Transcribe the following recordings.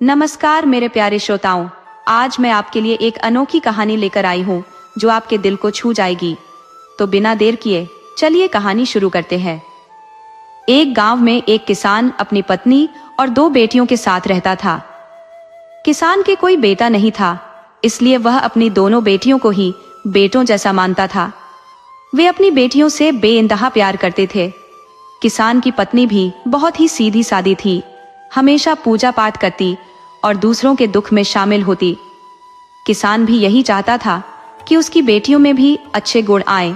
नमस्कार मेरे प्यारे श्रोताओं, आज मैं आपके लिए एक अनोखी कहानी लेकर आई हूँ जो आपके दिल को छू जाएगी। तो बिना देर किए चलिए कहानी शुरू करते हैं। एक गांव में एक किसान अपनी पत्नी और 2 बेटियों के साथ रहता था। किसान के कोई बेटा नहीं था, इसलिए वह अपनी दोनों बेटियों को ही बेटों जैसा मानता था। वे अपनी बेटियों से बेइंतहा प्यार करते थे। किसान की पत्नी भी बहुत ही सीधी सादी थी, हमेशा पूजा पाठ करती और दूसरों के दुख में शामिल होती। किसान भी यही चाहता था कि उसकी बेटियों में भी अच्छे गुण आए,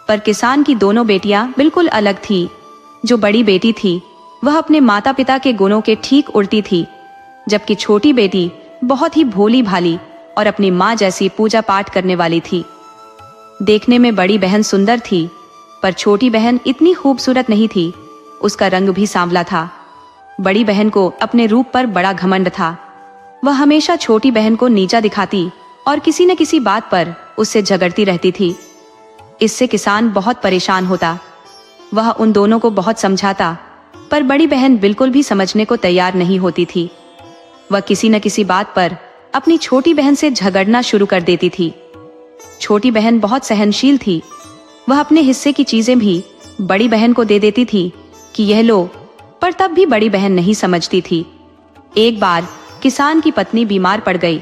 पर किसान की दोनों बेटियां बिल्कुल अलग थी। जो बड़ी बेटी थी वह अपने माता पिता के गुणों के ठीक उल्टी थी, जबकि छोटी बेटी बहुत ही भोली भाली और अपनी माँ जैसी पूजा पाठ करने वाली थी। देखने में बड़ी बहन सुंदर थी, पर छोटी बहन इतनी खूबसूरत नहीं थी। उसका रंग भी सांवला था। बड़ी बहन को अपने रूप पर बड़ा घमंड था। वह हमेशा छोटी बहन को नीचा दिखाती और किसी न किसी बात पर उससे झगड़ती रहती थी। इससे किसान बहुत परेशान होता। वह उन दोनों को बहुत समझाता, पर बड़ी बहन बिल्कुल भी समझने को तैयार नहीं होती थी। वह किसी न किसी बात पर अपनी छोटी बहन से झगड़ना शुरू कर देती थी। छोटी बहन बहुत सहनशील थी। वह अपने हिस्से की चीजें भी बड़ी बहन को दे देती थी कि यह लो, पर तब भी बड़ी बहन नहीं समझती थी। एक बार किसान की पत्नी बीमार पड़ गई।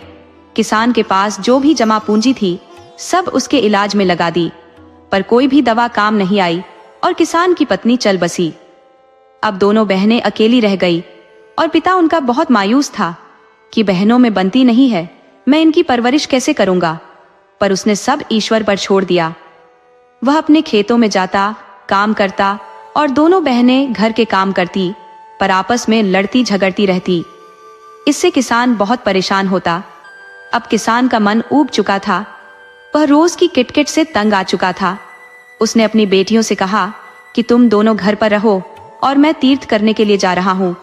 किसान के पास जो भी जमा पूंजी थी सब उसके इलाज में लगा दी, पर कोई भी दवा काम नहीं आई और किसान की पत्नी चल बसी। अब दोनों बहनें अकेली रह गई और पिता उनका बहुत मायूस था कि बहनों में बनती नहीं है, मैं इनकी परवरिश कैसे करूंगा। पर उसने सब ईश्वर पर छोड़ दिया। वह अपने खेतों में जाता, काम करता और दोनों बहनें घर के काम करती, पर आपस में लड़ती झगड़ती रहती। इससे किसान बहुत परेशान होता। अब किसान का मन ऊब चुका था। वह रोज की किटकिट से तंग आ चुका था। उसने अपनी बेटियों से कहा कि तुम दोनों घर पर रहो और मैं तीर्थ करने के लिए जा रहा हूँ।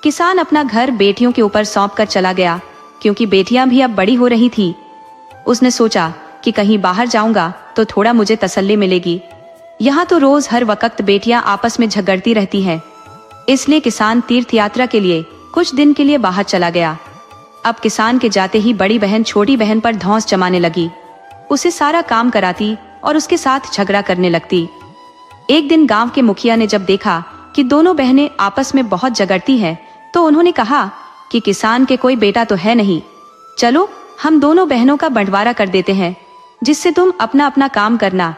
किसान अपना घर बेटियों के ऊपर सौंप कर चला गया, क्योंकि बेटियां भी अब बड़ी हो रही थी। उसने सोचा कि कहीं बाहर जाऊंगा तो थोड़ा मुझे तसल्ली मिलेगी। यहाँ तो रोज हर वक्त बेटियां आपस में झगड़ती रहती हैं। इसलिए किसान तीर्थ यात्रा के लिए कुछ दिन के लिए बाहर चला गया। अब किसान के जाते ही बड़ी बहन छोटी बहन पर धौंस जमाने लगी। उसे सारा काम कराती और उसके साथ झगड़ा करने लगती। एक दिन गांव के मुखिया ने जब देखा कि दोनों बहनें आपस में बहुत झगड़ती हैं, तो उन्होंने कहा कि किसान के कोई बेटा तो है नहीं, चलो हम दोनों बहनों का बंटवारा कर देते हैं, जिससे तुम अपना अपना काम करना।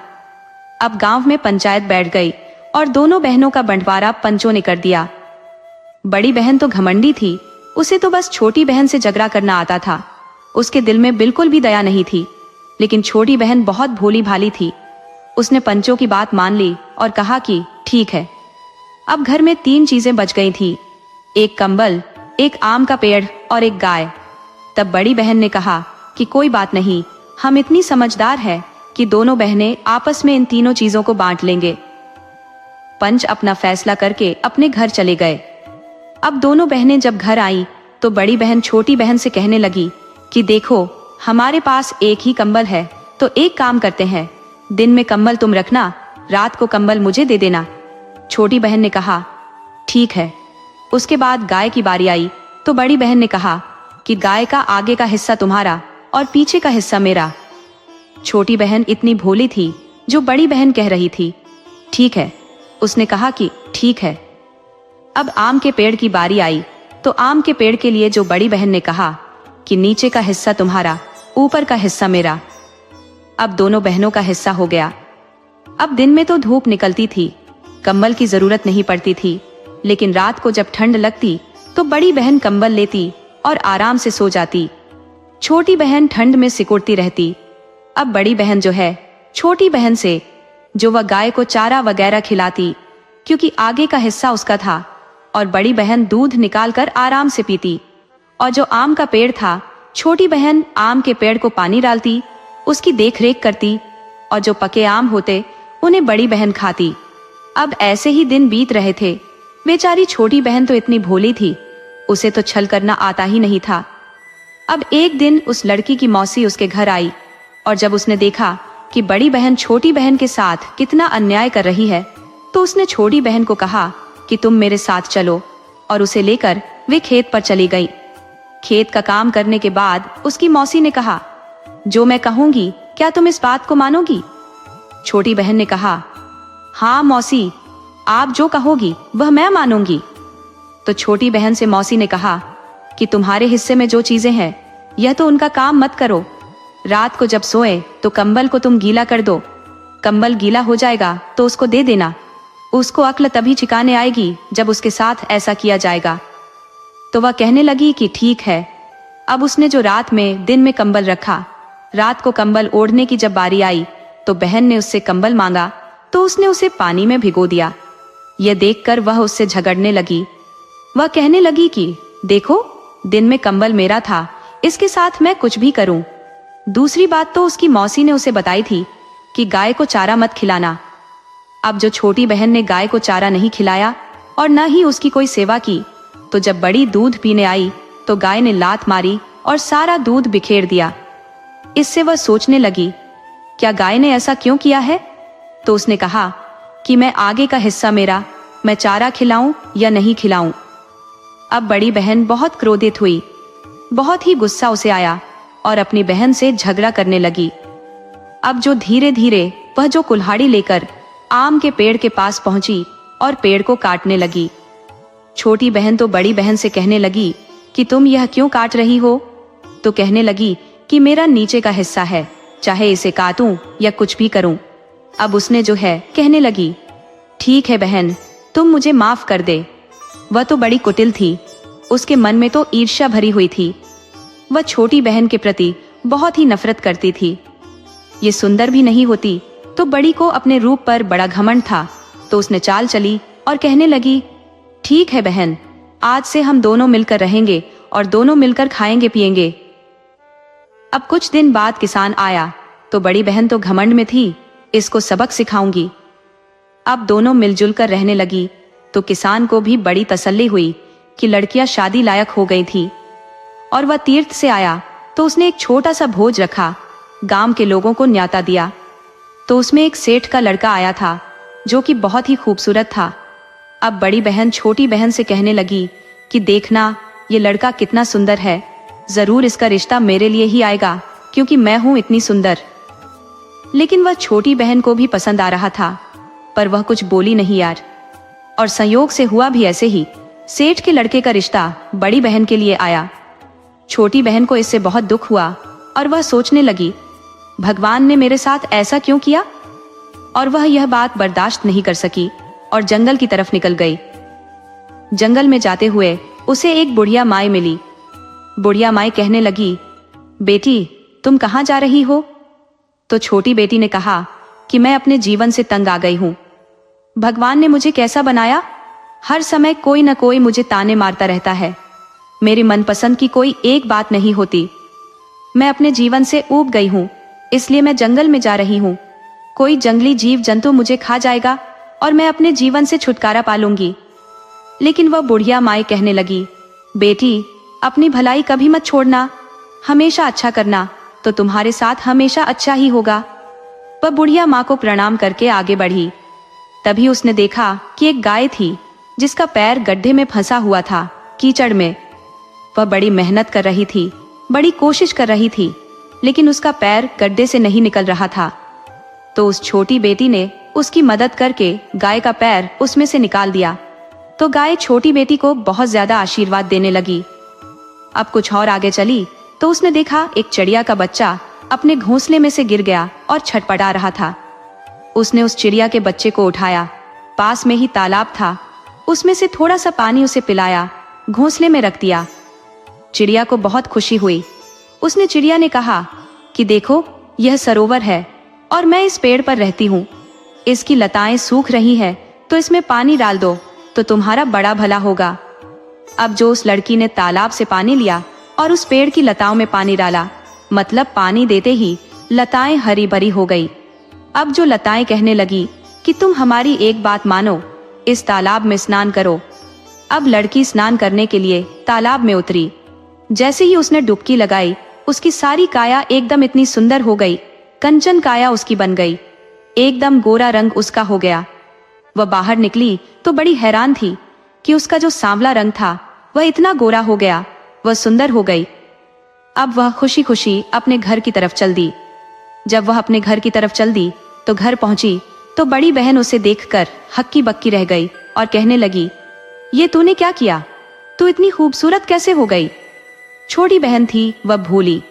अब गांव में पंचायत बैठ गई और दोनों बहनों का बंटवारा पंचों ने कर दिया। बड़ी बहन तो घमंडी थी, उसे तो बस छोटी बहन से झगड़ा करना आता था। उसके दिल में बिल्कुल भी दया नहीं थी। लेकिन छोटी बहन बहुत भोली भाली थी। उसने पंचों की बात मान ली और कहा कि ठीक है। अब घर में 3 चीजें बच गई थी, एक कंबल, एक आम का पेड़ और एक गाय। तब बड़ी बहन ने कहा कि कोई बात नहीं, हम इतनी समझदार हैं कि दोनों बहनें आपस में इन तीनों चीजों को बांट लेंगे। पंच अपना फैसला करके अपने घर चले गए। अब दोनों बहनें जब घर आई तो बड़ी बहन छोटी बहन से कहने लगी कि देखो, हमारे पास एक ही कंबल है, तो एक काम करते हैं, दिन में कंबल तुम रखना, रात को कंबल मुझे दे देना। छोटी बहन ने कहा ठीक है। उसके बाद गाय की बारी आई तो बड़ी बहन ने कहा कि गाय का आगे का हिस्सा तुम्हारा और पीछे का हिस्सा मेरा। छोटी बहन इतनी भोली थी, जो बड़ी बहन कह रही थी ठीक है, उसने कहा कि ठीक है। अब आम के पेड़ की बारी आई तो आम के पेड़ के लिए जो बड़ी बहन ने कहा कि नीचे का हिस्सा तुम्हारा, ऊपर का हिस्सा मेरा। अब दोनों बहनों का हिस्सा हो गया। अब दिन में तो धूप निकलती थी, कंबल की जरूरत नहीं पड़ती थी, लेकिन रात को जब ठंड लगती तो बड़ी बहन कंबल लेती और आराम से सो जाती। छोटी बहन ठंड में सिकुड़ती रहती। अब बड़ी बहन जो है छोटी बहन से जो वह गाय को चारा वगैरह खिलाती, क्योंकि आगे का हिस्सा उसका था, और बड़ी बहन दूध निकाल कर आराम से पीती। और जो आम का पेड़ था, छोटी बहन आम के पेड़ को पानी डालती, उसकी देखरेख करती, और जो पके आम होते उन्हें बड़ी बहन खाती। अब ऐसे ही दिन बीत रहे थे। बेचारी छोटी बहन तो इतनी भोली थी, उसे तो छल करना आता ही नहीं था। अब एक दिन उस लड़की की मौसी उसके घर आई, और जब उसने देखा कि बड़ी बहन छोटी बहन के साथ कितना अन्याय कर रही है, तो उसने छोटी बहन को कहा कि तुम मेरे साथ चलो, और उसे लेकर वे खेत पर चली गई। खेत का काम करने के बाद उसकी मौसी ने कहा, जो मैं कहूंगी क्या तुम इस बात को मानोगी? छोटी बहन ने कहा, हाँ मौसी, आप जो कहोगी वह मैं मानूंगी। तो छोटी बहन से मौसी ने कहा कि तुम्हारे हिस्से में जो चीजें हैं यह तो उनका काम मत करो। रात को जब सोए तो कंबल को तुम गीला कर दो। कंबल गीला हो जाएगा तो उसको दे देना। उसको अक्ल तभी ठिकाने आएगी जब उसके साथ ऐसा किया जाएगा। तो वह कहने लगी कि ठीक है। अब उसने जो रात में दिन में कंबल रखा, रात को कंबल ओढ़ने की जब बारी आई तो बहन ने उससे कंबल मांगा तो उसने उसे पानी में भिगो दिया। यह देखकर वह उससे झगड़ने लगी। वह कहने लगी कि देखो, दिन में कंबल मेरा था, इसके साथ मैं कुछ भी करूं। दूसरी बात तो उसकी मौसी ने उसे बताई थी कि गाय को चारा मत खिलाना। अब जो छोटी बहन ने गाय को चारा नहीं खिलाया और न ही उसकी कोई सेवा की, तो जब बड़ी दूध पीने आई तो गाय ने लात मारी और सारा दूध बिखेर दिया। इससे वह सोचने लगी, क्या गाय ने ऐसा क्यों किया है? तो उसने कहा कि मैं आगे का हिस्सा मेरा, मैं चारा खिलाऊं या नहीं खिलाऊं। अब बड़ी बहन बहुत क्रोधित हुई, बहुत ही गुस्सा उसे आया और अपनी बहन से झगड़ा करने लगी। अब जो धीरे धीरे वह जो कुल्हाड़ी लेकर आम के पेड़ के पास पहुंची और पेड़ को काटने लगी। छोटी बहन तो बड़ी बहन से कहने लगी कि तुम यह क्यों काट रही हो? तो कहने लगी कि मेरा नीचे का हिस्सा है, चाहे इसे काटूं या कुछ भी करूं। अब उसने जो है कहने लगी, ठीक है बहन, तुम मुझे माफ कर दे। वह तो बड़ी कुटिल थी, उसके मन में तो ईर्ष्या भरी हुई थी। वह छोटी बहन के प्रति बहुत ही नफरत करती थी। ये सुंदर भी नहीं होती तो बड़ी को अपने रूप पर बड़ा घमंड था। तो उसने चाल चली और कहने लगी, ठीक है बहन, आज से हम दोनों मिलकर रहेंगे और दोनों मिलकर खाएंगे पिएंगे। अब कुछ दिन बाद किसान आया तो बड़ी बहन तो घमंड में थी, इसको सबक सिखाऊंगी। अब दोनों मिलजुल कर रहने लगी तो किसान को भी बड़ी तसल्ली हुई कि लड़कियां शादी लायक हो गई थी। और वह तीर्थ से आया तो उसने एक छोटा सा भोज रखा, गांव के लोगों को न्याता दिया। तो उसमें एक सेठ का लड़का आया था जो कि बहुत ही खूबसूरत था। अब बड़ी बहन छोटी बहन से कहने लगी कि देखना, ये लड़का कितना सुंदर है, जरूर इसका रिश्ता मेरे लिए ही आएगा क्योंकि मैं हूं इतनी सुंदर। लेकिन वह छोटी बहन को भी पसंद आ रहा था, पर वह कुछ बोली नहीं यार। और संयोग से हुआ भी ऐसे ही, सेठ के लड़के का रिश्ता बड़ी बहन के लिए आया। छोटी बहन को इससे बहुत दुख हुआ और वह सोचने लगी, भगवान ने मेरे साथ ऐसा क्यों किया? और वह यह बात बर्दाश्त नहीं कर सकी और जंगल की तरफ निकल गई। जंगल में जाते हुए उसे एक बुढ़िया माई मिली। बुढ़िया माई कहने लगी, बेटी तुम कहाँ जा रही हो? तो छोटी बेटी ने कहा कि मैं अपने जीवन से तंग आ गई हूँ। भगवान ने मुझे कैसा बनाया, हर समय कोई न कोई मुझे ताने मारता रहता है। मेरी मनपसंद की कोई एक बात नहीं होती। मैं अपने जीवन से ऊब गई हूँ, इसलिए मैं जंगल में जा रही हूँ। कोई जंगली जीव जंतु मुझे खा जाएगा और मैं अपने जीवन से छुटकारा पालूंगी। लेकिन वह बुढ़िया माई कहने लगी, बेटी अपनी भलाई कभी मत छोड़ना, हमेशा अच्छा करना, तो तुम्हारे साथ हमेशा अच्छा ही होगा। वह बुढ़िया माँ को प्रणाम करके आगे बढ़ी। तभी उसने देखा कि एक गाय थी जिसका पैर गड्ढे में फंसा हुआ था, कीचड़ में। वह बड़ी मेहनत कर रही थी, बड़ी कोशिश कर रही थी, लेकिन उसका पैर गड्ढे से नहीं निकल रहा था। तो उस छोटी बेटी ने उसकी मदद करके गाय का पैर उसमें से निकाल दिया। तो गाय छोटी बेटी को बहुत ज्यादा आशीर्वाद देने लगी। अब कुछ और आगे चली तो उसने देखा एक चिड़िया का बच्चा अपने घोंसले में से गिर गया और छटपटा रहा था। उसने उस चिड़िया के बच्चे को उठाया, पास में ही तालाब था, उसमें से थोड़ा सा पानी उसे पिलाया, घोंसले में रख दिया। चिड़िया को बहुत खुशी हुई। उसने चिड़िया ने कहा कि देखो, यह सरोवर है और मैं इस पेड़ पर रहती हूँ। इसकी लताएं सूख रही हैं, तो इसमें पानी डाल दो तो तुम्हारा बड़ा भला होगा। अब जो उस लड़की ने तालाब से पानी लिया और उस पेड़ की लताओं में पानी डाला, मतलब पानी देते ही लताएं हरी भरी हो गई। अब जो लताएं कहने लगी कि तुम हमारी एक बात मानो, इस तालाब में स्नान करो। अब लड़की स्नान करने के लिए तालाब में उतरी। जैसे ही उसने डुबकी लगाई, उसकी सारी काया एकदम इतनी सुंदर हो गई, कंचन काया उसकी बन गई, एकदम गोरा रंग उसका हो गया। वह बाहर निकली तो बड़ी हैरान थी कि उसका जो सांवला रंग था वह इतना गोरा हो गया वह सुंदर हो गई। अब वह खुशी खुशी अपने घर की तरफ चल दी। जब वह अपने घर की तरफ चल दी तो घर पहुंची तो बड़ी बहन उसे देखकर हक्की बक्की रह गई और कहने लगी, ये तूने क्या किया? तू इतनी खूबसूरत कैसे हो गई? छोटी बहन थी, वह भूली।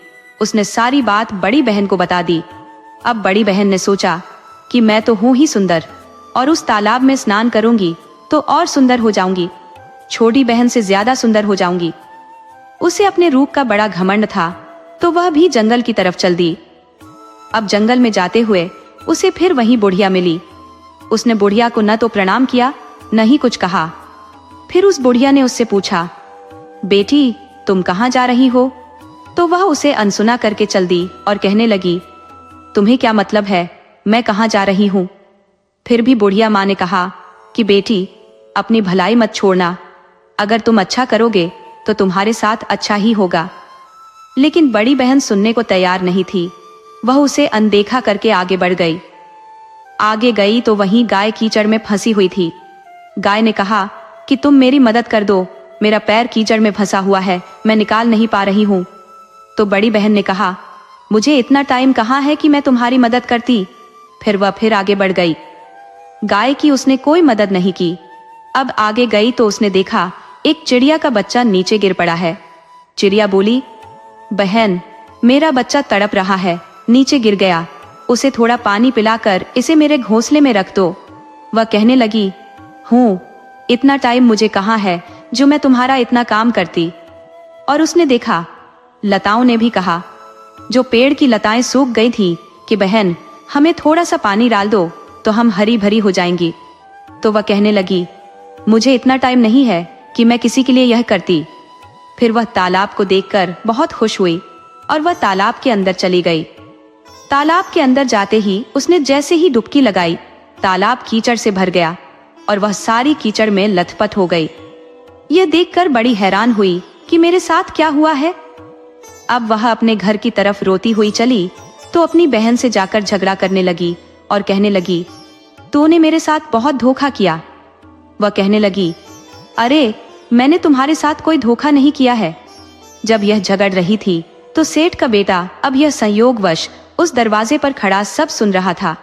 उसने सारी बात बड़ी बहन को बता दी। अब बड़ी बहन ने सोचा कि मैं तो हूं ही सुंदर, और उस तालाब में स्नान करूंगी तो और सुंदर हो जाऊंगी, छोटी बहन से ज्यादा सुंदर हो जाऊंगी। उसे अपने रूप का बड़ा घमंड था, तो वह भी जंगल की तरफ चल दी। अब जंगल में जाते हुए उसे फिर वही बुढ़िया मिली। उसने बुढ़िया को न तो प्रणाम किया, न ही कुछ कहा। फिर उस बुढ़िया ने उससे पूछा, बेटी तुम कहाँ जा रही हो? तो वह उसे अनसुना करके चल दी और कहने लगी, तुम्हें क्या मतलब है मैं कहाँ जा रही हूँ? फिर भी बुढ़िया माँ ने कहा कि बेटी अपनी भलाई मत छोड़ना, अगर तुम अच्छा करोगे तो तुम्हारे साथ अच्छा ही होगा। लेकिन बड़ी बहन सुनने को तैयार नहीं थी। वह उसे अनदेखा करके आगे बढ़ गई। आगे गई तो वहीं गाय कीचड़ में फंसी हुई थी। गाय ने कहा कि तुम मेरी मदद कर दो, मेरा पैर कीचड़ में फंसा हुआ है, मैं निकाल नहीं पा रही हूँ। तो बड़ी बहन ने कहा, मुझे इतना टाइम कहाँ है कि मैं तुम्हारी मदद करती। फिर वह फिर आगे बढ़ गई। गाय की उसने कोई मदद नहीं की। अब आगे गई तो उसने देखा एक चिड़िया का बच्चा नीचे गिर पड़ा है। चिड़िया बोली, बहन मेरा बच्चा तड़प रहा है, नीचे गिर गया, उसे थोड़ा पानी पिलाकर इसे मेरे घोंसले में रख दो। वह कहने लगी, हूँ इतना टाइम मुझे कहाँ है जो मैं तुम्हारा इतना काम करती। और उसने देखा लताओं ने भी कहा, जो पेड़ की लताएं सूख गई थी, कि बहन हमें थोड़ा सा पानी डाल दो तो हम हरी भरी हो जाएंगी। तो वह कहने लगी, मुझे इतना टाइम नहीं है कि मैं किसी के लिए यह करती। फिर वह तालाब को देखकर बहुत खुश हुई और वह तालाब के अंदर चली गई। तालाब के अंदर जाते ही उसने जैसे ही डुबकी लगाई, तालाब कीचड़ से भर गया और वह सारी कीचड़ में लथपथ हो गई। यह देखकर बड़ी हैरान हुई कि मेरे साथ क्या हुआ है। अब वह अपने घर की तरफ रोती हुई चली तो अपनी बहन से जाकर झगड़ा करने लगी और कहने लगी, तूने मेरे साथ बहुत धोखा किया। वह कहने लगी, अरे मैंने तुम्हारे साथ कोई धोखा नहीं किया है। जब यह झगड़ रही थी तो सेठ का बेटा अब यह संयोगवश उस दरवाजे पर खड़ा सब सुन रहा था।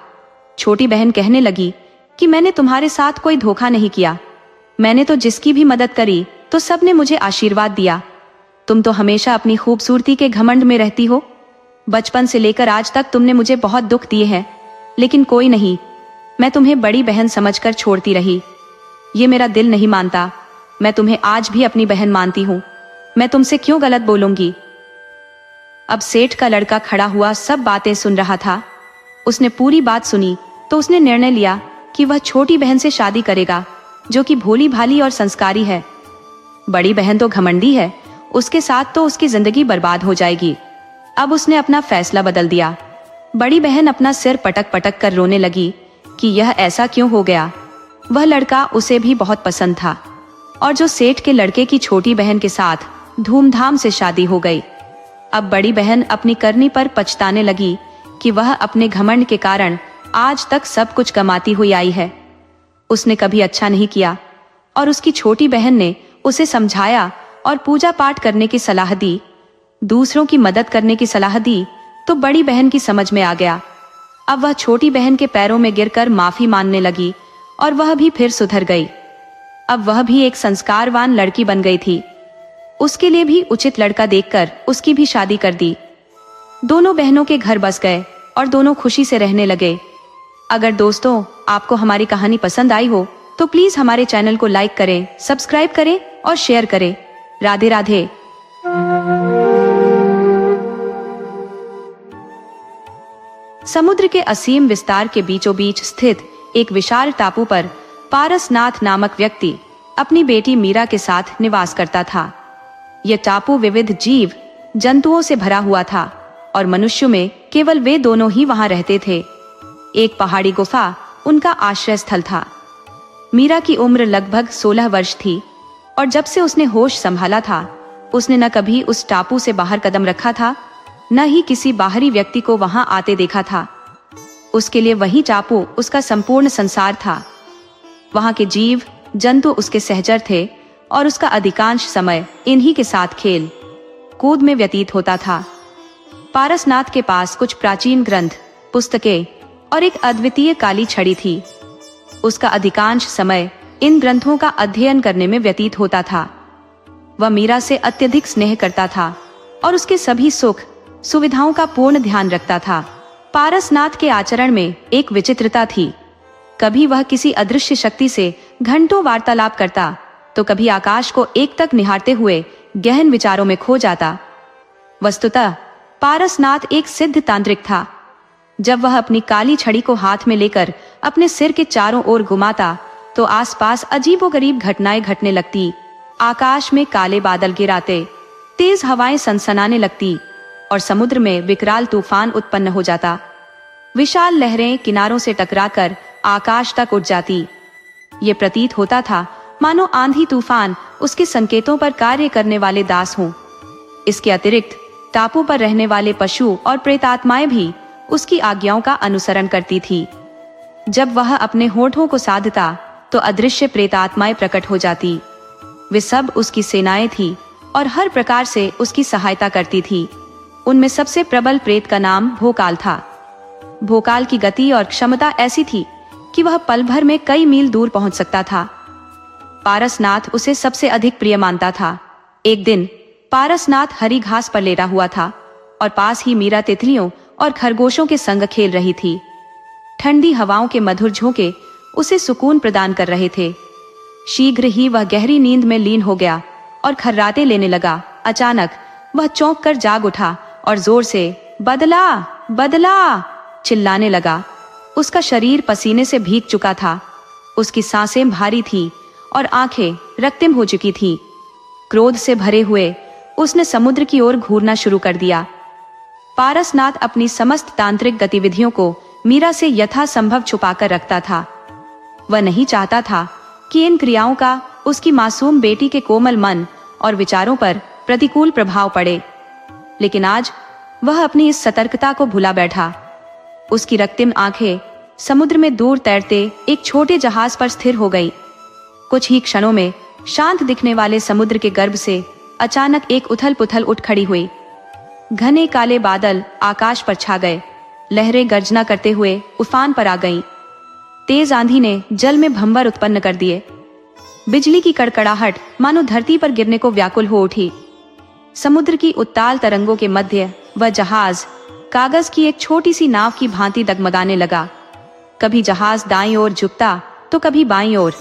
छोटी बहन कहने लगी कि मैंने तुम्हारे साथ कोई धोखा नहीं किया, मैंने तो जिसकी भी मदद करी तो सबने मुझे आशीर्वाद दिया। तुम तो हमेशा अपनी खूबसूरती के घमंड में रहती हो। बचपन से लेकर आज तक तुमने मुझे बहुत दुख दिए हैं, लेकिन कोई नहीं, मैं तुम्हें बड़ी बहन समझकर छोड़ती रही। ये मेरा दिल नहीं मानता, मैं तुम्हें आज भी अपनी बहन मानती हूँ, मैं तुमसे क्यों गलत बोलूंगी। अब सेठ का लड़का खड़ा हुआ सब बातें सुन रहा था। उसने पूरी बात सुनी तो उसने निर्णय लिया कि वह छोटी बहन से शादी करेगा, जो कि भोली भाली और संस्कारी है। बड़ी बहन तो घमंडी है, उसके साथ तो उसकी जिंदगी बर्बाद हो जाएगी। अब उसने अपना फैसला बदल दिया। बड़ी बहन अपना सिर पटक पटक कर रोने लगी कि यह ऐसा क्यों हो गया। वह लड़का उसे भी बहुत पसंद था और जो सेठ के लड़के की छोटी बहन के साथ धूमधाम से शादी हो गई। अब बड़ी बहन अपनी करनी पर पछताने लगी कि वह अपने घमंड के कारण आज तक सब कुछ कमाती हुई आई है। उसने कभी अच्छा नहीं किया और उसकी छोटी बहन ने उसे समझाया और पूजा पाठ करने की सलाह दी, दूसरों की मदद करने की सलाह दी, तो बड़ी बहन की समझ में आ गया। अब वह छोटी बहन के पैरों में गिरकर माफी मांगने लगी और वह भी फिर सुधर गई। अब वह भी एक संस्कारवान लड़की बन गई थी। उसके लिए भी उचित लड़का देखकर उसकी भी शादी कर दी। दोनों बहनों के घर बस गए और दोनों खुशी से रहने लगे। अगर दोस्तों आपको हमारी कहानी पसंद आई हो तो प्लीज हमारे चैनल को लाइक करें, सब्सक्राइब करें और शेयर करें। राधे राधे। समुद्र के असीम विस्तार के बीचों बीच स्थित एक विशाल टापू पर पारसनाथ नामक व्यक्ति अपनी बेटी मीरा के साथ निवास करता था। यह टापू विविध जीव जंतुओं से भरा हुआ था और मनुष्यों में केवल वे दोनों ही वहां रहते थे। एक पहाड़ी गुफा उनका आश्रय स्थल था। मीरा की उम्र लगभग 16 वर्ष थी और जब से उसने होश संभाला था उसने न कभी उस टापू से बाहर कदम रखा था, न ही किसी बाहरी व्यक्ति को वहां आते देखा था। उसके लिए वही टापू उसका संपूर्ण संसार था। वहां के जीव जंतु उसके सहचर थे और उसका अधिकांश समय इन्हीं के साथ खेल कूद में व्यतीत होता था। पारसनाथ के पास कुछ प्राचीन ग्रंथ, पुस्तकें और एक अद्वितीय काली छड़ी थी। उसका अधिकांश समय इन ग्रंथों का अध्ययन करने में व्यतीत होता था। वह मीरा से अत्यधिक स्नेह करता था और उसके सभी सुख सुविधाओं का पूर्ण ध्यान रखता था। पारसनाथ के आचरण में एक विचित्रता थी। कभी वह किसी अदृश्य शक्ति से घंटों वार्तालाप करता, तो कभी आकाश को एकटक निहारते हुए गहन विचारों में खो जाता। वस्तुतः पारसनाथ एक सिद्ध तांत्रिक था। जब वह अपनी काली छड़ी को हाथ में लेकर अपने सिर के चारों ओर घुमाता, तो आसपास अजीबोगरीब घटनाएं घटने लगती। आकाश में काले बादल गिराते, तेज हवाएं सनसनाने लगती और समुद्र में विकराल तूफान उत्पन्न हो जाता। विशाल लहरें किनारों से टकराकर आकाश तक उठ जाती। ये प्रतीत होता था मानो आंधी तूफान उसके संकेतों पर कार्य करने वाले दास हों। इसके अतिरिक्त टापू पर रहने वाले पशु और प्रेतात्माएं भी उसकी आज्ञाओं का अनुसरण करती थी। जब वह अपने होठों को साधता, तो अदृश्य प्रेतात्माएं प्रकट हो जाती। वे सब उसकी सेनाएं थी और हर प्रकार से उसकी सहायता करती थी। उनमें सबसे प्रबल प्रेत का नाम भोकाल था। भोकाल की गति और क्षमता ऐसी थी कि वह पल भर में कई मील दूर पहुंच सकता था। पारसनाथ उसे सबसे अधिक प्रिय मानता था। एक दिन पारसनाथ हरी घास पर लेटा हुआ था और पास ही मीरा तितलियों और खरगोशों के संग खेल रही थी। ठंडी हवाओं के मधुर झोंके उसे सुकून प्रदान कर रहे थे। शीघ्र ही वह गहरी नींद में लीन हो गया और खर्राटे लेने लगा। अचानक वह चौंक कर जाग उठा और जोर से बदला बदला चिल्लाने लगा। उसका शरीर पसीने से भीग चुका था। उसकी सांसें भारी थी और आंखें रक्तिम हो चुकी थी। क्रोध से भरे हुए उसने समुद्र की ओर घूरना शुरू कर दिया। पारसनाथ अपनी समस्त तांत्रिक गतिविधियों को मीरा से यथासंभव छुपाकर रखता था। वह नहीं चाहता था कि इन क्रियाओं का उसकी मासूम बेटी के कोमल मन और विचारों पर प्रतिकूल प्रभाव पड़े। लेकिन आज वह अपनी इस सतर्कता को भुला बैठा। उसकी रक्तिम आंखें समुद्र में दूर तैरते एक छोटे जहाज पर स्थिर हो गई। कुछ ही क्षणों में शांत दिखने वाले समुद्र के गर्भ से अचानक एक उथल पुथल उठ खड़ी हुई। घने काले बादल आकाश पर छा गए। लहरें गर्जना करते हुए उफान पर आ गईं। तेज आंधी ने जल में भंवर उत्पन्न कर दिए। बिजली की कड़कड़ाहट मानो धरती पर गिरने को व्याकुल हो उठी। समुद्र की उत्ताल तरंगों के मध्य वह जहाज कागज की एक छोटी सी नाव की भांति डगमगाने लगा। कभी जहाज दाईं ओर झुकता तो कभी बाईं ओर।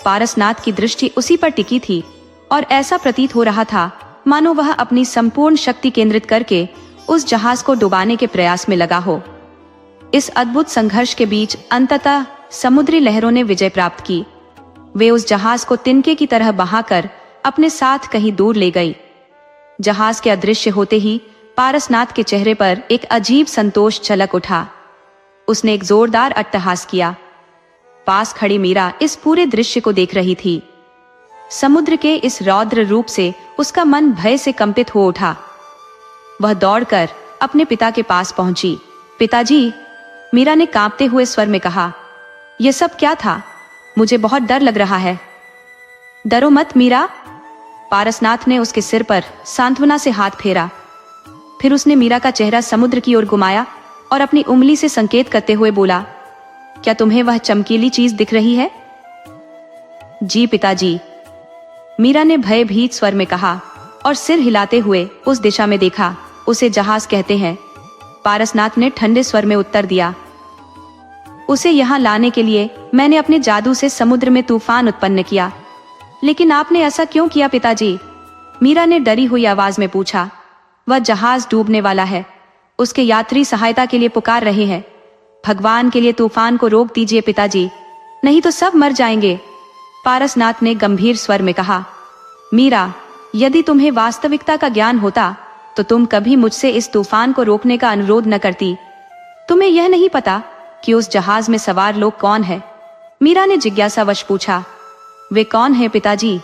पारसनाथ की दृष्टि उसी पर टिकी थी और ऐसा प्रतीत हो रहा था मानो वह अपनी संपूर्ण शक्ति केंद्रित करके उस जहाज को डुबाने के प्रयास में लगा हो। इस अद्भुत संघर्ष के बीच अंततः समुद्री लहरों ने विजय प्राप्त की। वे उस जहाज को तिनके की तरह बहाकर अपने साथ कहीं दूर ले गई। जहाज के अदृश्य होते ही पारसनाथ के चेहरे पर एक अजीब संतोष झलक उठा। उसने एक जोरदार अट्टहास किया। पास खड़ी मीरा इस पूरे दृश्य को देख रही थी। समुद्र के इस रौद्र रूप से उसका मन भय से कंपित हो उठा। वह दौड़कर अपने पिता के पास पहुंची। पिताजी, मीरा ने कांपते हुए स्वर में कहा, यह सब क्या था? मुझे बहुत डर लग रहा है। डरो मत मीरा। पारसनाथ ने उसके सिर पर सांत्वना से हाथ फेरा। फिर उसने मीरा का चेहरा समुद्र की ओर घुमाया और अपनी उंगली से संकेत करते हुए बोला, क्या तुम्हें वह चमकीली चीज दिख रही है? जी पिताजी, मीरा ने भयभीत स्वर में कहा और सिर हिलाते हुए उस दिशा में देखा। उसे जहाज कहते हैं। पारसनाथ ने ठंडे स्वर में उत्तर दिया। उसे यहाँ लाने के लिए मैंने अपने जादू से समुद्र में तूफान उत्पन्न किया। लेकिन आपने ऐसा क्यों किया पिताजी? मीरा ने डरी हुई आवाज में पूछा। वह जहाज डूबने वाला है। उसके यात्री सहायता के लिए पुकार रहे हैं। भगवान के लिए तूफान को रोक दीजिए पिताजी, नहीं तो सब मर जाएंगे। पारसनाथ ने गंभीर स्वर में कहा। मीरा, यदि तुम्हें वास्तविकता का ज्ञान होता तो तुम कभी मुझसे इस तूफान को रोकने का अनुरोध न करती। तुम्हें यह नहीं पता कि उस जहाज में सवार लोग कौन है? मीरा ने जिज्ञासावश पूछा। वे कौन हैं पिताजी,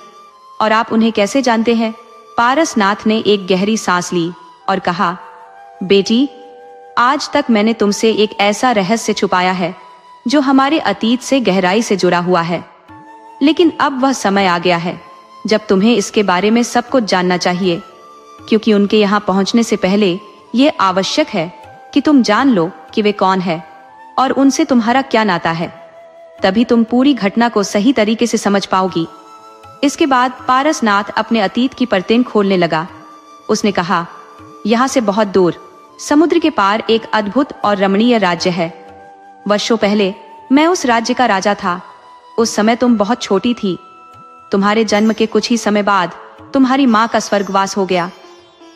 और आप उन्हें कैसे जानते हैं? पारसनाथ ने एक गहरी सांस ली और कहा, बेटी, आज तक मैंने तुमसे एक ऐसा रहस्य छुपाया है जो हमारे अतीत से गहराई से जुड़ा हुआ है। लेकिन अब वह समय आ गया है जब तुम्हें इसके बारे में सब कुछ जानना चाहिए, क्योंकि उनके यहाँ पहुंचने से पहले ये आवश्यक है कि तुम जान लो कि वे कौन है और उनसे तुम्हारा क्या नाता है। तभी तुम पूरी घटना को सही तरीके से समझ पाओगी। इसके बाद पारसनाथ अपने अतीत की परतें खोलने लगा। उसने कहा, यहाँ से बहुत दूर समुद्र के पार एक अद्भुत और रमणीय राज्य है। वर्षों पहले मैं उस राज्य का राजा था। उस समय तुम बहुत छोटी थी। तुम्हारे जन्म के कुछ ही समय बाद तुम्हारी माँ का स्वर्गवास हो गया।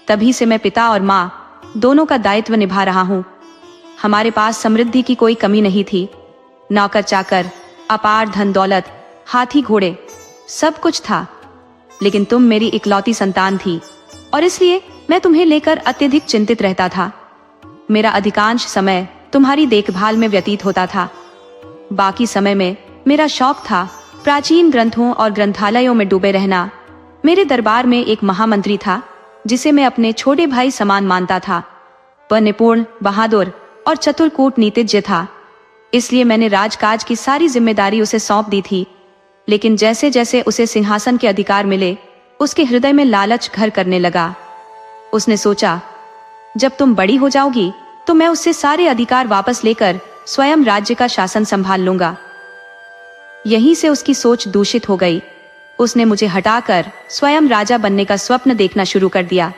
तभी से मैं पिता और माँ दोनों का दायित्व निभा रहा हूँ। हमारे पास समृद्धि की कोई कमी नहीं थी। नौकर चाकर, अपार धन दौलत, हाथी घोड़े, सब कुछ था। लेकिन तुम मेरी इकलौती संतान थी और इसलिए मैं तुम्हें लेकर अत्यधिक चिंतित रहता था। मेरा अधिकांश समय तुम्हारी देखभाल में व्यतीत होता था। बाकी समय में मेरा शौक था प्राचीन ग्रंथों और ग्रंथालयों में डूबे रहना। मेरे दरबार में एक महामंत्री था जिसे मैं अपने छोटे भाई समान मानता था। वह निपुण, बहादुर और चतुर कूटनीतिज्ञ था। इसलिए मैंने राजकाज की सारी जिम्मेदारी उसे सौंप दी थी। लेकिन जैसे जैसे उसे सिंहासन के अधिकार मिले, उसके हृदय में लालच घर करने लगा। उसने सोचा, जब तुम बड़ी हो जाओगी तो मैं उससे सारे अधिकार वापस लेकर स्वयं राज्य का शासन संभाल लूंगा। यहीं से उसकी सोच दूषित हो गई। उसने मुझे हटाकर स्वयं राजा बनने का स्वप्न देखना शुरू कर दिया।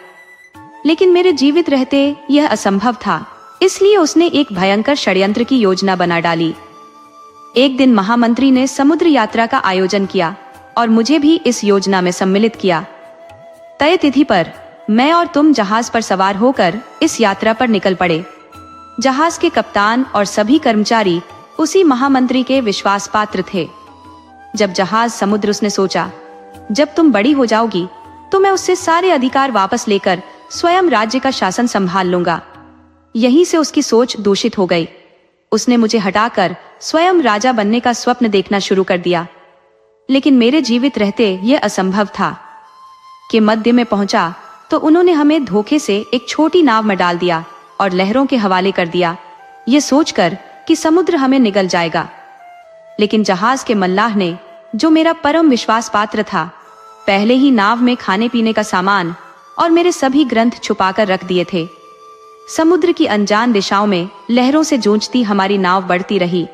लेकिन मेरे जीवित रहते यह असंभव था। इसलिए उसने एक भयंकर षड्यंत्र की योजना बना डाली। एक दिन महामंत्री ने समुद्र यात्रा का आयोजन किया और मुझे भी इस योजना में सम्मिलित किया। तय तिथि पर मैं और तुम जहाज पर सवार होकर इस यात्रा पर निकल पड़े। जहाज के कप्तान और सभी कर्मचारी उसी महामंत्री के विश्वास पात्र थे। जब जहाज समुद्र, उसने सोचा, जब तुम बड़ी हो जाओगी तो मैं उससे सारे अधिकार वापस लेकर स्वयं राज्य का शासन संभाल लूंगा। यहीं से उसकी सोच दूषित हो गई। उसने मुझे हटाकर स्वयं राजा बनने का स्वप्न देखना शुरू कर दिया। लेकिन मेरे जीवित रहते यह असंभव था। कि मध्य में पहुंचा तो उन्होंने हमें धोखे से एक छोटी नाव में डाल दिया और लहरों के हवाले कर दिया, ये सोचकर कि समुद्र हमें निगल जाएगा। लेकिन जहाज के मल्लाह ने, जो मेरा परम विश्वास पात्र था, पहले ही नाव में खाने पीने का सामान और मेरे सभी ग्रंथ छुपाकर रख दिए थे। समुद्र की अनजान दिशाओं में लहरों से जूझती हमारी नाव बढ़ती रही।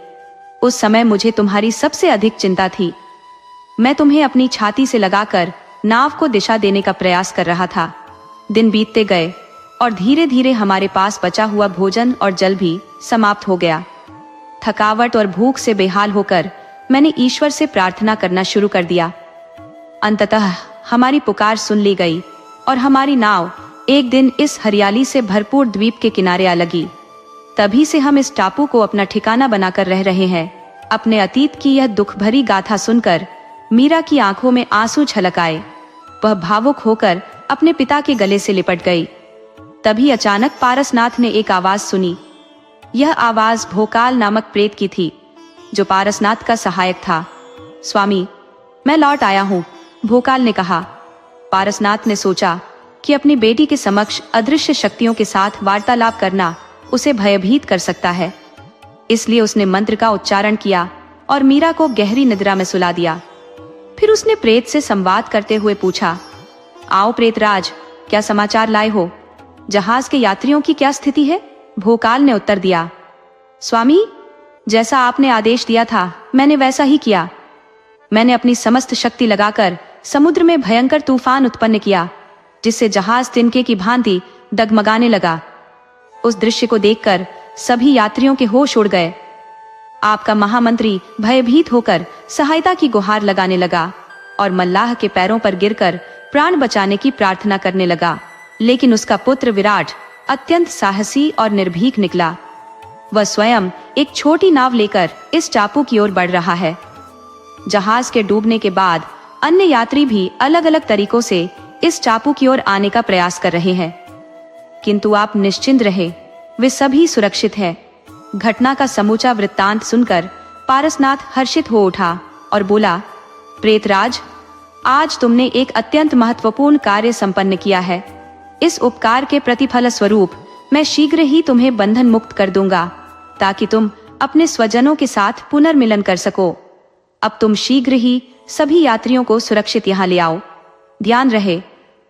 उस समय मुझे तुम्हारी सबसे अधिक चिंता थी। मैं तुम्हें अपनी छाती से लगाकर नाव को दिशा देने का प्रयास कर रहा था। दिन बीतते गए और धीरे धीरे हमारे पास बचा हुआ भोजन और जल भी समाप्त हो गया। थकावट और भूख से बेहाल होकर मैंने ईश्वर से प्रार्थना करना शुरू कर दिया। अंततः हमारी पुकार सुन ली गई और हमारी नाव एक दिन इस हरियाली से भरपूर द्वीप के किनारे आ लगी। तभी से हम इस टापू को अपना ठिकाना बनाकर रह रहे हैं। अपने अतीत की यह दुख भरी गाथा सुनकर मीरा की आंखों में आंसू छलक आए। वह भावुक होकर अपने पिता के गले से लिपट गई। तभी अचानक पारसनाथ ने एक आवाज सुनी। यह आवाज भोकाल नामक प्रेत की थी, जो पारसनाथ का सहायक था। स्वामी, मैं लौट आया हूँ, भोकाल ने कहा। पारसनाथ ने सोचा कि अपनी बेटी के समक्ष अदृश्य शक्तियों के साथ वार्तालाप करना उसे भयभीत कर सकता है। इसलिए उसने मंत्र का उच्चारण किया और मीरा को गहरी निद्रा में सुला दिया। फिर उसने प्रेत से संवाद करते हुए पूछा, आओ प्रेतराज, क्या समाचार लाए हो? जहाज के यात्रियों की क्या स्थिति है? भोकाल ने उत्तर दिया, स्वामी, जैसा आपने आदेश दिया था मैंने वैसा ही किया। मैंने अपनी समस्त शक्ति लगाकर समुद्र में भयंकर तूफान उत्पन्न किया, जिससे जहाज तिनके की भांति डगमगाने लगा। उस दृश्य को देखकर सभी यात्रियों के होश उड़ गए। आपका महामंत्री भयभीत होकर सहायता की गुहार लगाने लगा और मल्लाह के पैरों पर गिरकर प्राण बचाने की प्रार्थना करने लगा। लेकिन उसका पुत्र विराट अत्यंत साहसी और निर्भीक निकला। वह स्वयं एक छोटी नाव लेकर इस टापू की ओर बढ़ रहा है। जहाज के डूबने के बाद अन्य यात्री भी अलग अलग तरीकों से इस टापू की ओर आने का प्रयास कर रहे हैं, किंतु आप निश्चिंत रहे, वे सभी सुरक्षित हैं। घटना का समूचा वृत्तांत सुनकर पारसनाथ हर्षित हो उठा और बोला, प्रेतराज, आज तुमने एक अत्यंत महत्वपूर्ण कार्य संपन्न किया है। इस उपकार के प्रतिफल स्वरूप मैं शीघ्र ही तुम्हें बंधन मुक्त कर दूंगा, ताकि तुम अपने स्वजनों के साथ पुनर्मिलन कर सको। अब तुम शीघ्र ही सभी यात्रियों को सुरक्षित यहाँ ले आओ। ध्यान रहे,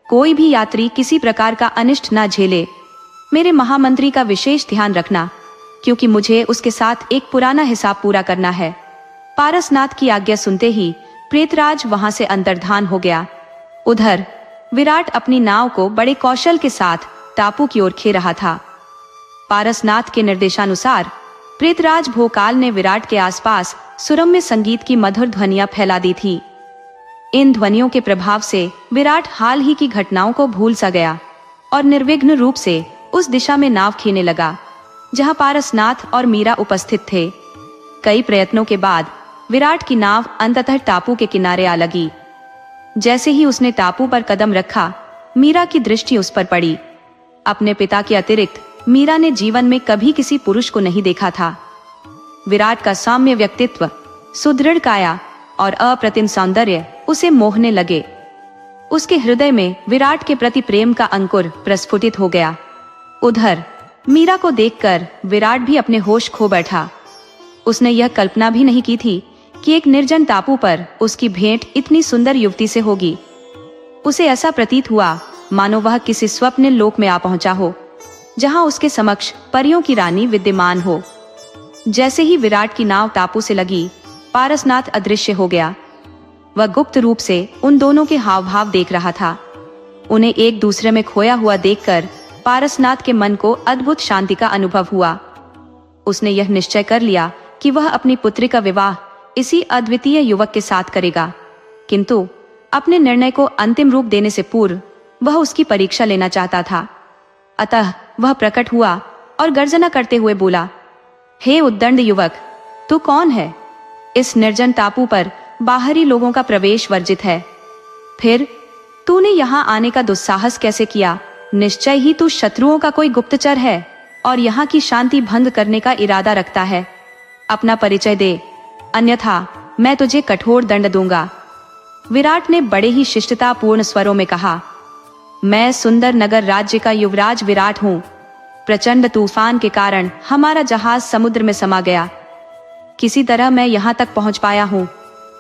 कोई भी यात्री किसी प्रकार का अनिष्ट ना झेले। मेरे महामंत्री का विशेष ध्यान रखना, क्योंकि मुझे उसके साथ एक पुराना हिसाब पूरा करना है। पारसनाथ की आज्ञा सुनते ही प्रेतराज वहां से अंतर्धान हो गया। उधर विराट अपनी नाव को बड़े कौशल के साथ टापू की ओर खे रहा था। पारसनाथ के निर्देशानुसार प्रेतराज भोकाल ने विराट के आसपास सुरम्य संगीत की मधुर ध्वनियां फैला दी थी। इन ध्वनियों के प्रभाव से विराट हाल ही की घटनाओं को भूल सा गया और निर्विघ्न रूप से उस दिशा में नाव खींचने लगा जहां पारसनाथ और मीरा उपस्थित थे। कई प्रयत्नों के बाद विराट की नाव अंततः टापू के किनारे आ लगी। जैसे ही उसने टापू पर कदम रखा, मीरा की दृष्टि उस पर पड़ी। अपने पिता के अतिरिक्त मीरा ने जीवन में कभी किसी पुरुष को नहीं देखा था। विराट का सौम्य व्यक्तित्व, सुदृढ़ काया और अप्रतिम सौंदर्य उसे मोहने लगे। उसके हृदय में विराट के प्रति प्रेम का अंकुर प्रस्फुटित हो गया। उधर मीरा को देखकर विराट भी अपने होश खो बैठा। उसने यह कल्पना भी नहीं की थी कि एक निर्जन टापू पर उसकी भेंट इतनी सुंदर युवती से होगी। उसे ऐसा प्रतीत हुआ मानो वह किसी स्वप्न लोक में आ पहुंचा हो, जहां उसके समक्ष परियों की रानी विद्यमान हो। जैसे ही विराट की नाव टापू से लगी, पारसनाथ अदृश्य हो गया। वह गुप्त रूप से उन दोनों के हाव भाव देख रहा था। उन्हें एक दूसरे में खोया हुआ देखकर पारसनाथ के मन को अद्भुत शांति का अनुभव हुआ। उसने यह निश्चय कर लिया कि वह अपनी पुत्री का विवाह इसी अद्वितीय युवक के साथ करेगा, किंतु अपने निर्णय को अंतिम रूप देने से पूर्व वह उसकी परीक्षा लेना चाहता था। अतः वह प्रकट हुआ और गर्जना करते हुए बोला, हे उद्दंड युवक, तू कौन है? इस निर्जन टापू पर बाहरी लोगों का प्रवेश वर्जित है, फिर तूने यहाँ आने का दुस्साहस कैसे किया? निश्चय ही तू शत्रुओं का कोई गुप्तचर है और यहाँ की शांति भंग करने का इरादा रखता है। अपना परिचय दे, अन्यथा मैं तुझे कठोर दंड दूंगा। विराट ने बड़े ही शिष्टतापूर्ण स्वरों में कहा, मैं सुंदर नगर राज्य का युवराज विराट हूँ। प्रचंड तूफान के कारण हमारा जहाज समुद्र में समा गया। किसी तरह मैं यहाँ तक पहुँच पाया हूँ।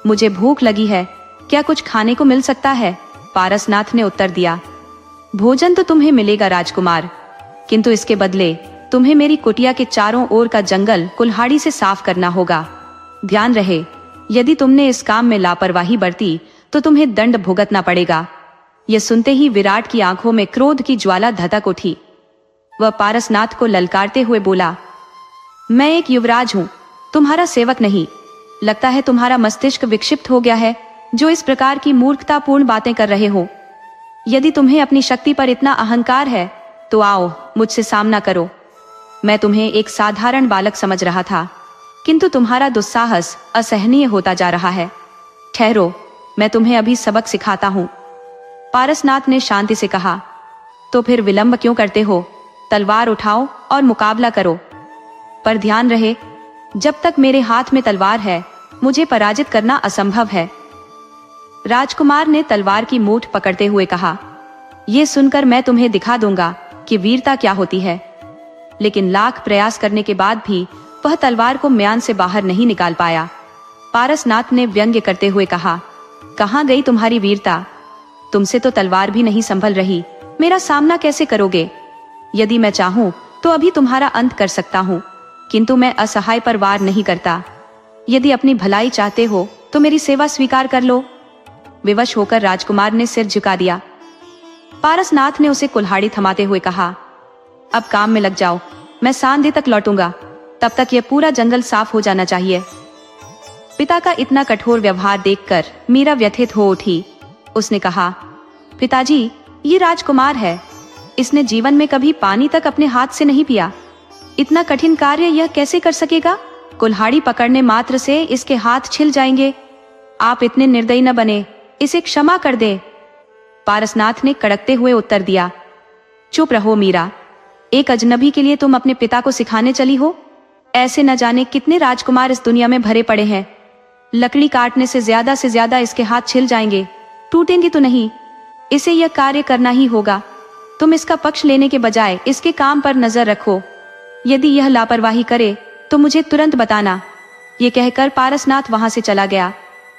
मुझे भूख लगी है, क्या कुछ खाने को मिल सकता है? पारसनाथ ने उत्तर दिया, भोजन तो तुम्हें मिलेगा राजकुमार, किंतु इसके बदले तुम्हें मेरी कुटिया के चारों ओर का जंगल कुल्हाड़ी से साफ करना होगा। ध्यान रहे, यदि तुमने इस काम में लापरवाही बरती तो तुम्हें दंड भुगतना पड़ेगा। यह सुनते ही विराट की आंखों में क्रोध की ज्वाला धधक उठी। वह पारसनाथ को ललकारते हुए बोला, मैं एक युवराज हूँ, तुम्हारा सेवक नहीं। लगता है तुम्हारा मस्तिष्क विक्षिप्त हो गया है, जो इस प्रकार की मूर्खतापूर्ण बातें कर रहे हो। यदि तुम्हें अपनी शक्ति पर इतना अहंकार है तो आओ मुझसे सामना करो। मैं तुम्हें एक साधारण बालक समझ रहा था, किंतु तुम्हारा दुस्साहस असहनीय होता जा रहा है। ठहरो, मैं तुम्हें अभी सबक सिखाता हूँ। पारसनाथ ने शांति से कहा, तो फिर विलंब क्यों करते हो? तलवार उठाओ और मुकाबला करो। पर ध्यान रहे, जब तक मेरे हाथ में तलवार है मुझे पराजित करना असंभव है। राजकुमार ने तलवार की मूठ पकड़ते हुए कहा, यह सुनकर मैं तुम्हें दिखा दूंगा कि वीरता क्या होती है। लेकिन लाख प्रयास करने के बाद भी वह तलवार को म्यान से बाहर नहीं निकाल पाया। पारसनाथ ने व्यंग्य करते हुए कहा, कहाँ गई तुम्हारी वीरता? तुमसे तो तलवार भी नहीं संभल रही, मेरा सामना कैसे करोगे? यदि मैं चाहूं तो अभी तुम्हारा अंत कर सकता हूं, किंतु मैं असहाय पर वार नहीं करता। यदि अपनी भलाई चाहते हो तो मेरी सेवा स्वीकार कर लो। विवश होकर राजकुमार ने सिर झुका दिया। पारसनाथ ने उसे कुल्हाड़ी थमाते हुए कहा, अब काम में लग जाओ, मैं सांध्य तक लौटूंगा, तब तक यह पूरा जंगल साफ हो जाना चाहिए। पिता का इतना कठोर व्यवहार देखकर मीरा व्यथित हो उठी। उसने कहा, पिताजी, ये राजकुमार है, इसने जीवन में कभी पानी तक अपने हाथ से नहीं पिया। इतना कठिन कार्य यह कैसे कर सकेगा? कुल्हाड़ी पकड़ने मात्र से इसके हाथ छिल जाएंगे। आप इतने निर्दयी न बने, इसे क्षमा कर दे। पारसनाथ ने कड़कते हुए उत्तर दिया, चुप रहो मीरा, एक अजनबी के लिए तुम अपने पिता को सिखाने चली हो? ऐसे न जाने कितने राजकुमार इस दुनिया में भरे पड़े हैं। लकड़ी काटने से ज्यादा इसके हाथ छिल जाएंगे, टूटेंगे तो नहीं। इसे यह कार्य करना ही होगा। तुम इसका पक्ष लेने के बजाय इसके काम पर नजर रखो। यदि यह लापरवाही करे तो मुझे तुरंत बताना। ये कहकर पारसनाथ वहां से चला गया,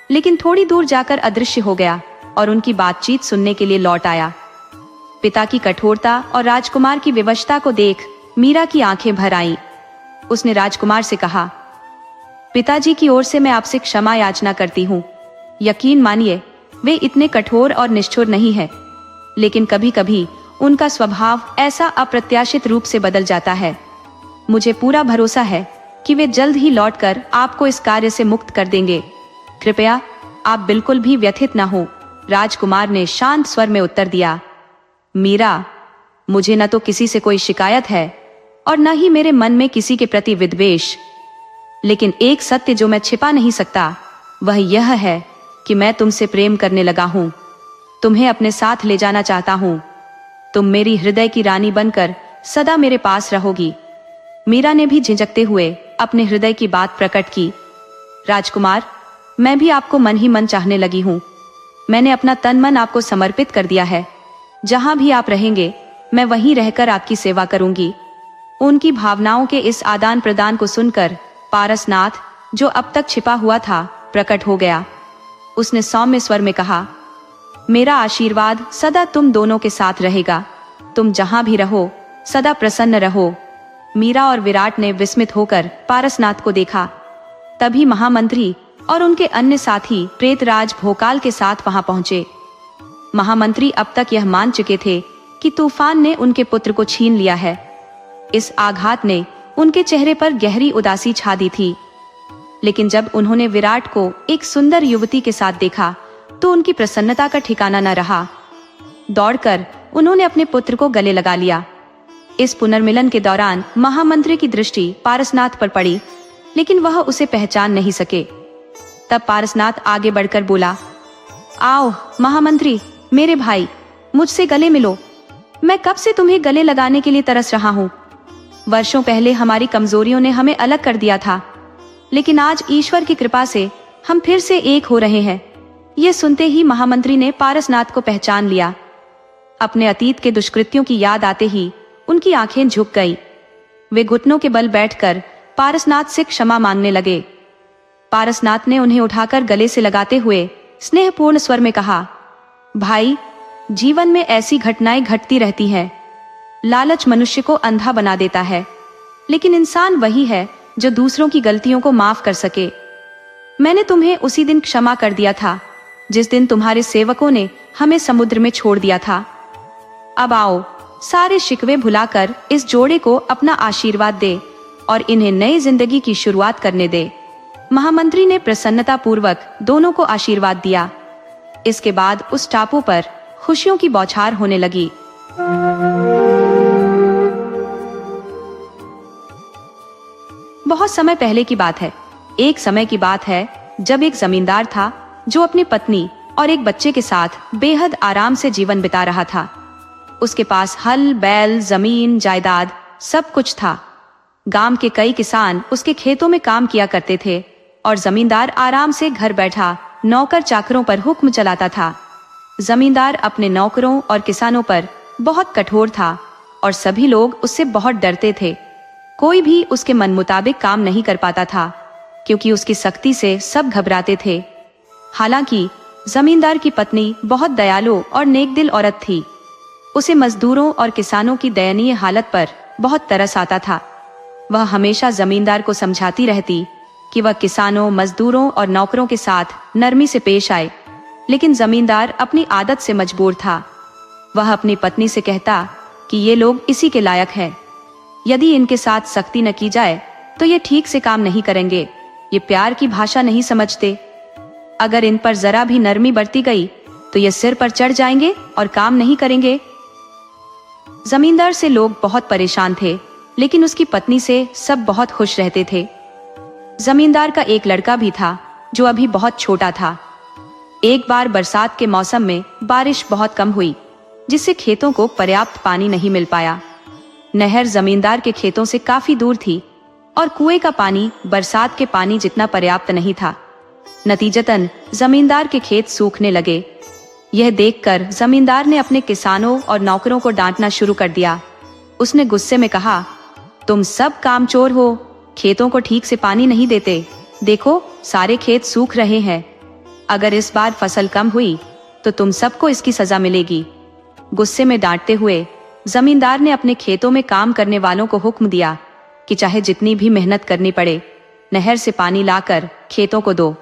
लेकिन थोड़ी दूर जाकर अदृश्य हो गया और उनकी बातचीत सुनने के लिए लौट आया। पिता की कठोरता और राजकुमार की विवशता को देख मीरा की आंखें भर आईं। उसने राजकुमार से कहा, पिताजी की ओर से मैं आपसे क्षमा याचना करती हूँ। यकीन मानिए, वे इतने कठोर और निष्ठुर नहीं है, लेकिन कभी कभी उनका स्वभाव ऐसा अप्रत्याशित रूप से बदल जाता है। मुझे पूरा भरोसा है कि वे जल्द ही लौटकर आपको इस कार्य से मुक्त कर देंगे। कृपया आप बिल्कुल भी व्यथित न हो, राजकुमार ने शांत स्वर में उत्तर दिया। मीरा, मुझे न तो किसी से कोई शिकायत है और न ही मेरे मन में किसी के प्रति विद्वेष, लेकिन एक सत्य जो मैं छिपा नहीं सकता वह यह है कि मैं तुमसे प्रेम करने लगा हूं। तुम्हें अपने साथ ले जाना चाहता हूं। तुम मेरी हृदय की रानी बनकर सदा मेरे पास रहोगी। मीरा ने भी झिझकते हुए अपने हृदय की बात प्रकट की। राजकुमार, मैं भी आपको मन ही मन चाहने लगी हूँ। मैंने अपना तन मन आपको समर्पित कर दिया है। जहां भी आप रहेंगे मैं वहीं रहकर आपकी सेवा करूंगी। उनकी भावनाओं के इस आदान प्रदान को सुनकर पारसनाथ, जो अब तक छिपा हुआ था, प्रकट हो गया। उसने सौम्य स्वर में कहा, मेरा आशीर्वाद सदा तुम दोनों के साथ रहेगा। तुम जहां भी रहो सदा प्रसन्न रहो। मीरा और विराट ने विस्मित होकर पारसनाथ को देखा। तभी महामंत्री और उनके अन्य साथी प्रेतराज भोकाल के साथ वहां पहुंचे। महामंत्री अब तक यह मान चुके थे कि तूफान ने उनके पुत्र को छीन लिया है। इस आघात ने उनके चेहरे पर गहरी उदासी छा दी थी, लेकिन जब उन्होंने विराट को एक सुंदर युवती के साथ देखा तो उनकी प्रसन्नता का ठिकाना न रहा। दौड़कर उन्होंने अपने पुत्र को गले लगा लिया। इस पुनर्मिलन के दौरान महामंत्री की दृष्टि पारसनाथ पर पड़ी, लेकिन वह उसे पहचान नहीं सके। तब पारसनाथ आगे बढ़कर बोला, आओ महामंत्री, मेरे भाई, मुझसे गले मिलो। मैं कब से तुम्हें गले लगाने के लिए तरस रहा हूँ। वर्षों पहले हमारी कमजोरियों ने हमें अलग कर दिया था, लेकिन आज ईश्वर की कृपा से हम फिर से एक हो रहे हैं। ये सुनते ही महामंत्री ने पारसनाथ को पहचान लिया। अपने अतीत के दुष्कृत्यों की याद आते ही उनकी आंखें झुक गई। वे घुटनों के बल बैठकर पारसनाथ से क्षमा मांगने लगे। पारसनाथ ने उन्हें उठाकर गले से लगाते हुए स्नेहपूर्ण स्वर में कहा, भाई, जीवन में ऐसी घटनाएं घटती रहती हैं। लालच मनुष्य को अंधा बना देता है, लेकिन इंसान वही है जो दूसरों की गलतियों को माफ कर सके। मैंने तुम्हें उसी दिन क्षमा कर दिया था जिस दिन तुम्हारे सेवकों ने हमें समुद्र में छोड़ दिया था। अब आओ, सारे शिकवे भुलाकर इस जोड़े को अपना आशीर्वाद दे और इन्हें नई जिंदगी की शुरुआत करने दे। महामंत्री ने प्रसन्नता पूर्वक दोनों को आशीर्वाद दिया। इसके बाद उस टापू पर खुशियों की बौछार होने लगी। बहुत समय पहले की बात है। एक समय की बात है जब एक जमींदार था जो अपनी पत्नी और एक बच्चे के साथ बेहद आराम से जीवन बिता रहा था। उसके पास हल, बैल, जमीन, जायदाद सब कुछ था। गांव के कई किसान उसके खेतों में काम किया करते थे और जमींदार आराम से घर बैठा नौकर चाकरों पर हुक्म चलाता था। जमींदार अपने नौकरों और किसानों पर बहुत कठोर था और सभी लोग उससे बहुत डरते थे। कोई भी उसके मन मुताबिक काम नहीं कर पाता था, क्योंकि उसकी सख्ती से सब घबराते थे। हालांकि जमींदार की पत्नी बहुत दयालु और नेकदिल औरत थी। उसे मजदूरों और किसानों की दयनीय हालत पर बहुत तरस आता था। वह हमेशा जमींदार को समझाती रहती कि वह किसानों, मजदूरों और नौकरों के साथ नरमी से पेश आए, लेकिन जमींदार अपनी आदत से मजबूर था। वह अपनी पत्नी से कहता कि ये लोग इसी के लायक हैं। यदि इनके साथ सख्ती न की जाए तो ये ठीक से काम नहीं करेंगे। ये प्यार की भाषा नहीं समझते। अगर इन पर जरा भी नरमी बरती गई तो ये सिर पर चढ़ जाएंगे और काम नहीं करेंगे। जमींदार से लोग बहुत परेशान थे, लेकिन उसकी पत्नी से सब बहुत खुश रहते थे। जमींदार का एक लड़का भी था जो अभी बहुत छोटा था। एक बार बरसात के मौसम में बारिश बहुत कम हुई, जिससे खेतों को पर्याप्त पानी नहीं मिल पाया। नहर जमींदार के खेतों से काफी दूर थी और कुएं का पानी बरसात के पानी जितना पर्याप्त नहीं था। नतीजतन जमींदार के खेत सूखने लगे। यह देखकर जमींदार ने अपने किसानों और नौकरों को डांटना शुरू कर दिया। उसने गुस्से में कहा, तुम सब कामचोर हो, खेतों को ठीक से पानी नहीं देते। देखो, सारे खेत सूख रहे हैं। अगर इस बार फसल कम हुई तो तुम सबको इसकी सजा मिलेगी। गुस्से में डांटते हुए जमींदार ने अपने खेतों में काम करने वालों को हुक्म दिया कि चाहे जितनी भी मेहनत करनी पड़े, नहर से पानी लाकर खेतों को दो।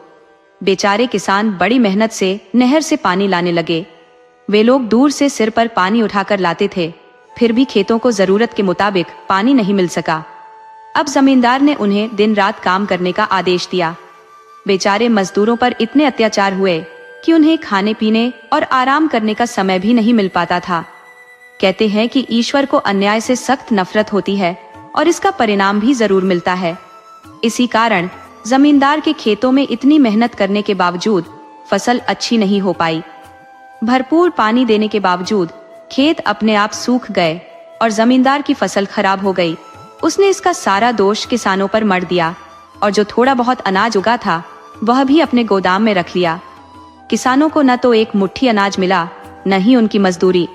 बेचारे किसान बड़ी मेहनत से नहर से पानी लाने लगे। वे लोग दूर से सिर पर पानी उठाकर लाते थे, फिर भी खेतों को जरूरत के मुताबिक पानी नहीं मिल सका। अब जमींदार ने उन्हें दिन रात काम करने का आदेश दिया। बेचारे मजदूरों पर इतने अत्याचार हुए कि उन्हें खाने पीने और आराम करने का समय भी नहीं मिल पाता था। कहते हैं कि ईश्वर को अन्याय से सख्त नफरत होती है और इसका परिणाम भी जरूर मिलता है। इसी कारण जमींदार के खेतों में इतनी मेहनत करने के बावजूद फसल अच्छी नहीं हो पाई। भरपूर पानी देने के बावजूद खेत अपने आप सूख गए और जमींदार की फसल खराब हो गई। उसने इसका सारा दोष किसानों पर मढ़ दिया और जो थोड़ा बहुत अनाज उगा था वह भी अपने गोदाम में रख लिया। किसानों को न तो एक मुट्ठी अनाज मिला, न ही उनकी मजदूरी।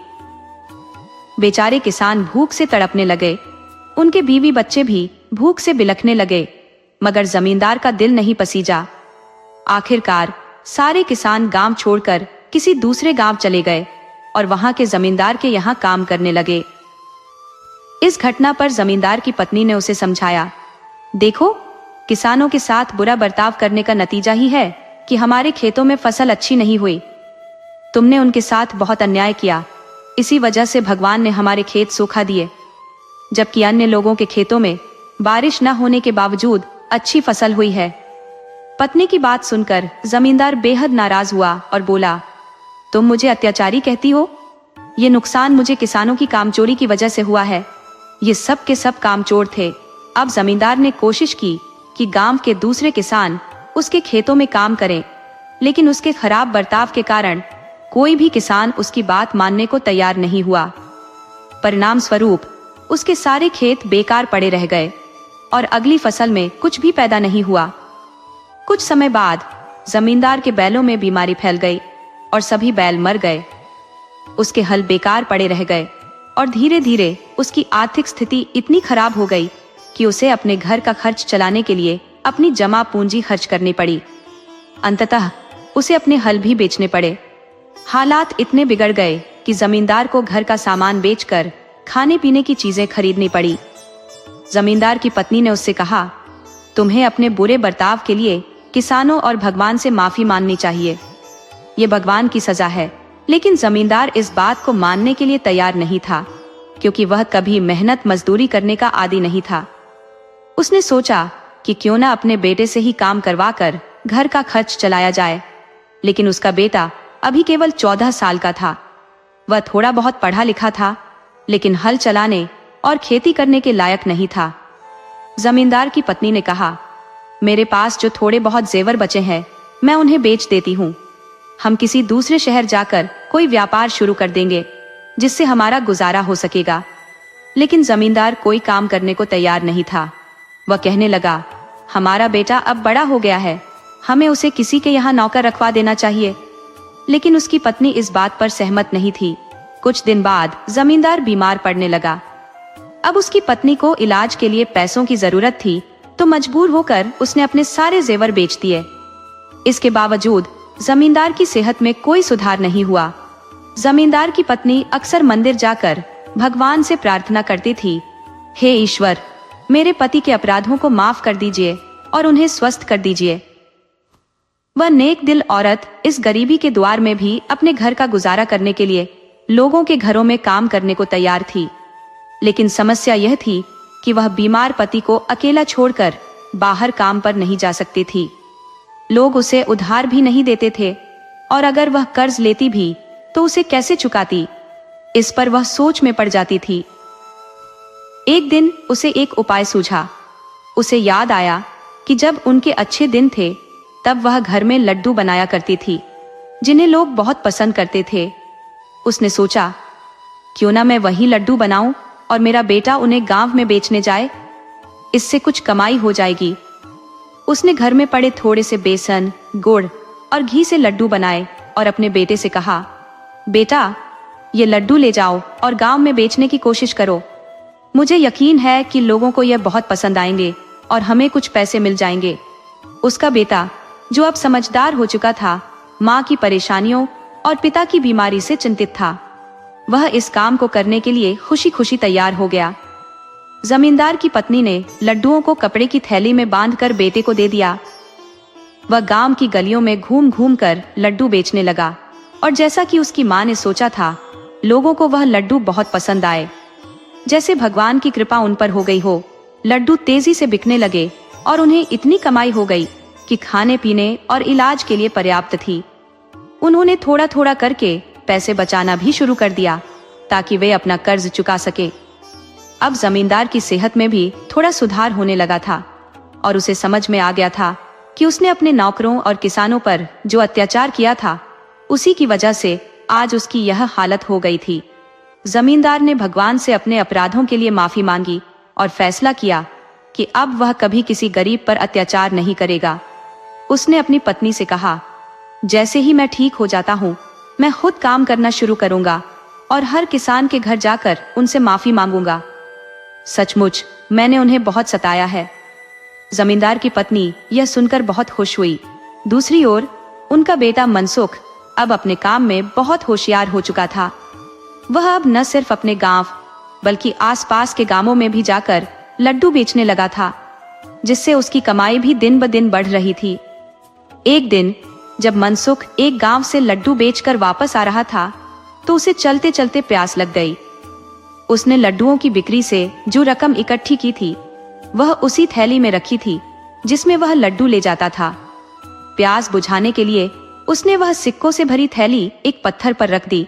बेचारे किसान भूख से तड़पने लगे। उनके बीवी बच्चे भी भूख से बिलखने लगे, मगर जमींदार का दिल नहीं पसीजा। आखिरकार सारे किसान गांव छोड़कर किसी दूसरे गांव चले गए और वहां के जमींदार के यहाँ काम करने लगे। इस घटना पर जमींदार की पत्नी ने उसे समझाया, देखो, किसानों के साथ बुरा बर्ताव करने का नतीजा ही है कि हमारे खेतों में फसल अच्छी नहीं हुई। तुमने उनके साथ बहुत अन्याय किया, इसी वजह से भगवान ने हमारे खेत सूखा दिए, जबकि अन्य लोगों के खेतों में बारिश न होने के बावजूद अच्छी फसल हुई है। पत्नी की बात सुनकर जमींदार बेहद नाराज हुआ और बोला, तुम मुझे अत्याचारी कहती हो? ये नुकसान मुझे किसानों की कामचोरी की वजह से हुआ है। ये सब के सब कामचोर थे। अब जमींदार ने कोशिश की कि गांव के दूसरे किसान उसके खेतों में काम करें, लेकिन उसके खराब बर्ताव के कारण कोई भी किसान उसकी बात मानने को तैयार नहीं हुआ। परिणाम स्वरूप उसके सारे खेत बेकार पड़े रह गए और अगली फसल में कुछ भी पैदा नहीं हुआ। कुछ समय बाद जमींदार के बैलों में बीमारी फैल गई और सभी बैल मर गए। उसके हल बेकार पड़े रह गए और धीरे धीरे उसकी आर्थिक स्थिति इतनी खराब हो गई कि उसे अपने घर का खर्च चलाने के लिए अपनी जमा पूंजी खर्च करनी पड़ी। अंततः उसे अपने हल भी बेचने पड़े। हालात इतने बिगड़ गए कि जमींदार को घर का सामान बेचकर खाने पीने की चीजें खरीदनी पड़ी। जमींदार की पत्नी ने उससे कहा, तुम्हें अपने बुरे बर्ताव के लिए किसानों और भगवान से माफी मांगनी चाहिए। ये भगवान की सजा है। लेकिन जमींदार इस बात को मानने के लिए तैयार नहीं था, क्योंकि वह कभी मेहनत मजदूरी करने का आदी नहीं था। उसने सोचा कि क्यों न अपने बेटे से ही काम करवाकर घर का खर्च चलाया जाए। लेकिन उसका बेटा अभी केवल 14 साल का था। वह थोड़ा बहुत पढ़ा लिखा था, लेकिन हल चलाने और खेती करने के लायक नहीं था। जमींदार की पत्नी ने कहा, मेरे पास जो थोड़े बहुत जेवर बचे हैं, मैं उन्हें बेच देती हूँ। हम किसी दूसरे शहर जाकर कोई व्यापार शुरू कर देंगे, जिससे हमारा गुजारा हो सकेगा। लेकिन जमींदार कोई काम करने को तैयार नहीं था। वह कहने लगा, हमारा बेटा अब बड़ा हो गया है, हमें उसे किसी के यहाँ नौकर रखवा देना चाहिए। लेकिन उसकी पत्नी इस बात पर सहमत नहीं थी। कुछ दिन बाद जमींदार बीमार पड़ने लगा। अब उसकी पत्नी को इलाज के लिए पैसों की जरूरत थी, तो मजबूर होकर उसने अपने सारे जेवर बेच दिए। इसके बावजूद जमींदार की सेहत में कोई सुधार नहीं हुआ। जमींदार की पत्नी अक्सर मंदिर जाकर भगवान से प्रार्थना करती थी, हे ईश्वर, मेरे पति के अपराधों को माफ कर दीजिए और उन्हें स्वस्थ कर दीजिए। वह नेक दिल औरत इस गरीबी के द्वार में भी अपने घर का गुजारा करने के लिए लोगों के घरों में काम करने को तैयार थी। लेकिन समस्या यह थी कि वह बीमार पति को अकेला छोड़कर बाहर काम पर नहीं जा सकती थी। लोग उसे उधार भी नहीं देते थे, और अगर वह कर्ज लेती भी तो उसे कैसे चुकाती, इस पर वह सोच में पड़ जाती थी। एक दिन उसे एक उपाय सूझा। उसे याद आया कि जब उनके अच्छे दिन थे, तब वह घर में लड्डू बनाया करती थी, जिन्हें लोग बहुत पसंद करते थे। उसने सोचा, क्यों ना मैं वही लड्डू बनाऊं और मेरा बेटा उन्हें गांव में बेचने जाए, इससे कुछ कमाई हो जाएगी। उसने घर में पड़े थोड़े से बेसन, गुड़ और घी से लड्डू बनाए और अपने बेटे से कहा, बेटा, ये लड्डू ले जाओ और गांव में बेचने की कोशिश करो। मुझे यकीन है कि लोगों को यह बहुत पसंद आएंगे और हमें कुछ पैसे मिल जाएंगे। उसका बेटा, जो अब समझदार हो चुका था, माँ की परेशानियों और पिता की बीमारी से चिंतित था। वह इस काम को करने के लिए खुशी खुशी तैयार हो गया। जमींदार की पत्नी ने लड्डुओं को कपड़े की थैली में बांधकर बेटे को दे दिया। वह गांव की गलियों में घूम घूम कर लड्डू बेचने लगा और जैसा कि उसकी मां ने सोचा था, लोगों को वह लड्डू बहुत पसंद आए। जैसे भगवान की कृपा उन पर हो गई हो, लड्डू तेजी से बिकने लगे और उन्हें इतनी कमाई हो गई कि खाने पीने और इलाज के लिए पर्याप्त थी। उन्होंने थोड़ा थोड़ा करके पैसे बचाना भी शुरू कर दिया ताकि वे अपना कर्ज चुका सके। अब जमींदार की सेहत में भी थोड़ा सुधार होने लगा था और उसे समझ में आ गया था कि उसने अपने नौकरों और किसानों पर जो अत्याचार किया था, उसी की वजह से आज उसकी यह हालत हो गई थी। जमींदार ने भगवान से अपने अपराधों के लिए माफी मांगी और फैसला किया कि अब वह कभी किसी गरीब पर अत्याचार नहीं करेगा। उसने अपनी पत्नी से कहा, जैसे ही मैं ठीक हो जाता हूँ, मैं खुद काम करना शुरू करूंगा और हर किसान के घर जाकर उनसे माफी मांगूंगा। सचमुच मैंने उन्हें बहुत सताया है। जमींदार की पत्नी यह सुनकर बहुत खुश हुई। दूसरी ओर उनका बेटा मनसुख अब अपने काम में बहुत होशियार हो चुका था। वह अब न सिर्फ अपने गांव बल्कि आसपास के गांवों में भी जाकर लड्डू बेचने लगा था, जिससे उसकी कमाई भी दिन ब दिन बढ़ रही थी। एक दिन जब मनसुख एक गांव से लड्डू बेचकर वापस आ रहा था, तो उसे चलते चलते प्यास लग गई। उसने लड्डुओं की बिक्री से जो रकम इकट्ठी की थी, वह उसी थैली में रखी थी जिसमें वह लड्डू ले जाता था। प्यास बुझाने के लिए उसने वह सिक्कों से भरी थैली एक पत्थर पर रख दी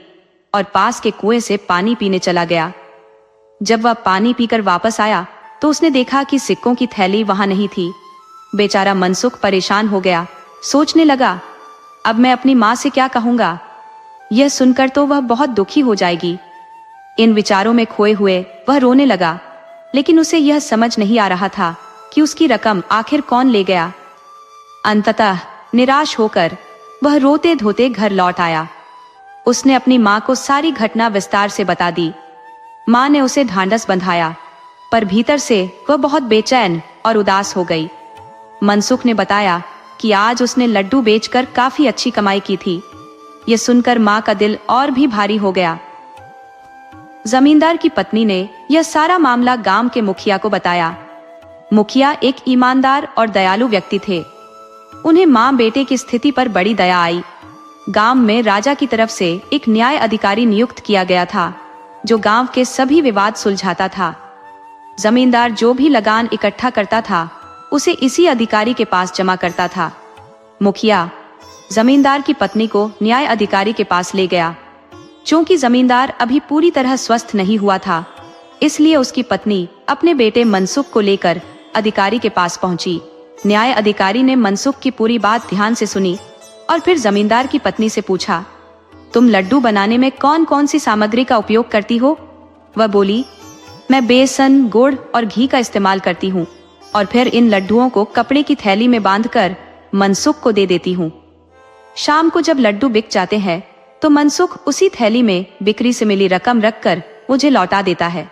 और पास के कुएं से पानी पीने चला गया। जब वह पानी पीकर वापस आया तो उसने देखा कि सिक्कों की थैली वहां नहीं थी। बेचारा मनसुख परेशान हो गया। सोचने लगा, अब मैं अपनी मां से क्या कहूंगा? यह सुनकर तो वह बहुत दुखी हो जाएगी। इन विचारों में खोए हुए वह रोने लगा, लेकिन उसे यह समझ नहीं आ रहा था कि उसकी रकम आखिर कौन ले गया। अंततः निराश होकर वह रोते धोते घर लौट आया। उसने अपनी मां को सारी घटना विस्तार से बता दी। मां ने उसे ढांढस बंधाया, पर भीतर से वह बहुत बेचैन और उदास हो गई। मनसुख ने बताया कि आज उसने लड्डू बेचकर काफी अच्छी कमाई की थी। यह सुनकर मां का दिल और भी भारी हो गया। जमींदार की पत्नी ने यह सारा मामला गांव के मुखिया को बताया। मुखिया एक ईमानदार और दयालु व्यक्ति थे। उन्हें मां बेटे की स्थिति पर बड़ी दया आई। गांव में राजा की तरफ से एक न्याय अधिकारी नियुक्त किया गया था, जो गांव के सभी विवाद सुलझाता था। जमींदार जो भी लगान इकट्ठा करता था, उसे इसी अधिकारी के पास जमा करता था। मुखिया जमींदार की पत्नी को न्याय अधिकारी के पास ले गया। चूंकि जमींदार अभी पूरी तरह स्वस्थ नहीं हुआ था, इसलिए उसकी पत्नी अपने बेटे मनसुख को लेकर अधिकारी के पास पहुंची। न्याय अधिकारी ने मनसुख की पूरी बात ध्यान से सुनी और फिर जमींदार की पत्नी से पूछा, तुम लड्डू बनाने में कौन कौन सी सामग्री का उपयोग करती हो? वह बोली, मैं बेसन, गुड़ और घी का इस्तेमाल करती हूँ और फिर इन लड्डुओं को कपड़े की थैली में बांधकर मनसुख को दे देती हूँ। शाम को जब लड्डू बिक जाते हैं तो मनसुख उसी थैली में बिक्री से मिली रकम रखकर मुझे लौटा देता है।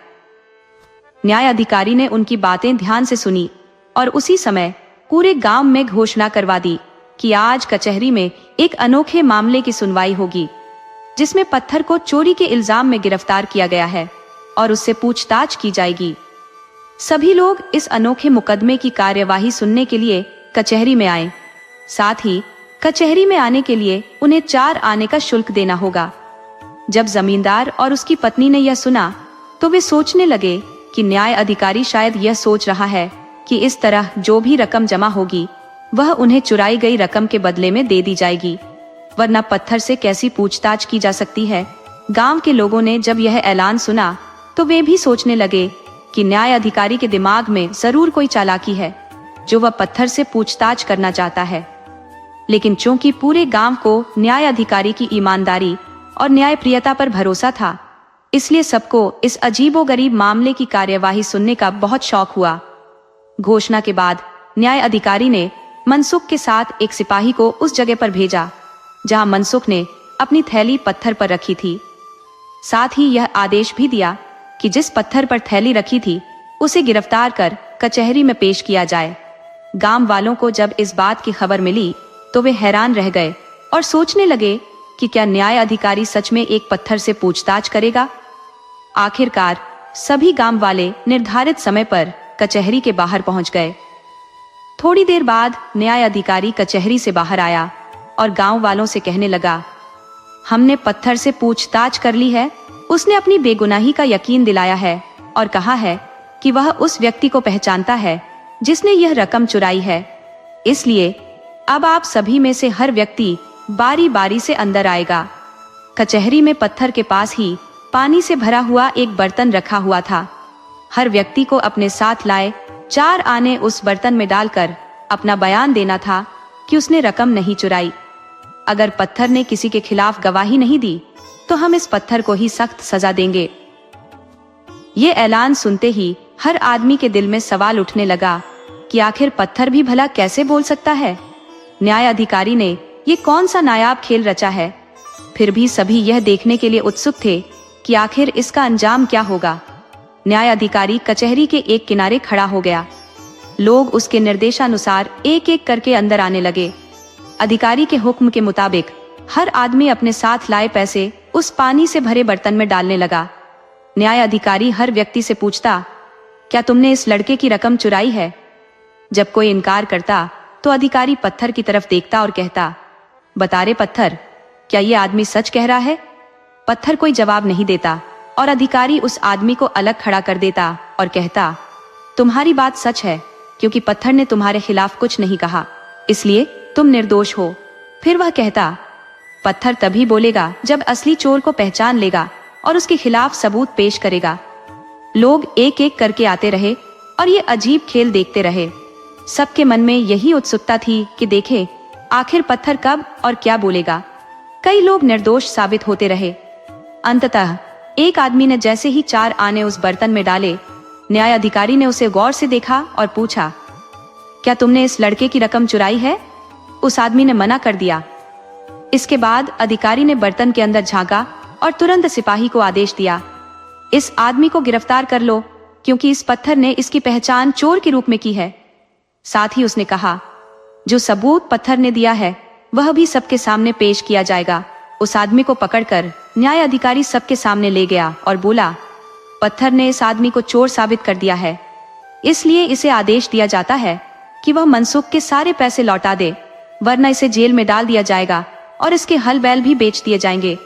न्याय अधिकारी ने उनकी बातें ध्यान से सुनी और उसी समय पूरे गांव में घोषणा करवा दी कि आज कचहरी में एक अनोखे मामले की सुनवाई होगी, जिसमें पत्थर को चोरी के इल्जाम में गिरफ्तार किया गया है और उससे पूछताछ की जाएगी। सभी लोग इस अनोखे मुकदमे की कार्यवाही सुनने के लिए कचहरी में आए। साथ ही कचहरी में आने के लिए उन्हें 4 आने का शुल्क देना होगा। जब जमींदार और उसकी पत्नी ने यह सुना तो वे सोचने लगे कि न्याय अधिकारी शायद यह सोच रहा है कि इस तरह जो भी रकम जमा होगी वह उन्हें चुराई गई रकम के बदले में दे दी जाएगी, वरना पत्थर से कैसी पूछताछ की जा सकती है। गांव के लोगों ने जब यह ऐलान सुना तो वे भी सोचने लगे कि न्याय अधिकारी के दिमाग में जरूर कोई चालाकी है, जो वह पत्थर से पूछताछ करना चाहता है। लेकिन चूंकि पूरे गांव को न्याय अधिकारी की ईमानदारी और न्यायप्रियता पर भरोसा था, इसलिए सबको इस अजीबोगरीब मामले की कार्यवाही सुनने का बहुत शौक हुआ। घोषणा के बाद न्याय अधिकारी ने मनसुख के साथ एक सिपाही को उस जगह पर भेजा जहां मनसुख ने अपनी थैली पत्थर पर रखी थी। साथ ही यह आदेश भी दिया कि जिस पत्थर पर थैली रखी थी उसे गिरफ्तार कर कचहरी में पेश किया जाए। गांव वालों को जब इस बात की खबर मिली तो वे हैरान रह गए और सोचने लगे कि कि क्या न्याय अधिकारी सच में एक पत्थर से पूछताछ करेगा। आखिरकार सभी गांव वाले निर्धारित समय पर कचहरी के बाहर पहुंच गए। थोड़ी देर बाद न्याय अधिकारी कचहरी से बाहर आया और गांव वालों से कहने लगा, हमने पत्थर से पूछताछ कर ली है। उसने अपनी बेगुनाही का यकीन दिलाया है और कहा है कि वह उस व्यक्ति को पहचानता है जिसने यह रकम चुराई है। इसलिए अब आप सभी में से हर व्यक्ति बारी बारी से अंदर आएगा। कचहरी में पत्थर के पास ही पानी से भरा हुआ एक बर्तन रखा हुआ था। हर व्यक्ति को अपने साथ लाए 4 आने उस बर्तन में डालकर अपना बयान देना था कि उसने रकम नहीं चुराई। अगर पत्थर ने किसी के खिलाफ गवाही नहीं दी तो हम इस पत्थर को ही सख्त सजा देंगे। ये ऐलान सुनते ही हर आदमी के दिल में सवाल उठने लगा कि आखिर पत्थर भी भला कैसे बोल सकता है। न्याय अधिकारी ने ये कौन सा नायाब खेल रचा है। फिर भी सभी यह देखने के लिए उत्सुक थे कि आखिर इसका अंजाम क्या होगा। न्याय अधिकारी कचहरी के एक किनारे खड़ा हो गया। लोग उसके निर्देशानुसार एक एक करके अंदर आने लगे। अधिकारी के हुक्म के मुताबिक हर आदमी अपने साथ लाए पैसे उस पानी से भरे बर्तन में डालने लगा। न्याय अधिकारी हर व्यक्ति से पूछता, क्या तुमने इस लड़के की रकम चुराई है। जब कोई इनकार करता तो अधिकारी पत्थर की तरफ देखता और कहता, बता रे पत्थर, क्या ये आदमी सच कह रहा है। पत्थर कोई जवाब नहीं देता और अधिकारी उस आदमी को अलग खड़ा कर देता और कहता, तुम्हारी बात सच है क्योंकि पत्थर ने तुम्हारे खिलाफ कुछ नहीं कहा, इसलिए तुम निर्दोष हो। फिर वह कहता, पत्थर तभी बोलेगा जब असली चोर को पहचान लेगा और उसके खिलाफ सबूत पेश करेगा। लोग एक एक करके आते रहे और ये अजीब खेल देखते रहे। सबके मन में यही उत्सुकता थी कि देखें आखिर पत्थर कब और क्या बोलेगा। कई लोग निर्दोष साबित होते रहे। अंततः एक आदमी ने जैसे ही 4 आने उस बर्तन में डाले, न्याय अधिकारी ने उसे गौर से देखा और पूछा, क्या तुमने इस लड़के की रकम चुराई है। उस आदमी ने मना कर दिया। इसके बाद अधिकारी ने बर्तन के अंदर झांका और तुरंत सिपाही को आदेश दिया, इस आदमी को गिरफ्तार कर लो क्योंकि इस पत्थर ने इसकी पहचान चोर के रूप में की है। साथ ही उसने कहा, जो सबूत पत्थर ने दिया है वह भी सबके सामने पेश किया जाएगा। उस आदमी को पकड़कर न्याय अधिकारी सबके सामने ले गया और बोला, पत्थर ने इस आदमी को चोर साबित कर दिया है, इसलिए इसे आदेश दिया जाता है कि वह मनसुख के सारे पैसे लौटा दे, वरना इसे जेल में डाल दिया जाएगा और इसके हल बैल भी बेच दिए जाएंगे।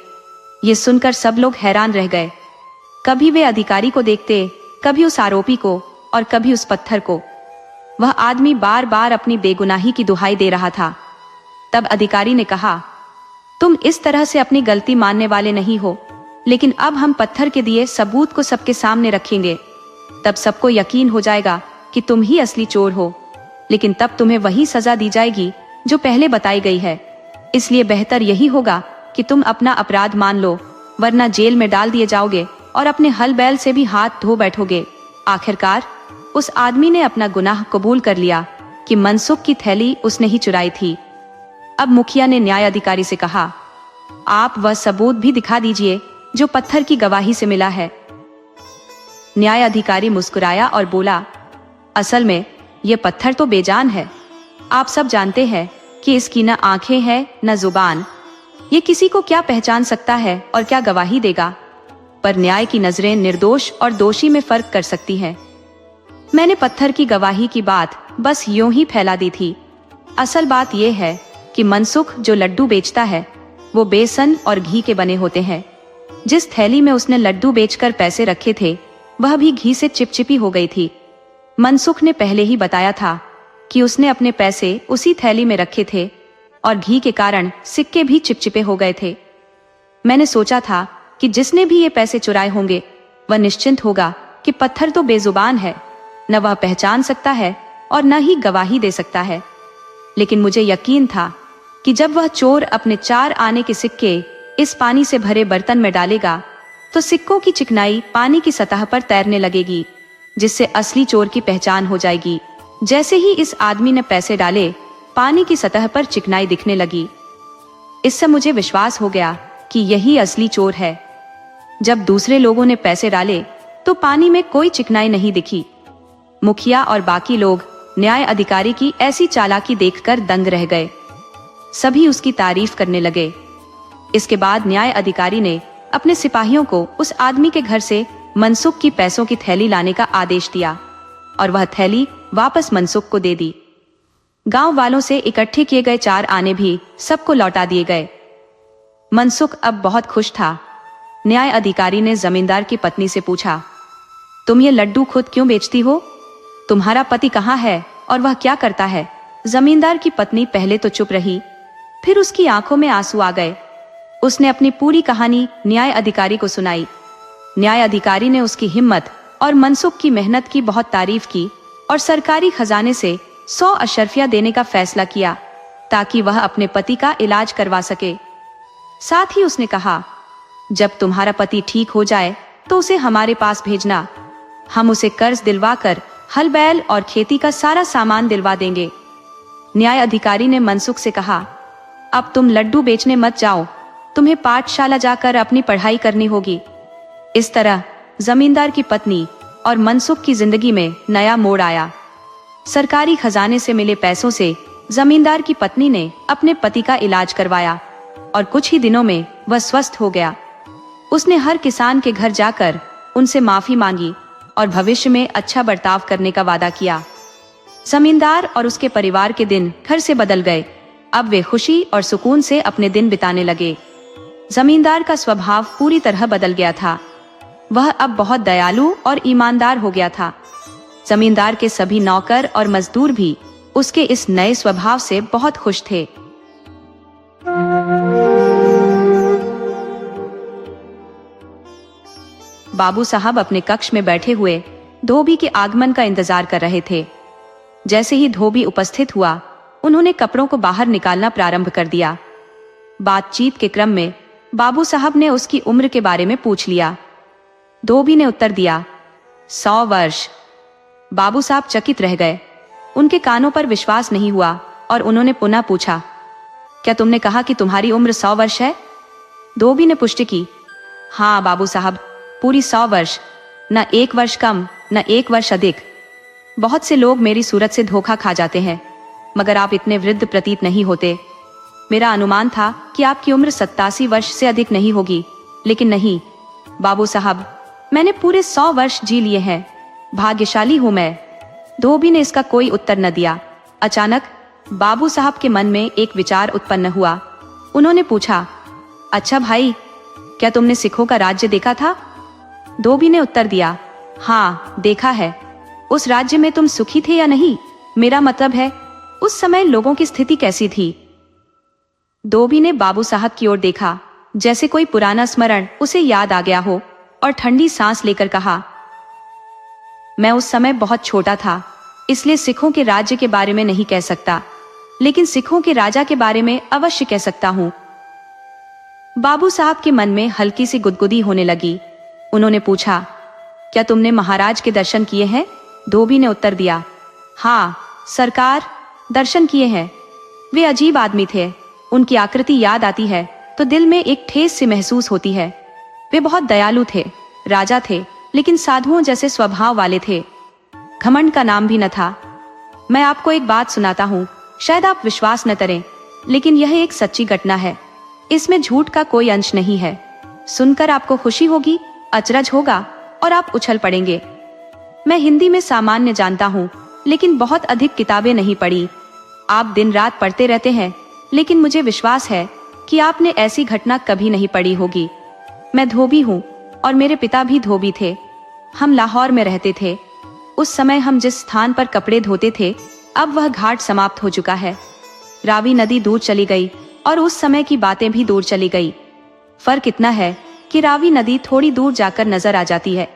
ये सुनकर सब लोग हैरान रह गए। कभी वे अधिकारी को देखते, कभी उस आरोपी को और कभी उस पत्थर को। वह आदमी बार बार अपनी बेगुनाही की दुहाई दे रहा था। तब अधिकारी ने कहा, तुम इस तरह से अपनी गलती मानने वाले नहीं हो, लेकिन अब हम पत्थर के दिए सबूत को सबके सामने रखेंगे। तब सबको यकीन हो जाएगा कि तुम ही असली चोर हो, लेकिन तब तुम्हें वही सजा दी जाएगी जो पहले बताई गई है। इसलिए बेहतर यही होगा कि तुम अपना अपराध मान लो, वरना जेल में डाल दिए जाओगे और अपने हल बैल से भी हाथ धो बैठोगे। आखिरकार उस आदमी ने अपना गुनाह कबूल कर लिया कि मनसुख की थैली उसने ही चुराई थी। अब मुखिया ने न्याय अधिकारी से कहा, आप वह सबूत भी दिखा दीजिए जो पत्थर की गवाही से मिला है। न्याय अधिकारी मुस्कुराया और बोला, असल में यह पत्थर तो बेजान है। आप सब जानते हैं कि इसकी न आंखें हैं न जुबान। ये किसी को क्या पहचान सकता है और क्या गवाही देगा। पर न्याय की नजरें निर्दोष और दोषी में फर्क कर सकती हैं। मैंने पत्थर की गवाही की बात बस यूं ही फैला दी थी। असल बात यह है कि मनसुख जो लड्डू बेचता है वो बेसन और घी के बने होते हैं। जिस थैली में उसने लड्डू बेचकर पैसे रखे थे वह भी घी से चिपचिपी हो गई थी। मनसुख ने पहले ही बताया था कि उसने अपने पैसे उसी थैली में रखे थे और घी के कारण सिक्के भी चिपचिपे हो गए थे। मैंने सोचा था कि जिसने भी ये पैसे चुराए होंगे वह निश्चिंत होगा कि पत्थर तो बेजुबान है, न वह पहचान सकता है और न ही गवाही दे सकता है। लेकिन मुझे यकीन था कि जब वह चोर अपने 4 आने के सिक्के इस पानी से भरे बर्तन में डालेगा तो सिक्कों की चिकनाई पानी की सतह पर तैरने लगेगी, जिससे असली चोर की पहचान हो जाएगी। जैसे ही इस आदमी ने पैसे डाले, पानी की सतह पर चिकनाई दिखने लगी। इससे मुझे विश्वास हो गया कि यही असली चोर है। जब दूसरे लोगों ने पैसे डाले तो पानी में कोई चिकनाई नहीं दिखी। मुखिया और बाकी लोग न्याय अधिकारी की ऐसी चालाकी देखकर दंग रह गए। सभी उसकी तारीफ करने लगे। इसके बाद न्याय अधिकारी ने अपने सिपाहियों को उस आदमी के घर से मनसुख की पैसों की थैली लाने का आदेश दिया और वह थैली वापस मनसुख को दे दी। गांव वालों से इकट्ठे किए गए 4 आने भी सबको लौटा दिए गए। मनसुख अब बहुत खुश था। न्याय अधिकारी ने जमींदार की पत्नी से पूछा, तुम ये लड्डू खुद क्यों बेचती हो? तुम्हारा पति कहाँ है और वह क्या करता है? जमींदार की पत्नी पहले तो चुप रही, फिर उसकी आंखों में आंसू आ गए। उसने अपनी पूरी कहानी न्याय अधिकारी को सुनाई। न्याय अधिकारी ने उसकी हिम्मत और मनसुख की मेहनत की बहुत तारीफ की और सरकारी खजाने से 100 अशर्फिया देने का फैसला किया ताकि वह अपने पति का इलाज करवा सके। साथ ही उसने कहा, जब तुम्हारा पति ठीक हो जाए तो उसे हमारे पास भेजना। हम उसे कर्ज दिलवाकर हल बैल और खेती का सारा सामान दिलवा देंगे। न्याय अधिकारी ने मनसुख से कहा, अब तुम लड्डू बेचने मत जाओ, तुम्हें पाठशाला जाकर अपनी पढ़ाई करनी होगी। इस तरह जमींदार की पत्नी और मनसुख की जिंदगी में नया मोड़ आया। सरकारी खजाने से मिले पैसों से जमींदार की पत्नी ने अपने पति का इलाज करवाया और कुछ ही दिनों में वह स्वस्थ हो गया। उसने हर किसान के घर जाकर उनसे माफी मांगी और भविष्य में अच्छा बर्ताव करने का वादा किया। जमींदार और उसके परिवार के दिन घर से बदल गए। अब वे खुशी और सुकून से अपने दिन बिताने लगे। जमींदार का स्वभाव पूरी तरह बदल गया था। वह अब बहुत दयालु और ईमानदार हो गया था। जमींदार के सभी नौकर और मजदूर भी उसके इस नए स्वभाव से बहुत खुश थे। बाबू साहब अपने कक्ष में बैठे हुए धोबी के आगमन का इंतजार कर रहे थे। जैसे ही धोबी उपस्थित हुआ, उन्होंने कपड़ों को बाहर निकालना प्रारंभ कर दिया। बातचीत के क्रम में बाबू साहब ने उसकी उम्र के बारे में पूछ लिया। धोबी ने उत्तर दिया, 100 वर्ष। बाबू साहब चकित रह गए। उनके कानों पर विश्वास नहीं हुआ और उन्होंने पुनः पूछा, क्या तुमने कहा कि तुम्हारी उम्र 100 वर्ष है? धोबी ने पुष्टि की, हाँ बाबू साहब, पूरी 100 वर्ष, न 1 वर्ष कम न 1 वर्ष अधिक। बहुत से लोग मेरी सूरत से धोखा खा जाते हैं, मगर आप इतने वृद्ध प्रतीत नहीं होते। मेरा अनुमान था कि आपकी उम्र 87 वर्ष से अधिक नहीं होगी, लेकिन नहीं बाबू साहब, मैंने पूरे 100 वर्ष जी लिए हैं। भाग्यशाली हूं मैं। धोबी ने इसका कोई उत्तर न दिया। अचानक बाबू साहब के मन में एक विचार उत्पन्न हुआ। उन्होंने पूछा, अच्छा भाई, क्या तुमने सिखों का राज्य देखा था? धोबी ने उत्तर दिया, हाँ देखा है। उस राज्य में तुम सुखी थे या नहीं? मेरा मतलब है, उस समय लोगों की स्थिति कैसी थी? धोबी ने बाबू साहब की ओर देखा, जैसे कोई पुराना स्मरण उसे याद आ गया हो, और ठंडी सांस लेकर कहा, मैं उस समय बहुत छोटा था, इसलिए सिखों के राज्य के बारे में नहीं कह सकता, लेकिन सिखों के राजा के बारे में अवश्य कह सकता हूं। बाबू साहब के मन में हल्की सी गुदगुदी होने लगी। उन्होंने पूछा, क्या तुमने महाराज के दर्शन किए हैं? धोबी ने उत्तर दिया, हाँ सरकार, दर्शन किए हैं। वे अजीब आदमी थे। उनकी आकृति याद आती है तो दिल में एक ठेस सी महसूस होती है। वे बहुत दयालु थे, राजा थे, लेकिन साधुओं जैसे स्वभाव वाले थे। घमंड का नाम भी न था। मैं आपको एक बात सुनाता हूँ, शायद आप विश्वास न करें, लेकिन यह एक सच्ची घटना है। इसमें झूठ का कोई अंश नहीं है। सुनकर आपको खुशी होगी, अचरज होगा और आप उछल पड़ेंगे। मैं हिंदी में सामान्य जानता हूँ, लेकिन बहुत अधिक किताबें नहीं पढ़ी। आप दिन रात पढ़ते रहते हैं, लेकिन मुझे विश्वास है कि आपने ऐसी घटना कभी नहीं पढ़ी होगी। मैं धोबी हूँ और मेरे पिता भी धोबी थे। हम लाहौर में रहते थे। उस समय हम जिस स्थान पर कपड़े धोते थे, अब वह घाट समाप्त हो चुका है। रावी नदी दूर चली गई और उस समय की बातें भी दूर चली गई। फर्क इतना है कि रावी नदी थोड़ी दूर जाकर नजर आ जाती है,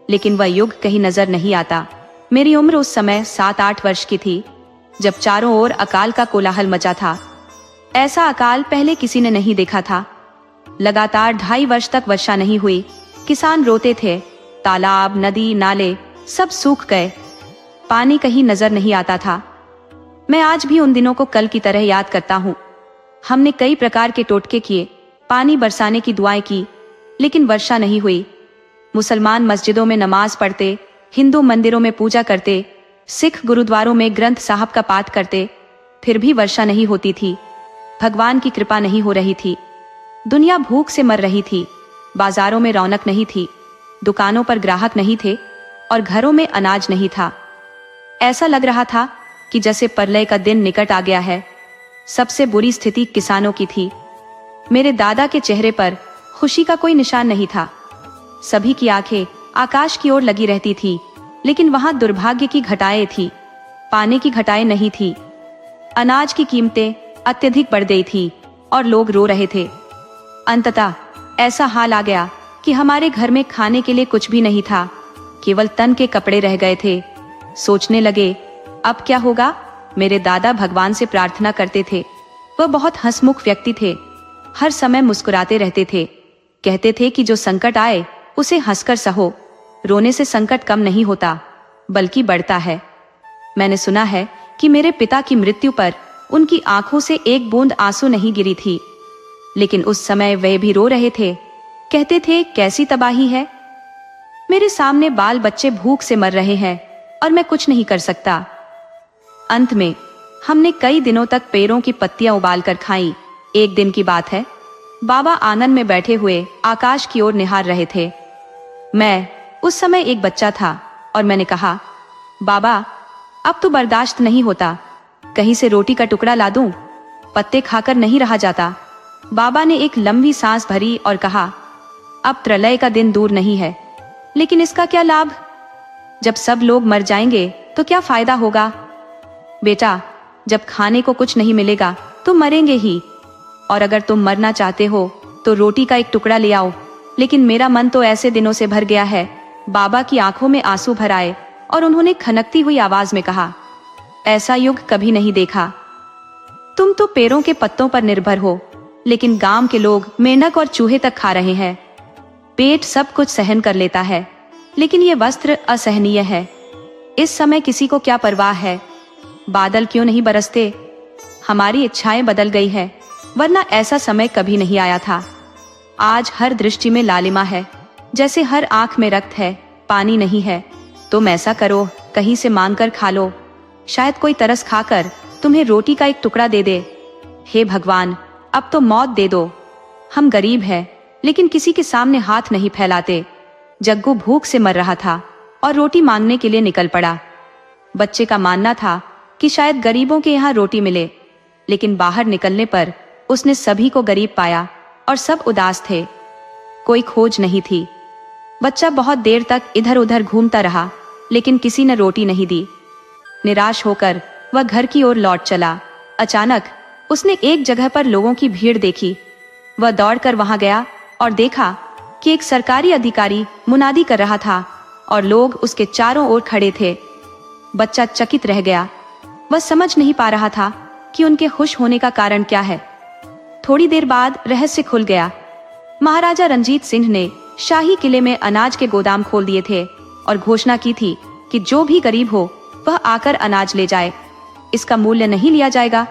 लेकिन वह युग कहीं नजर नहीं आता। मेरी उम्र उस समय 7-8 वर्ष की थी, जब चारों ओर अकाल का कोलाहल मचा था। ऐसा अकाल पहले किसी ने नहीं देखा था। लगातार 2.5 वर्ष तक वर्षा नहीं हुई। किसान रोते थे। तालाब, नदी, नाले सब सूख गए। पानी कहीं नजर नहीं आता था। मैं आज भी उन दिनों को कल की तरह याद करता हूँ। हमने कई प्रकार के टोटके किए, पानी बरसाने की दुआएं की, लेकिन वर्षा नहीं हुई। मुसलमान मस्जिदों में नमाज पढ़ते, हिंदू मंदिरों में पूजा करते, सिख गुरुद्वारों में ग्रंथ साहब का पाठ करते, फिर भी वर्षा नहीं होती थी। भगवान की कृपा नहीं हो रही थी। दुनिया भूख से मर रही थी। बाजारों में रौनक नहीं थी, दुकानों पर ग्राहक नहीं थे और घरों में अनाज नहीं था। ऐसा लग रहा था कि जैसे प्रलय का दिन निकट आ गया है। सबसे बुरी स्थिति किसानों की थी। मेरे दादा के चेहरे पर खुशी का कोई निशान नहीं था। सभी की आंखें आकाश की ओर लगी रहती थी, लेकिन वहां दुर्भाग्य की घटाएं थी, पानी की घटाएं नहीं थी। अनाज की कीमतें अत्यधिक बढ़ गई थी और लोग रो रहे थे। अंततः ऐसा हाल आ गया कि हमारे घर में खाने के लिए कुछ भी नहीं था, केवल तन के कपड़े रह गए थे। सोचने लगे, अब क्या होगा। मेरे दादा भगवान से प्रार्थना करते थे। वह बहुत हंसमुख व्यक्ति थे, हर समय मुस्कुराते रहते थे। कहते थे कि जो संकट आए उसे हंसकर सहो, रोने से संकट कम नहीं होता बल्कि बढ़ता है। मैंने सुना है कि मेरे पिता की मृत्यु पर उनकी आंखों से एक बूंद आंसू नहीं गिरी थी, लेकिन उस समय वे भी रो रहे थे। कहते थे, कैसी तबाही है। मेरे सामने बाल बच्चे भूख से मर रहे हैं और मैं कुछ नहीं कर सकता। अंत में हमने कई दिनों तक पेड़ों की पत्तियां उबाल कर खाई। एक दिन की बात है, बाबा आंगन में बैठे हुए आकाश की ओर निहार रहे थे। मैं उस समय एक बच्चा था और मैंने कहा, बाबा अब तो बर्दाश्त नहीं होता, कहीं से रोटी का टुकड़ा ला दूं, पत्ते खाकर नहीं रहा जाता। बाबा ने एक लंबी सांस भरी और कहा, अब प्रलय का दिन दूर नहीं है, लेकिन इसका क्या लाभ। जब सब लोग मर जाएंगे तो क्या फायदा होगा। बेटा, जब खाने को कुछ नहीं मिलेगा तो मरेंगे ही, और अगर तुम मरना चाहते हो तो रोटी का एक टुकड़ा ले आओ। लेकिन मेरा मन तो ऐसे दिनों से भर गया है। बाबा की आंखों में आंसू भर आए और उन्होंने खनकती हुई आवाज में कहा, ऐसा युग कभी नहीं देखा। तुम तो पेड़ों के पत्तों पर निर्भर हो, लेकिन गांव के लोग मेंढक और चूहे तक खा रहे हैं। पेट सब कुछ सहन कर लेता है, लेकिन ये वस्त्र असहनीय है। इस समय किसी को क्या परवाह है। बादल क्यों नहीं बरसते। हमारी इच्छाएं बदल गई है, वरना ऐसा समय कभी नहीं आया था। आज हर दृष्टि में लालिमा है, जैसे हर आंख में रक्त है, पानी नहीं है। तुम ऐसा करो, कहीं से मांग कर खा लो, शायद कोई तरस खाकर तुम्हें रोटी का एक टुकड़ा दे दे। हे भगवान, अब तो मौत दे दो। हम गरीब हैं, लेकिन किसी के सामने हाथ नहीं फैलाते। जग्गू भूख से मर रहा था और रोटी मांगने के लिए निकल पड़ा। बच्चे का मानना था कि शायद गरीबों के यहाँ रोटी मिले, लेकिन बाहर निकलने पर उसने सभी को गरीब पाया और सब उदास थे। कोई खोज नहीं थी। बच्चा बहुत देर तक इधर उधर घूमता रहा, लेकिन किसी ने रोटी नहीं दी। निराश होकर वह घर की ओर लौट चला। अचानक उसने एक जगह पर लोगों की भीड़ देखी। वह दौड़कर वहां गया और देखा कि एक सरकारी अधिकारी मुनादी कर रहा था और लोग उसके चारों ओर खड़े थे। बच्चा चकित रह गया। वह समझ नहीं पा रहा था कि उनके खुश होने का कारण क्या है। थोड़ी देर बाद रहस्य खुल गया। महाराजा रंजीत सिंह ने शाही किले में अनाज के गोदाम खोल दिए थे और घोषणा की थी कि जो भी गरीब हो वह आकर अनाज ले जाए, इसका मूल्य नहीं लिया जाएगा।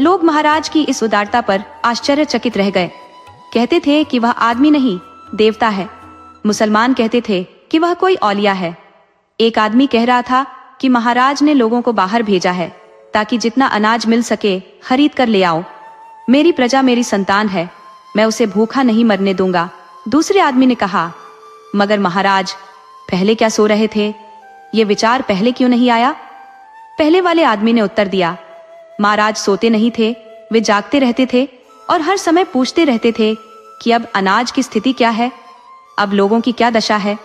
लोग महाराज की इस उदारता पर आश्चर्यचकित रह गए। कहते थे कि वह आदमी नहीं, देवता है। मुसलमान कहते थे कि वह कोई औलिया है। एक आदमी कह रहा था कि महाराज ने लोगों को बाहर भेजा है ताकि जितना अनाज मिल सके खरीद कर ले आओ। मेरी प्रजा मेरी संतान है, मैं उसे भूखा नहीं मरने दूंगा। दूसरे आदमी ने कहा, मगर महाराज पहले क्या सो रहे थे, ये विचार पहले क्यों नहीं आया। पहले वाले आदमी ने उत्तर दिया, महाराज सोते नहीं थे, वे जागते रहते थे और हर समय पूछते रहते थे कि अब अनाज की स्थिति क्या है, अब लोगों की क्या दशा है।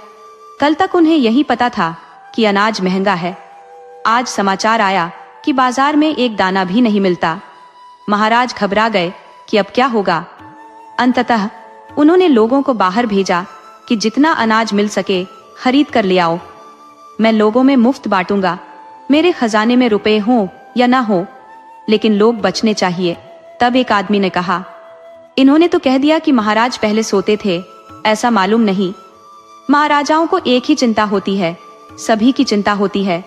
कल तक उन्हें यही पता था कि अनाज महंगा है। आज समाचार आया कि बाजार में एक दाना भी नहीं मिलता। महाराज घबरा गए कि अब क्या होगा। अंततः उन्होंने लोगों को बाहर भेजा कि जितना अनाज मिल सके खरीद कर ले आओ। मैं लोगों में मुफ्त बांटूंगा, मेरे खजाने में रुपए हों या ना हो, लेकिन लोग बचने चाहिए। तब एक आदमी ने कहा, इन्होंने तो कह दिया कि महाराज पहले सोते थे, ऐसा मालूम नहीं। महाराजाओं को एक ही चिंता होती है, सभी की चिंता होती है।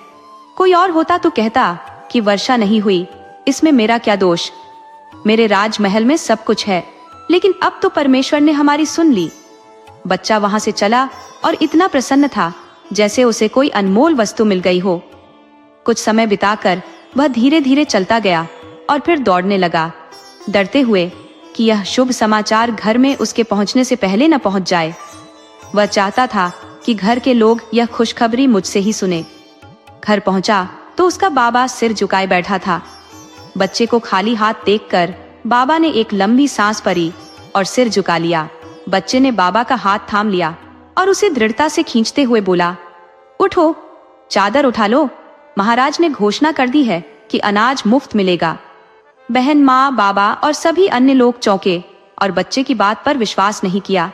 कोई और होता तो कहता कि वर्षा नहीं हुई, इसमें मेरा क्या दोष। मेरे राजमहल में सब कुछ है, लेकिन अब तो परमेश्वर ने हमारी सुन ली। बच्चा वहां से चला और इतना प्रसन्न था जैसे उसे कोई अनमोल वस्तु मिल गई हो। कुछ समय बिताकर वह धीरे धीरे चलता गया और फिर दौड़ने लगा, डरते हुए कि यह शुभ समाचार घर में उसके पहुंचने से पहले न पहुंच जाए। वह चाहता था कि घर के लोग यह खुशखबरी मुझसे ही सुने। घर पहुंचा तो उसका बाबा सिर झुकाए बैठा था। बच्चे को खाली हाथ देखकर बाबा ने एक लंबी सांस भरी और सिर झुका लिया। बच्चे ने बाबा का हाथ थाम लिया और उसे दृढ़ता से खींचते हुए बोला, उठो, चादर उठा लो, महाराज ने घोषणा कर दी है कि अनाज मुफ्त मिलेगा। बहन, माँ, बाबा और सभी अन्य लोग चौंके और बच्चे की बात पर विश्वास नहीं किया।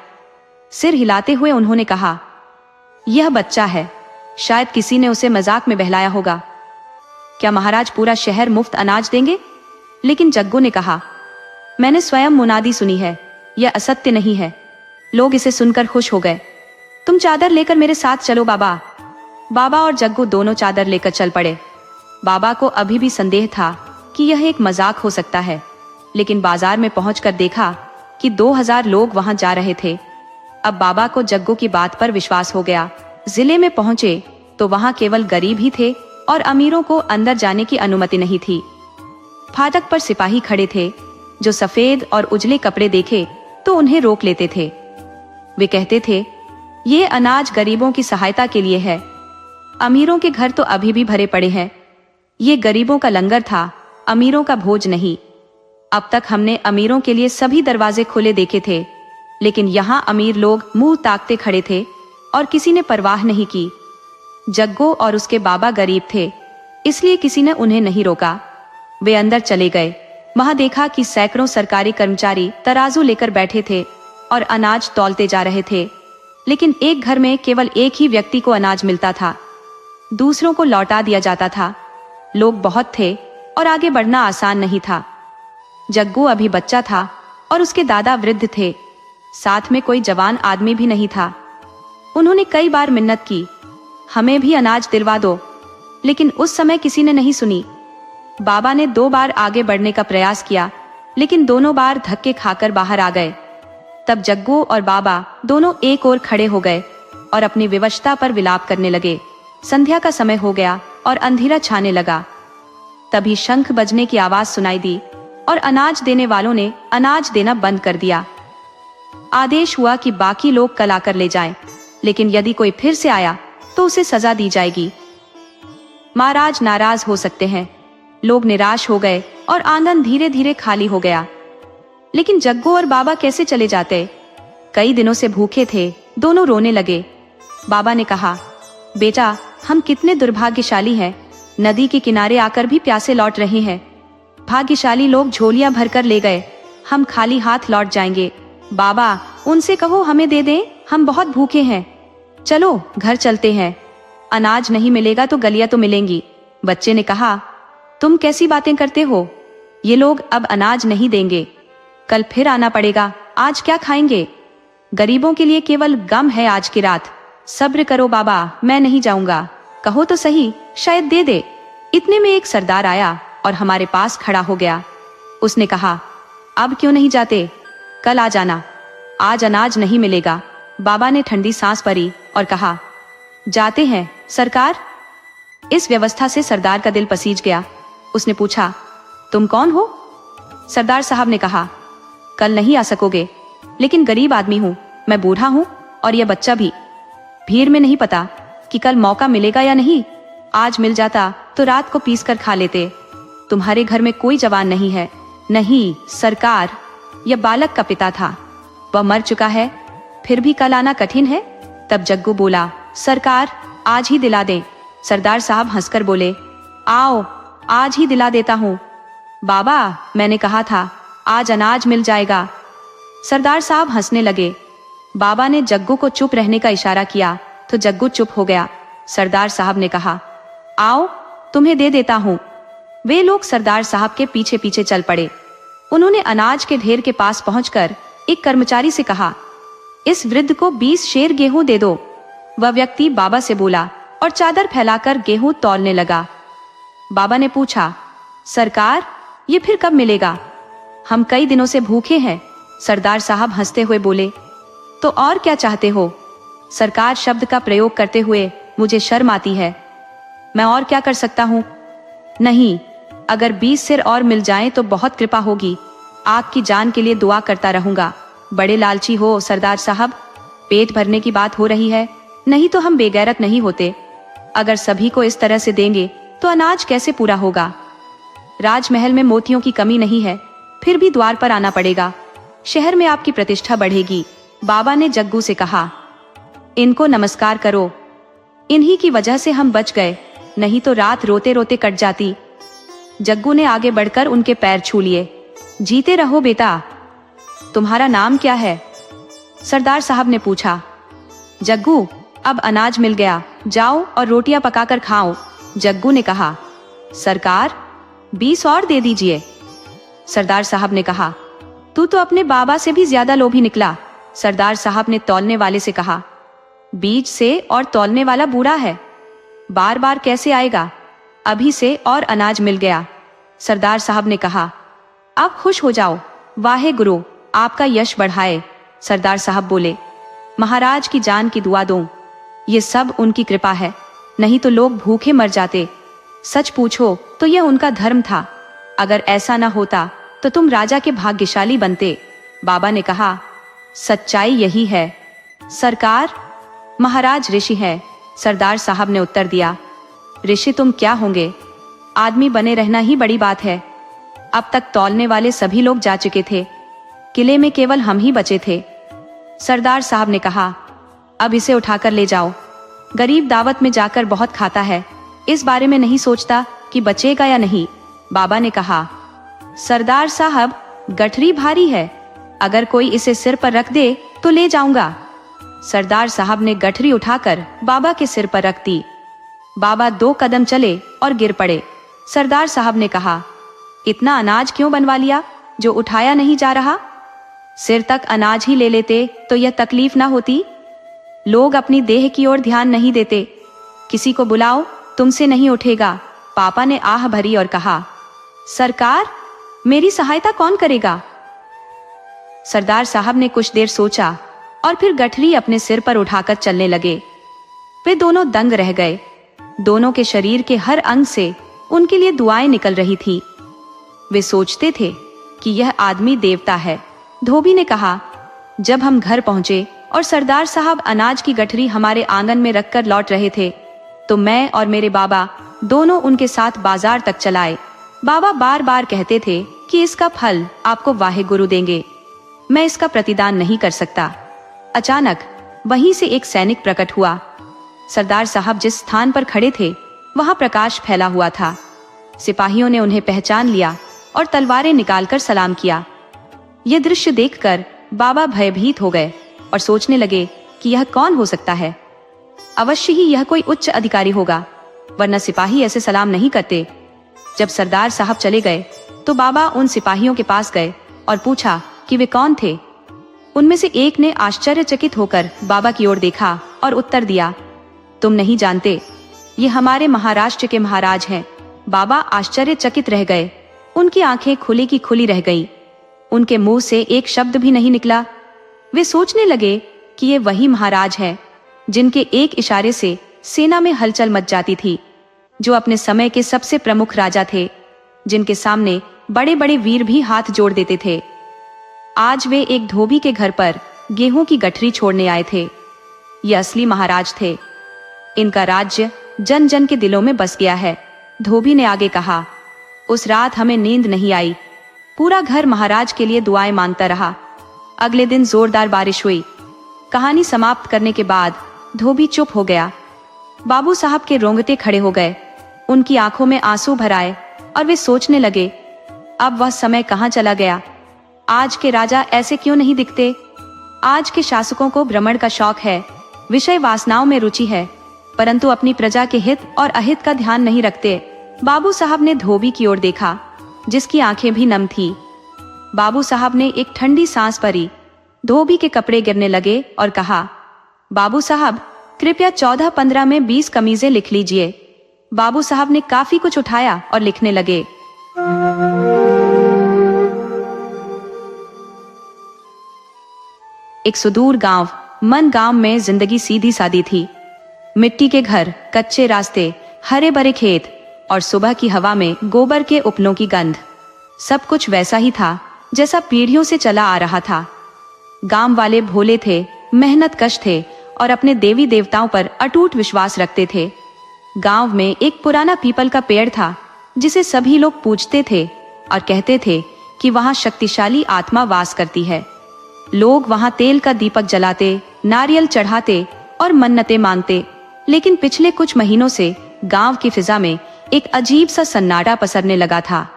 सिर हिलाते हुए उन्होंने कहा, यह बच्चा है, शायद किसी ने उसे मजाक में बहलाया होगा। क्या महाराज पूरा शहर मुफ्त अनाज देंगे? लेकिन जग्गू ने कहा, मैंने स्वयं मुनादी सुनी है, यह असत्य नहीं है। लोग इसे सुनकर खुश हो गए। तुम चादर लेकर मेरे साथ चलो बाबा। बाबा और जग्गू दोनों चादर लेकर चल पड़े। बाबा को अभी भी संदेह था कि यह एक मजाक हो सकता है, लेकिन बाजार में पहुंचकर देखा कि 2000 लोग वहां जा रहे थे। अब बाबा को जग्गू की बात पर विश्वास हो गया। जिले में पहुंचे तो वहां केवल गरीब ही थे और अमीरों को अंदर जाने की अनुमति नहीं थी। फाटक पर सिपाही खड़े थे जो सफेद और उजले कपड़े देखे तो उन्हें रोक लेते थे। वे कहते थे, ये अनाज गरीबों की सहायता के लिए है, अमीरों के घर तो अभी भी भरे पड़े हैं। ये गरीबों का लंगर था, अमीरों का भोज नहीं। अब तक हमने अमीरों के लिए सभी दरवाजे खुले देखे थे, लेकिन यहाँ अमीर लोग मुंह ताकते खड़े थे और किसी ने परवाह नहीं की। जग्गू और उसके बाबा गरीब थे, इसलिए किसी ने उन्हें नहीं रोका। वे अंदर चले गए। वहां देखा कि सैकड़ों सरकारी कर्मचारी तराजू लेकर बैठे थे और अनाज तौलते जा रहे थे, लेकिन एक घर में केवल एक ही व्यक्ति को अनाज मिलता था, दूसरों को लौटा दिया जाता था। लोग बहुत थे और आगे बढ़ना आसान नहीं था। जग्गू अभी बच्चा था और उसके दादा वृद्ध थे, साथ में कोई जवान आदमी भी नहीं था। उन्होंने कई बार मिन्नत की, हमें भी अनाज दिलवा दो, लेकिन उस समय किसी ने नहीं सुनी। बाबा ने 2 बार आगे बढ़ने का प्रयास किया, लेकिन दोनों बार धक्के खाकर बाहर आ गए। तब जग्गू और बाबा दोनों एक ओर खड़े हो गए और अपनी विवशता पर विलाप करने लगे। संध्या का समय हो गया और अंधेरा छाने लगा। तभी शंख बजने की आवाज सुनाई दी और अनाज देने वालों ने अनाज देना बंद कर दिया। आदेश हुआ कि बाकी लोग कल आकर ले जाएं, लेकिन यदि कोई फिर से आया तो उसे सजा दी जाएगी। महाराज नाराज हो सकते हैं। लोग निराश हो गए और आंगन धीरे धीरे खाली हो गया। लेकिन जग्गू और बाबा कैसे चले जाते? कई दिनों से भूखे थे। दोनों रोने लगे। बाबा ने कहा, बेटा, हम कितने दुर्भाग्यशाली हैं, नदी के किनारे आकर भी प्यासे लौट रहे हैं। भाग्यशाली लोग झोलियां भरकर ले गए, हम खाली हाथ लौट जाएंगे। बाबा, उनसे कहो हमें दे दें, हम बहुत भूखे हैं। चलो घर चलते हैं, अनाज नहीं मिलेगा तो गलियां तो मिलेंगी। बच्चे ने कहा, तुम कैसी बातें करते हो? ये लोग अब अनाज नहीं देंगे, कल फिर आना पड़ेगा। आज क्या खाएंगे? गरीबों के लिए केवल गम है आज की रात। सब्र करो बाबा, मैं नहीं जाऊंगा। कहो तो सही, शायद दे दे। इतने में एक सरदार आया और हमारे पास खड़ा हो गया। उसने कहा, अब क्यों नहीं जाते? कल आ जाना, आज अनाज नहीं मिलेगा। बाबा ने ठंडी सांस भरी और कहा, जाते हैं सरकार। इस व्यवस्था से सरदार का दिल पसीज गया। उसने पूछा, तुम कौन हो? सरदार साहब ने कहा, कल नहीं आ सकोगे, लेकिन गरीब आदमी हूं, मैं बूढ़ा हूं और यह बच्चा भी। भीड़ में नहीं पता कि कल मौका मिलेगा या नहीं। आज मिल जाता तो रात को पीस कर खा लेते। तुम्हारे घर में कोई जवान नहीं है? नहीं सरकार, यह बालक का पिता था, वह मर चुका है, फिर भी कल आना कठिन है। तब जग्गू बोला, सरकार आज ही दिला दें। सरदार साहब हंसकर बोले, आओ आज ही दिला देता हूँ। बाबा, मैंने कहा था आज अनाज मिल जाएगा। सरदार साहब हंसने लगे। बाबा ने जग्गू को चुप रहने का इशारा किया तो जग्गू चुप हो गया। सरदार साहब ने कहा, आओ तुम्हें दे देता हूँ। वे लोग सरदार साहब के पीछे पीछे चल पड़े। उन्होंने अनाज के ढेर के पास पहुंचकर एक कर्मचारी से कहा, इस वृद्ध को 20 शेर गेहूं दे दो। वह व्यक्ति बाबा से बोला और चादर फैलाकर गेहूं तौलने लगा। बाबा ने पूछा, सरकार ये फिर कब मिलेगा? हम कई दिनों से भूखे हैं। सरदार साहब हंसते हुए बोले, तो और क्या चाहते हो? सरकार शब्द का प्रयोग करते हुए मुझे शर्म आती है, मैं और क्या कर सकता हूँ? नहीं, अगर 20 सिर और मिल जाएं तो बहुत कृपा होगी। आपकी जान के लिए दुआ करता रहूंगा। बड़े लालची हो सरदार साहब, पेट भरने की बात हो रही है, नहीं तो हम बेगैरत नहीं होते। अगर सभी को इस तरह से देंगे तो अनाज कैसे पूरा होगा? राजमहल में मोतियों की कमी नहीं है, फिर भी द्वार पर आना पड़ेगा। शहर में आपकी प्रतिष्ठा बढ़ेगी। बाबा ने जग्गू से कहा, इनको नमस्कार करो, इन्हीं की वजह से हम बच गए, नहीं तो रात रोते रोते कट जाती। जग्गू ने आगे बढ़कर उनके पैर छू लिए। जीते रहो बेटा। तुम्हारा नाम क्या है? सरदार साहब ने पूछा। जग्गू, अब अनाज मिल गया, जाओ और रोटियां पकाकर खाओ। जग्गू ने कहा। सरकार, 20 और दे दीजिए। सरदार साहब ने कहा। तू तो अपने बाबा से भी ज्यादा लोभी निकला। सरदार साहब ने तौलने वाले से कहा। बीज से और तौलने वाला बूढ़ा है, बार बार कैसे आएगा? अभी से और अनाज मिल गया। सरदार साहब ने कहा। अब खुश हो जाओ, वाहे गुरु आपका यश बढ़ाए। सरदार साहब बोले, महाराज की जान की दुआ दूं, ये सब उनकी कृपा है, नहीं तो लोग भूखे मर जाते। सच पूछो तो यह उनका धर्म था, अगर ऐसा न होता तो तुम राजा के भाग्यशाली बनते। बाबा ने कहा। सच्चाई यही है सरकार, महाराज ऋषि है। सरदार साहब ने उत्तर दिया। ऋषि तुम क्या होंगे, आदमी बने रहना ही बड़ी बात है। अब तक तौलने वाले सभी लोग जा चुके थे, किले में केवल हम ही बचे थे। सरदार साहब ने कहा। अब इसे उठाकर ले जाओ, गरीब दावत में जाकर बहुत खाता है, इस बारे में नहीं सोचता कि बचेगा या नहीं। बाबा ने कहा। सरदार साहब, गठरी भारी है, अगर कोई इसे सिर पर रख दे तो ले जाऊंगा। सरदार साहब ने गठरी उठाकर बाबा के सिर पर रख दी। बाबा 2 कदम चले और गिर पड़े। सरदार साहब ने कहा, इतना अनाज क्यों बनवा लिया जो उठाया नहीं जा रहा? सिर तक अनाज ही ले लेते तो यह तकलीफ ना होती। लोग अपनी देह की ओर ध्यान नहीं देते। किसी को बुलाओ, तुमसे नहीं उठेगा। पापा ने आह भरी और कहा। सरकार, मेरी सहायता कौन करेगा? सरदार साहब ने कुछ देर सोचा और फिर गठरी अपने सिर पर उठाकर चलने लगे। वे दोनों दंग रह गए। दोनों के शरीर के हर अंग से उनके लिए दुआएं निकल रही थी। वे सोचते थे कि यह आदमी देवता है। धोबी ने कहा। जब हम घर पहुंचे और सरदार साहब अनाज की गठरी हमारे आंगन में रखकर लौट रहे थे, तो मैं और मेरे बाबा दोनों उनके साथ बाजार तक चलाए। बाबा बार बार कहते थे कि इसका फल आपको वाहे गुरु देंगे, मैं इसका प्रतिदान नहीं कर सकता। अचानक वहीं से एक सैनिक प्रकट हुआ। सरदार साहब जिस स्थान पर खड़े थे वहां प्रकाश फैला हुआ था। सिपाहियों ने उन्हें पहचान लिया और तलवारें निकालकर सलाम किया। यह दृश्य देखकर बाबा भयभीत हो गए और सोचने लगे कि यह कौन हो सकता है। अवश्य ही यह कोई उच्च अधिकारी होगा, वरना सिपाही ऐसे सलाम नहीं करते। जब सरदार साहब चले गए तो बाबा उन सिपाहियों के पास गए और पूछा कि वे कौन थे। उनमें से एक ने आश्चर्यचकित होकर बाबा की ओर देखा और उत्तर दिया, तुम नहीं जानते, ये हमारे महाराष्ट्र के महाराज हैं। बाबा आश्चर्यचकित रह गए। उनकी आंखें खुली की खुली रह गईं। उनके मुंह से एक शब्द भी नहीं निकला। वे सोचने लगे कि ये वही महाराज हैं जिनके एक इशारे से सेना में हलचल मच जाती थी, जो अपने समय के सबसे प्रमुख राजा थे, जिनके सामने बड़े बड़े वीर भी हाथ जोड़ देते थे। आज वे एक धोबी के घर पर गेहूं की गठरी छोड़ने आए थे। ये असली महाराज थे। इनका राज्य जन जन के दिलों में बस गया है। धोबी ने आगे कहा। उस रात हमें नींद नहीं आई। पूरा घर महाराज के लिए दुआएं मांगता रहा। अगले दिन जोरदार बारिश हुई। कहानी समाप्त करने के बाद धोबी चुप हो गया। बाबू साहब के रोंगटे खड़े हो गए। उनकी आंखों में आंसू भर आए और वे सोचने लगे, अब वह समय कहां चला गया। आज के राजा ऐसे क्यों नहीं दिखते। आज के शासकों को भ्रमण का शौक है, विषय वासनाओं में रुचि है, परंतु अपनी प्रजा के हित और अहित का ध्यान नहीं रखते। बाबू साहब ने धोबी की ओर देखा, जिसकी आंखें भी नम थी। बाबू साहब ने एक ठंडी सांस भरी। धोबी के कपड़े गिरने लगे और कहा, बाबू साहब, कृपया 14-15 में 20 कमीजें लिख लीजिए। बाबू साहब ने काफी कुछ उठाया और लिखने लगे। एक सुदूर गांव, मन गांव में जिंदगी सीधी सादी थी। मिट्टी के घर, कच्चे रास्ते, हरे भरे खेत और सुबह की हवा में गोबर के उपलों की गंध। सब कुछ वैसा ही था जैसा पीढ़ियों से चला आ रहा था। गांव वाले भोले थे, मेहनतकश थे और अपने देवी देवताओं पर अटूट विश्वास रखते थे। गांव में एक पुराना पीपल का पेड़ था जिसे सभी लोग पूजते थे और कहते थे कि वहां शक्तिशाली आत्मा वास करती है। लोग वहां तेल का दीपक जलाते, नारियल चढ़ाते और मन्नतें मांगते। लेकिन पिछले कुछ महीनों से गांव की फिजा में एक अजीब सा सन्नाटा पसरने लगा था।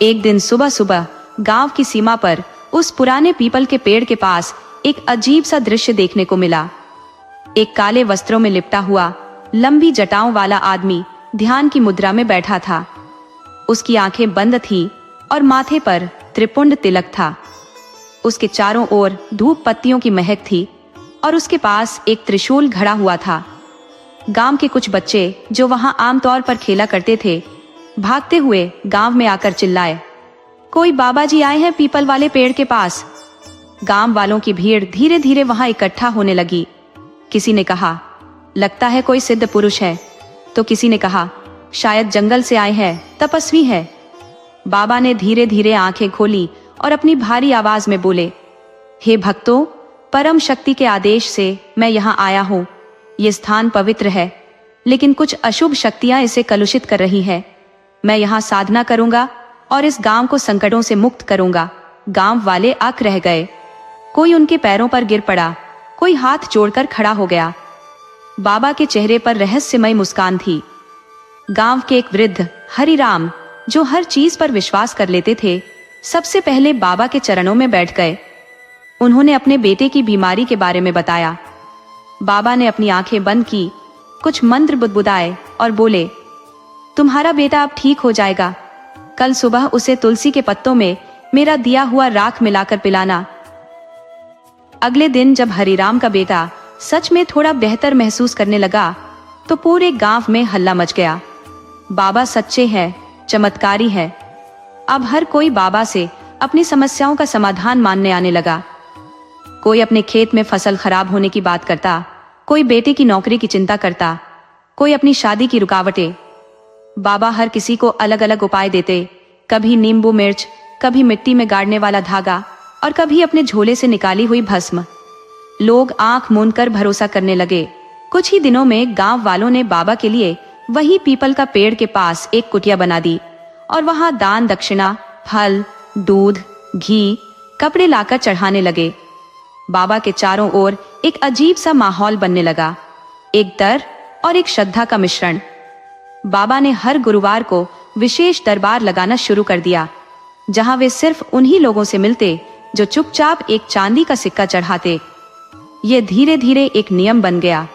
एक दिन सुबह सुबह गांव की सीमा पर उस पुराने पीपल के पेड़ के पास एक अजीब सा दृश्य देखने को मिला। एक काले वस्त्रों में लिपटा हुआ, लंबी जटाओं वाला आदमी ध्यान की मुद्रा में बैठा था। उसकी आंखें बंद थीं और माथे पर त्रिपुंड तिलक था। उसके चारों ओर धूप पत्तियों की महक थी और उसके पास एक त्रिशूल घड़ा हुआ था। गांव के कुछ बच्चे जो वहां आमतौर पर खेला करते थे, भागते हुए गांव में आकर चिल्लाए, कोई बाबा जी आए हैं पीपल वाले पेड़ के पास। गांव वालों की भीड़ धीरे धीरे वहां इकट्ठा होने लगी। किसी ने कहा, लगता है कोई सिद्ध पुरुष है, तो किसी ने कहा, शायद जंगल से आए हैं, तपस्वी है। बाबा ने धीरे धीरे आंखें खोली और अपनी भारी आवाज में बोले, हे भक्तों, परम शक्ति के आदेश से मैं यहाँ आया हूँ। ये स्थान पवित्र है, लेकिन कुछ अशुभ शक्तियां इसे कलुषित कर रही है। मैं यहाँ साधना करूंगा और इस गांव को संकटों से मुक्त करूंगा। गांव वाले अक रह गए। कोई उनके पैरों पर गिर पड़ा, कोई हाथ जोड़कर खड़ा हो गया। बाबा के चेहरे पर रहस्यमय मुस्कान थी। गांव के एक वृद्ध हरिराम, जो हर चीज पर विश्वास कर लेते थे, सबसे पहले बाबा के चरणों में बैठ गए। उन्होंने अपने बेटे की बीमारी के बारे में बताया। बाबा ने अपनी आंखें बंद की, कुछ मंत्र बुदबुदाए और बोले, तुम्हारा बेटा अब ठीक हो जाएगा। कल सुबह उसे तुलसी के पत्तों में मेरा दिया हुआ राख मिलाकर पिलाना। अगले दिन जब हरिराम का बेटा सच में थोड़ा बेहतर महसूस करने लगा, तो पूरे गांव में हल्ला मच गया। बाबा सच्चे हैं, चमत्कारी है। अब हर कोई बाबा से अपनी समस्याओं का समाधान मानने आने लगा। कोई अपने खेत में फसल खराब होने की बात करता, कोई बेटे की नौकरी की चिंता करता, कोई अपनी शादी की रुकावटें। बाबा हर किसी को अलग अलग उपाय देते, कभी नींबू मिर्च, कभी मिट्टी में गाड़ने वाला धागा और कभी अपने झोले से निकाली हुई भस्म। लोग आंख मूंदकर भरोसा करने लगे। कुछ ही दिनों में गांव वालों ने बाबा के लिए वही पीपल का पेड़ के पास एक कुटिया बना दी और वहां दान दक्षिणा, फल, दूध, घी, कपड़े लाकर चढ़ाने लगे। बाबा के चारों ओर एक अजीब सा माहौल बनने लगा, एक डर और एक श्रद्धा का मिश्रण। बाबा ने हर गुरुवार को विशेष दरबार लगाना शुरू कर दिया, जहां वे सिर्फ उन्हीं लोगों से मिलते जो चुपचाप एक चांदी का सिक्का चढ़ाते। ये धीरे धीरे एक नियम बन गया।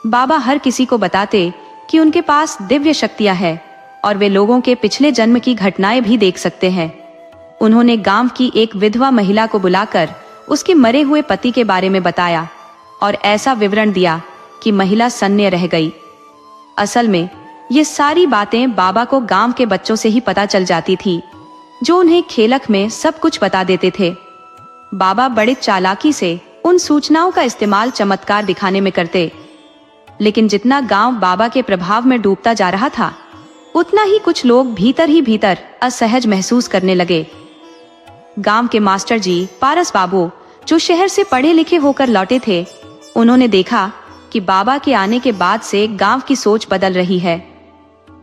बाबा हर किसी को बताते कि उनके पास दिव्य शक्तियां हैं और वे लोगों के पिछले जन्म की घटनाएं भी देख सकते हैं। उन्होंने गांव की एक विधवा महिला को बुलाकर उसके मरे हुए पति के बारे में बताया और ऐसा विवरण दिया कि महिला सन्य रह गई। असल में ये सारी बातें बाबा को गांव के बच्चों से ही पता चल जाती थी, जो उन्हें खेलक में सब कुछ बता देते थे। बाबा बड़े चालाकी से उन सूचनाओं का इस्तेमाल चमत्कार दिखाने में करते, लेकिन जितना गांव बाबा के प्रभाव में डूबता जा रहा था, उतना ही कुछ लोग भीतर ही भीतर असहज महसूस करने लगे। गांव के मास्टर जी पारस बाबू, जो शहर से पढ़े लिखे होकर लौटे थे, उन्होंने देखा कि बाबा के आने के बाद से गांव की सोच बदल रही है।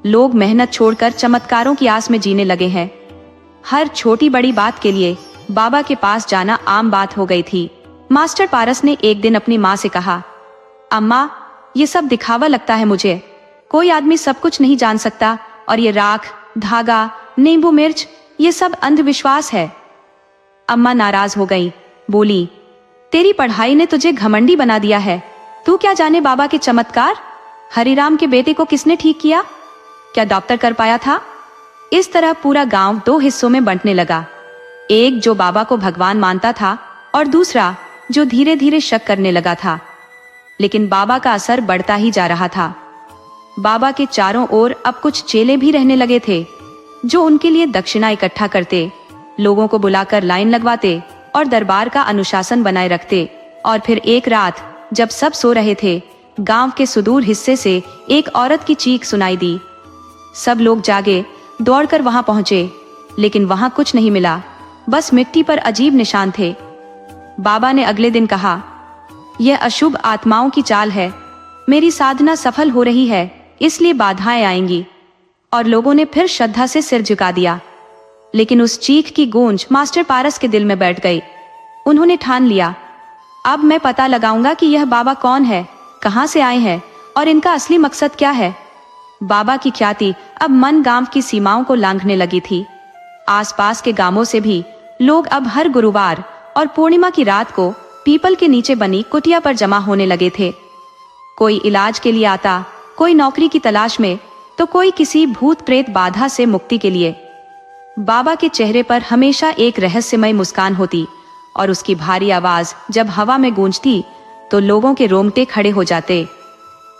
लोग मेहनत छोड़कर चमत्कारों की आस में जीने लगे हैं। हर छोटी बड़ी बात के लिए बाबा के पास जाना आम बात हो गई थी। मास्टर पारस ने एक दिन अपनी माँ से कहा, अम्मा, ये सब दिखावा लगता है मुझे। कोई आदमी सब कुछ नहीं जान सकता और ये राख, धागा, नींबू मिर्च, ये सब अंधविश्वास है। अम्मा नाराज हो गई, बोली, तेरी पढ़ाई ने तुझे घमंडी बना दिया है। तू क्या जाने बाबा के चमत्कार? हरिराम के बेटे को किसने ठीक किया? क्या डॉक्टर कर पाया था? इस तरह पूरा गांव दो हिस्सों में बंटने लगा। एक जो बाबा को भगवान मानता था और दूसरा जो धीरे धीरे शक करने लगा था। लेकिन बाबा का असर बढ़ता ही जा रहा था। बाबा के चारों ओर अब कुछ चेले भी रहने लगे थे, जो उनके लिए दक्षिणा इकट्ठा करते, लोगों को बुलाकर लाइन लगवाते और दरबार का अनुशासन बनाए रखते। और फिर एक रात जब सब सो रहे थे, गांव के सुदूर हिस्से से एक औरत की चीख सुनाई दी। सब लोग जागे, दौड़कर वहां पहुंचे, लेकिन वहां कुछ नहीं मिला। बस मिट्टी पर अजीब निशान थे। बाबा ने अगले दिन कहा, यह अशुभ आत्माओं की चाल है। मेरी साधना सफल हो रही है, इसलिए बाधाएं आएंगी। और लोगों ने फिर श्रद्धा से सिर झुका दिया। लेकिन उस चीख की गूंज मास्टर पारस के दिल में बैठ गई। उन्होंने ठान लिया, अब मैं पता लगाऊंगा कि यह बाबा कौन है, कहां से आए हैं और इनका असली मकसद क्या है। बाबा की ख्याति अब मन गांव की सीमाओं को लांघने लगी थी। आसपास के गांवों से भी लोग अब हर गुरुवार और पूर्णिमा की रात को पीपल के नीचे बनी कुटिया पर जमा होने लगे थे। कोई इलाज के लिए आता, कोई नौकरी की तलाश में, तो कोई किसी भूत प्रेत बाधा से मुक्ति के लिए। बाबा के चेहरे पर हमेशा एक रहस्यमय मुस्कान होती और उसकी भारी आवाज जब हवा में गूंजती तो लोगों के रोंगटे खड़े हो जाते।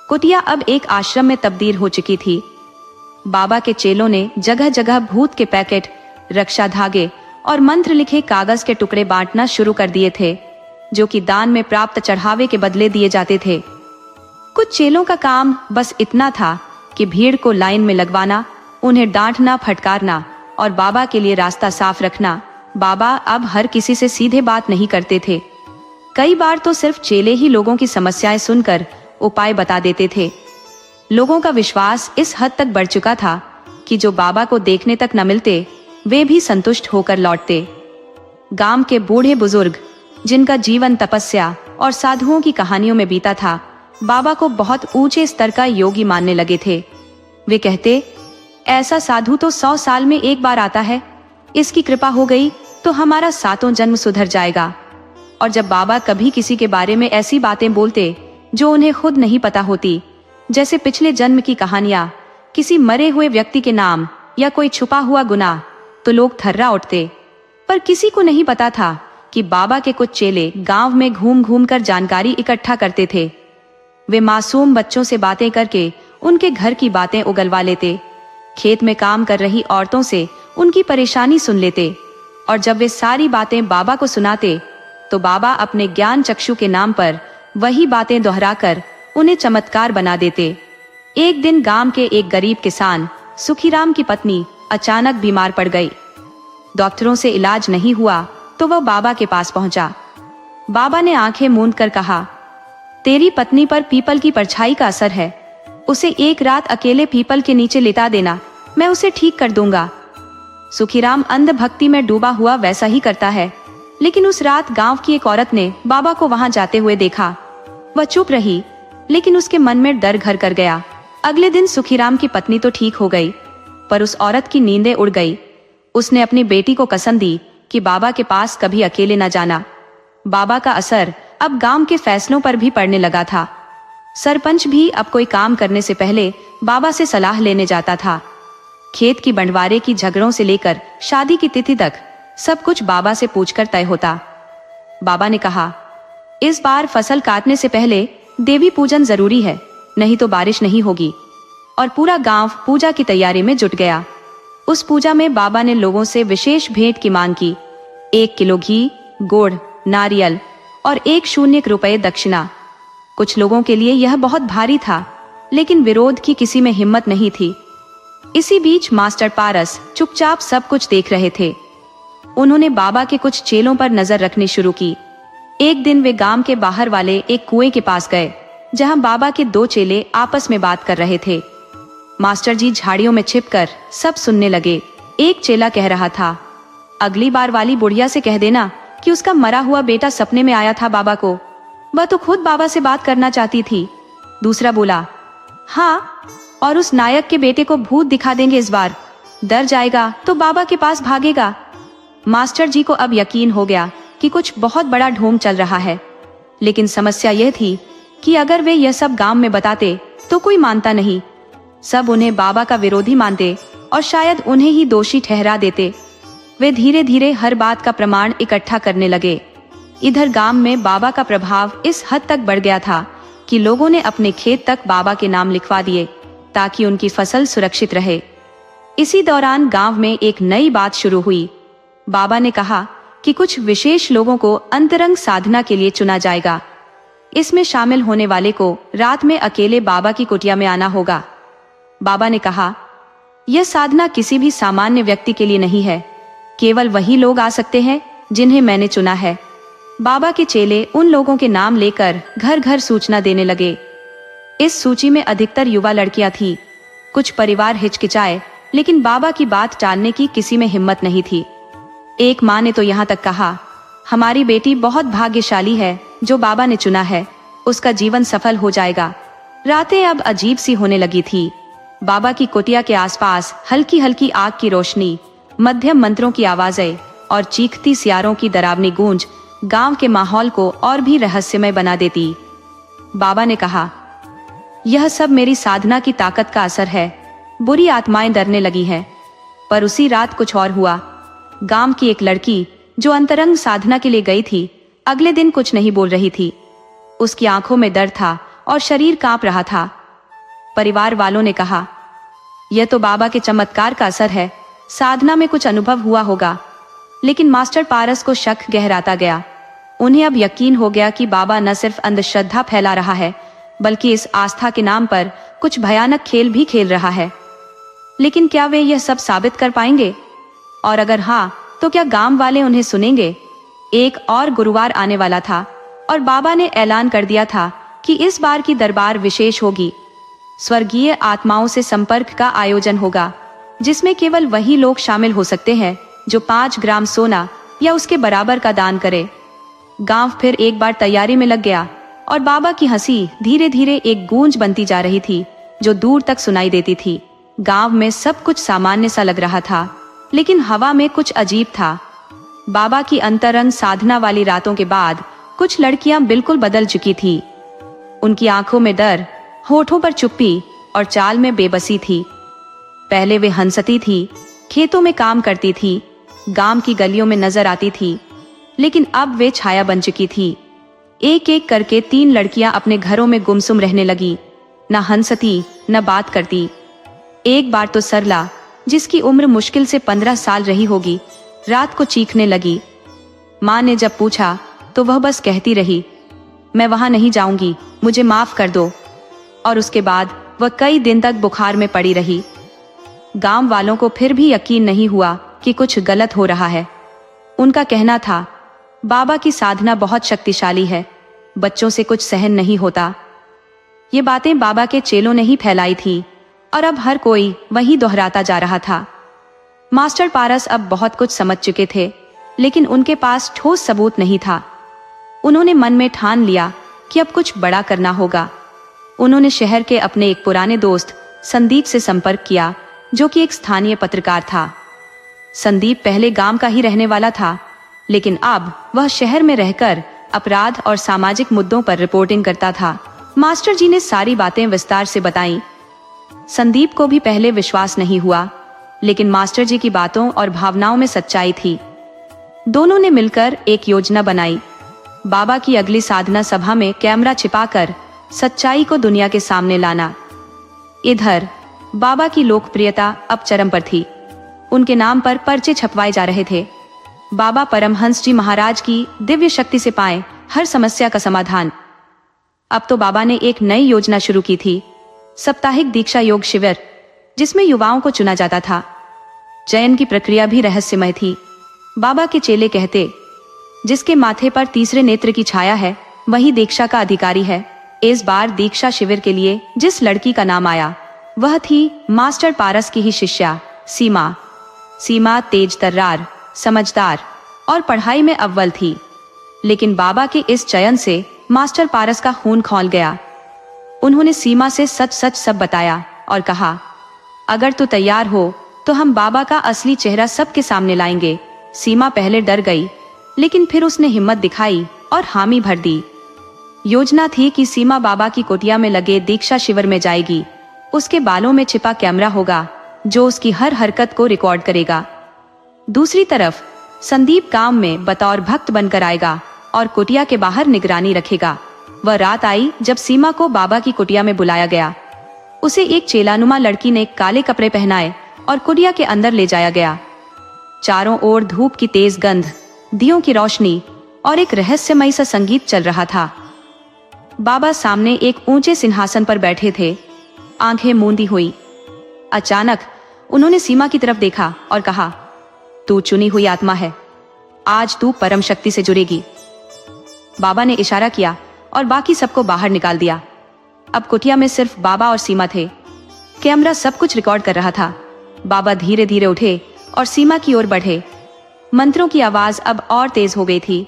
कुटिया अब एक आश्रम में तब्दील हो चुकी थी। बाबा के चेलों ने जगह जगह भूत के पैकेट, रक्षा धागे और मंत्र लिखे कागज के टुकड़े बांटना शुरू कर दिए थे, जो कि दान में प्राप्त चढ़ावे के बदले दिए जाते थे। कुछ चेलों का काम बस इतना था कि भीड़ को लाइन में लगवाना, उन्हें डांटना, फटकारना और बाबा के लिए रास्ता साफ रखना। बाबा अब हर किसी से सीधे बात नहीं करते थे। कई बार तो सिर्फ चेले ही लोगों की समस्याएं सुनकर उपाय बता देते थे। लोगों का विश्वास इस हद तक बढ़ चुका था कि जो बाबा को देखने तक न मिलते, वे भी संतुष्ट होकर लौटते। गांव के बूढ़े बुजुर्ग, जिनका जीवन तपस्या और साधुओं की कहानियों में बीता था, बाबा को बहुत ऊंचे स्तर का योगी मानने लगे थे। वे कहते, ऐसा साधु तो 100 साल में एक बार आता है, इसकी कृपा हो गई तो हमारा 7 जन्म सुधर जाएगा। और जब बाबा कभी किसी के बारे में ऐसी बातें बोलते जो उन्हें खुद नहीं पता होती, जैसे पिछले जन्म की कहानियां, किसी मरे हुए व्यक्ति के नाम या कोई छुपा हुआ गुनाह, तो लोग थर्रा उठते। पर किसी को नहीं पता था कि बाबा के कुछ चेले गांव में घूम घूम कर जानकारी इकट्ठा करते थे। वे मासूम बच्चों से बातें करके उनके घर की बातें उगलवा लेते, खेत में काम कर रही औरतों से उनकी परेशानी सुन लेते, और जब वे सारी बातें बाबा को सुनाते तो बाबा अपने ज्ञान चक्षु के नाम पर वही बातें दोहराकर उन्हें चमत्कार बना देते। एक दिन गांव के एक गरीब किसान सुखीराम की पत्नी अचानक बीमार पड़ गई। डॉक्टरों से इलाज नहीं हुआ तो वह बाबा के पास पहुंचा। बाबा ने आंखें मूंद कर कहा, तेरी पत्नी पर पीपल की परछाई का असर है, उसे एक रात अकेले पीपल के नीचे लिटा देना, मैं उसे ठीक कर दूंगा। सुखीराम अंध भक्ति में डूबा हुआ वैसा ही करता है, लेकिन उस रात गांव की एक औरत ने बाबा को वहां जाते हुए देखा। वह चुप रही, लेकिन उसके मन में डर घर कर गया। अगले दिन सुखीराम की पत्नी तो ठीक हो गई, पर उस औरत की नींदें उड़ गई। उसने अपनी बेटी को कसम दी कि बाबा के पास कभी अकेले न जाना। बाबा का असर अब गांव के फैसलों पर भी पड़ने लगा था। सरपंच भी अब कोई काम करने से पहले बाबा से सलाह लेने जाता था। खेत की बंटवारे की झगड़ों से लेकर शादी की तिथि तक सब कुछ बाबा से पूछकर तय होता। बाबा ने कहा, इस बार फसल काटने से पहले देवी पूजन जरूरी है, नहीं तो बारिश नहीं होगी। और पूरा गांव पूजा की तैयारी में जुट गया। उस पूजा में बाबा ने लोगों से विशेष भेंट की मांग की। 1 किलो घी, गुड़, नारियल और 1 रुपए दक्षिणा। कुछ लोगों के लिए यह बहुत भारी था, लेकिन विरोध की किसी में हिम्मत नहीं थी। इसी बीच मास्टर पारस चुपचाप सब कुछ देख रहे थे। उन्होंने बाबा के कुछ चेलों पर नजर रखनी शुरू की। एक दिन वे गांव के बाहर वाले एक कुएं के पास गए, जहां बाबा के 2 चेले आपस में बात कर रहे थे। मास्टर जी झाड़ियों में छिपकर सब सुनने लगे। एक चेला कह रहा था, अगली बार वाली बुढ़िया से कह देना कि उसका मरा हुआ बेटा सपने में आया था बाबा को, वह तो खुद बाबा से बात करना चाहती थी। दूसरा बोला, हाँ, और उस नायक के बेटे को भूत दिखा देंगे इस बार, डर जाएगा तो बाबा के पास भागेगा। मास्टर जी को अब यकीन हो गया कि कुछ बहुत बड़ा ढोंग चल रहा है, लेकिन समस्या यह थी कि अगर वे यह सब गांव में बताते तो कोई मानता नहीं। सब उन्हें बाबा का विरोधी मानते और शायद उन्हें ही दोषी ठहरा देते। वे धीरे धीरे हर बात का प्रमाण इकट्ठा करने लगे। इधर गांव में बाबा का प्रभाव इस हद तक बढ़ गया था कि लोगों ने अपने खेत तक बाबा के नाम लिखवा दिए ताकि उनकी फसल सुरक्षित रहे। इसी दौरान गांव में एक नई बात शुरू हुई। बाबा ने कहा कि कुछ विशेष लोगों को अंतरंग साधना के लिए चुना जाएगा। इसमें शामिल होने वाले को रात में अकेले बाबा की कुटिया में आना होगा। बाबा ने कहा, यह साधना किसी भी सामान्य व्यक्ति के लिए नहीं है, केवल वही लोग आ सकते हैं जिन्हें मैंने चुना है। बाबा के चेले उन लोगों के नाम लेकर घर घर सूचना देने लगे। इस सूची में अधिकतर युवा लड़कियां थीं। कुछ परिवार हिचकिचाए, लेकिन बाबा की बात टालने की किसी में हिम्मत नहीं थी। एक माँ ने तो यहाँ तक कहा, हमारी बेटी बहुत भाग्यशाली है, जो बाबा ने चुना है, उसका जीवन सफल हो जाएगा। रातें अब अजीब सी होने लगी थी। बाबा की कुटिया के आसपास हल्की हल्की आग की रोशनी, मध्यम मंत्रों की आवाजें और चीखती सियारों की डरावनी गूंज गांव के माहौल को और भी रहस्यमय बना देती। बाबा ने कहा, यह सब मेरी साधना की ताकत का असर है। बुरी आत्माएं डरने लगी हैं। पर उसी रात कुछ और हुआ। गांव की एक लड़की जो अंतरंग साधना के लिए गई थी, अगले दिन कुछ नहीं बोल रही थी। उसकी आंखों में डर था और शरीर कांप रहा था। परिवार वालों ने कहा, यह तो बाबा के चमत्कार का असर है, साधना में कुछ अनुभव हुआ होगा। लेकिन मास्टर पारस को शक गहराता गया। उन्हें अब यकीन हो गया कि बाबा न सिर्फ अंधश्रद्धा फैला रहा है, बल्कि इस आस्था के नाम पर कुछ भयानक खेल भी खेल रहा है। लेकिन क्या वे यह सब साबित कर पाएंगे? और अगर हाँ, तो क्या गांव वाले उन्हें सुनेंगे? एक और गुरुवार आने वाला था और बाबा ने ऐलान कर दिया था कि इस बार की दरबार विशेष होगी। स्वर्गीय आत्माओं से संपर्क का आयोजन होगा, जिसमें केवल वही लोग शामिल हो सकते हैं जो 5 ग्राम सोना या उसके बराबर का दान करे। गांव फिर एक बार तैयारी में लग गया और बाबा की हंसी धीरे धीरे एक गूंज बनती जा रही थी, जो दूर तक सुनाई देती थी। गांव में सब कुछ सामान्य सा लग रहा था, लेकिन हवा में कुछ अजीब था। बाबा की अंतरंग साधना वाली रातों के बाद कुछ लड़कियां बिल्कुल बदल चुकी थी। उनकी आंखों में डर, होठों पर चुप्पी और चाल में बेबसी थी। पहले वे हंसती थी, खेतों में काम करती थी, गांव की गलियों में नजर आती थी, लेकिन अब वे छाया बन चुकी थी। एक एक करके 3 लड़कियां अपने घरों में गुमसुम रहने लगी, न हंसती न बात करती। एक बार तो सरला, जिसकी उम्र मुश्किल से 15 साल रही होगी, रात को चीखने लगी। माँ ने जब पूछा तो वह बस कहती रही, मैं वहां नहीं जाऊंगी, मुझे माफ कर दो। और उसके बाद वह कई दिन तक बुखार में पड़ी रही। गांव वालों को फिर भी यकीन नहीं हुआ कि कुछ गलत हो रहा है। उनका कहना था, बाबा की साधना बहुत शक्तिशाली है, बच्चों से कुछ सहन नहीं होता। ये बातें बाबा के चेलों ने ही फैलाई थी और अब हर कोई वही दोहराता जा रहा था। मास्टर पारस अब बहुत कुछ समझ चुके थे, लेकिन उनके पास ठोस सबूत नहीं था। उन्होंने मन में ठान लिया कि अब कुछ बड़ा करना होगा। उन्होंने शहर के अपने एक पुराने दोस्त संदीप से संपर्क किया, जो कि एक स्थानीय पत्रकार था। संदीप पहले गांव का ही रहने वाला था, लेकिन अब वह शहर में रहकर अपराध और सामाजिक मुद्दों पर रिपोर्टिंग करता था। मास्टर जी ने सारी बातें विस्तार से बताईं। संदीप को भी पहले विश्वास नहीं हुआ, लेकिन मास्टर जी की बातों और भावनाओं में सच्चाई थी। दोनों ने मिलकर एक योजना बनाई। बाबा की अगली साधना सभा में कैमरा छिपाकर सच्चाई को दुनिया के सामने लाना। इधर बाबा की लोकप्रियता अब चरम पर थी। उनके नाम पर पर्चे छपवाए जा रहे थे। बाबा परमहंस जी महाराज की दिव्य शक्ति से पाए हर समस्या का समाधान। अब तो बाबा ने एक नई योजना शुरू की थी, साप्ताहिक दीक्षा योग शिविर, जिसमें युवाओं को चुना जाता था। चयन की प्रक्रिया भी रहस्यमय थी। बाबा के चेले कहते, जिसके माथे पर तीसरे नेत्र की छाया है, वही दीक्षा का अधिकारी है। इस बार दीक्षा शिविर के लिए जिस लड़की का नाम आया, वह थी मास्टर पारस की ही शिष्या सीमा। सीमा तेज तर्रार, समझदार और पढ़ाई में अव्वल थी, लेकिन बाबा के इस चयन से मास्टर पारस का खून खौल गया। उन्होंने सीमा से सच सच सब बताया और कहा, अगर तू तैयार हो तो हम बाबा का असली चेहरा सबके सामने लाएंगे। सीमा पहले डर गई, लेकिन फिर उसने हिम्मत दिखाई और हामी भर दी। योजना थी कि सीमा बाबा की कुटिया में लगे दीक्षा शिविर में जाएगी। उसके बालों में छिपा कैमरा होगा, जो उसकी हर हरकत को रिकॉर्ड करेगा। दूसरी तरफ संदीप गांव में बतौर भक्त बनकर आएगा और कुटिया के बाहर निगरानी रखेगा। वह रात आई जब सीमा को बाबा की कुटिया में बुलाया गया। उसे एक चेलानुमा लड़की ने काले कपड़े पहनाए और कुटिया के अंदर ले जाया गया। चारों ओर धूप की तेज गंध, दियों की रोशनी और एक रहस्यमयी सा संगीत चल रहा था। बाबा सामने एक ऊंचे सिंहासन पर बैठे थे, आंखें मूंदी हुई। अचानक उन्होंने सीमा की तरफ देखा और कहा, तू चुनी हुई आत्मा है, आज तू परम शक्ति से जुड़ेगी। बाबा ने इशारा किया और बाकी सबको बाहर निकाल दिया। अब कुटिया में सिर्फ बाबा और सीमा थे। कैमरा सब कुछ रिकॉर्ड कर रहा था। बाबा धीरे धीरे उठे और सीमा की ओर बढ़े। मंत्रों की आवाज अब और तेज हो गई थी।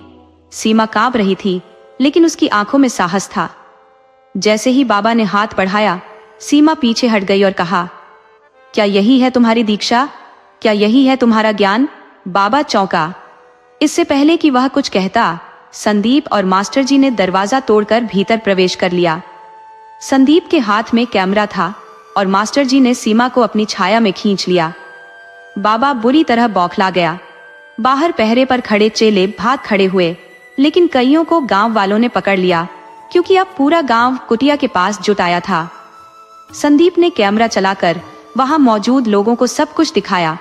सीमा कांप रही थी, लेकिन उसकी आंखों में साहस था। जैसे ही बाबा ने हाथ बढ़ाया, सीमा पीछे हट गई और कहा, क्या यही है तुम्हारी दीक्षा? क्या यही है तुम्हारा ज्ञान? बाबा चौंका। इससे पहले कि वह कुछ कहता, संदीप और मास्टर जी ने दरवाजा तोड़कर भीतर प्रवेश कर लिया। संदीप के हाथ में कैमरा था और मास्टर जी ने सीमा को अपनी छाया में खींच लिया। बाबा बुरी तरह बौखला गया। बाहर पहरे पर खड़े चेले भाग खड़े हुए, लेकिन कईयों को गांव वालों ने पकड़ लिया, क्योंकि अब पूरा गांव कुटिया के पास जुट आया था। संदीप ने कैमरा चलाकर वहां मौजूद लोगों को सब कुछ दिखाया।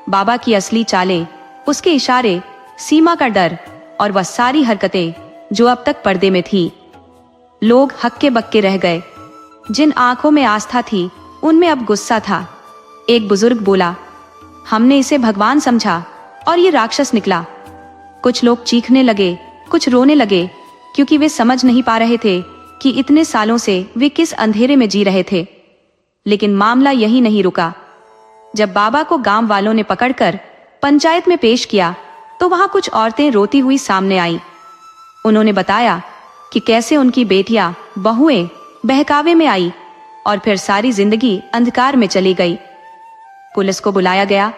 बाबा की असली चालें, उसके इशारे, सीमा का डर और वह सारी हरकतें जो अब तक पर्दे में थी। लोग हक्के बक्के रह गए। जिन आंखों में आस्था थी, उनमें अब गुस्सा था। एक बुजुर्ग बोला, हमने इसे भगवान समझा और ये राक्षस निकला। कुछ लोग चीखने लगे, कुछ रोने लगे, क्योंकि वे समझ नहीं पा रहे थे कि इतने सालों से वे किस अंधेरे में जी रहे थे। लेकिन मामला यही नहीं रुका। जब बाबा को गांव वालों ने पकड़कर पंचायत में पेश किया, तो वहां कुछ औरतें रोती हुई सामने आईं। उन्होंने बताया कि कैसे उनकी बेटियां, बहुएं बहकावे में आई और फिर सारी जिंदगी अंधकार में चली गई। पुलिस को बुलाया गया,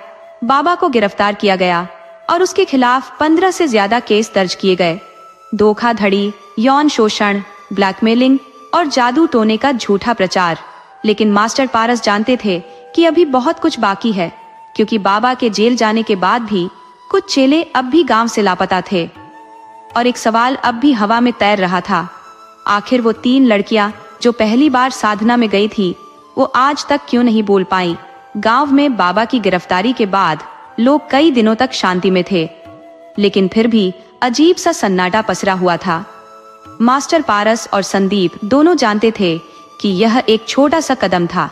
बाबा को गिरफ्तार किया गया और उसके खिलाफ 15 से ज्यादा केस दर्ज किए गए। धोखाधड़ी, यौन शोषण, ब्लैकमेलिंग और जादू टोने का झूठा प्रचार। लेकिन मास्टर पारस जानते थे कि अभी बहुत कुछ बाकी है, क्योंकि बाबा के जेल जाने के बाद भी कुछ चेले अब भी गांव से लापता थे और एक सवाल अब भी हवा में तैर रहा था। आखिर वो 3 लड़कियां जो पहली बार साधना में गई थी, वो आज तक क्यों नहीं बोल पाई? गांव में बाबा की गिरफ्तारी के बाद लोग कई दिनों तक शांति में थे, लेकिन फिर भी अजीब सा सन्नाटा पसरा हुआ था। मास्टर पारस और संदीप दोनों जानते थे कि यह एक छोटा सा कदम था।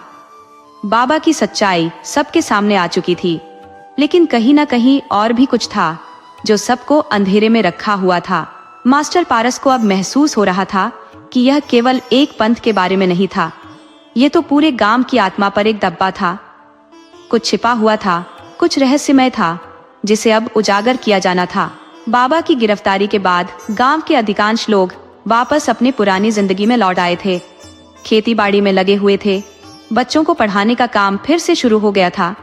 बाबा की सच्चाई सबके सामने आ चुकी थी, लेकिन कहीं ना कहीं और भी कुछ था जो सबको अंधेरे में रखा हुआ था। मास्टर पारस को अब महसूस हो रहा था कि यह केवल एक पंथ के बारे में नहीं था, यह तो पूरे गांव की आत्मा पर एक दब्बा था। कुछ छिपा हुआ था, कुछ रहस्यमय था, जिसे अब उजागर किया जाना था। बाबा की गिरफ्तारी के बाद गांव के अधिकांश लोग वापस अपनी पुरानी जिंदगी में लौट आए थे। खेती बाड़ी में लगे हुए थे, बच्चों को पढ़ाने का काम फिर से शुरू हो गया था।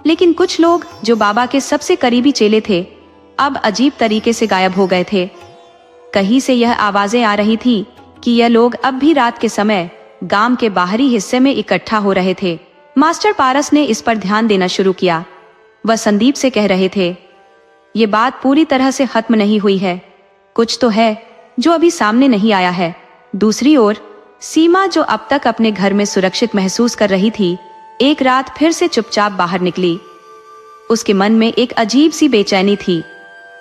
लेकिन कुछ लोग जो बाबा के सबसे करीबी चेले थे, अब अजीब तरीके से गायब हो गए थे। कहीं से यह आवाजें आ रही थी कि यह लोग अब भी रात के समय गांव के बाहरी हिस्से में इकट्ठा हो रहे थे। मास्टर पारस ने इस पर ध्यान देना शुरू किया। वह संदीप से कह रहे थे, ये बात पूरी तरह से खत्म नहीं हुई है, कुछ तो है जो अभी सामने नहीं आया है। दूसरी ओर सीमा, जो अब तक अपने घर में सुरक्षित महसूस कर रही थी, एक रात फिर से चुपचाप बाहर निकली। उसके मन में एक अजीब सी बेचैनी थी।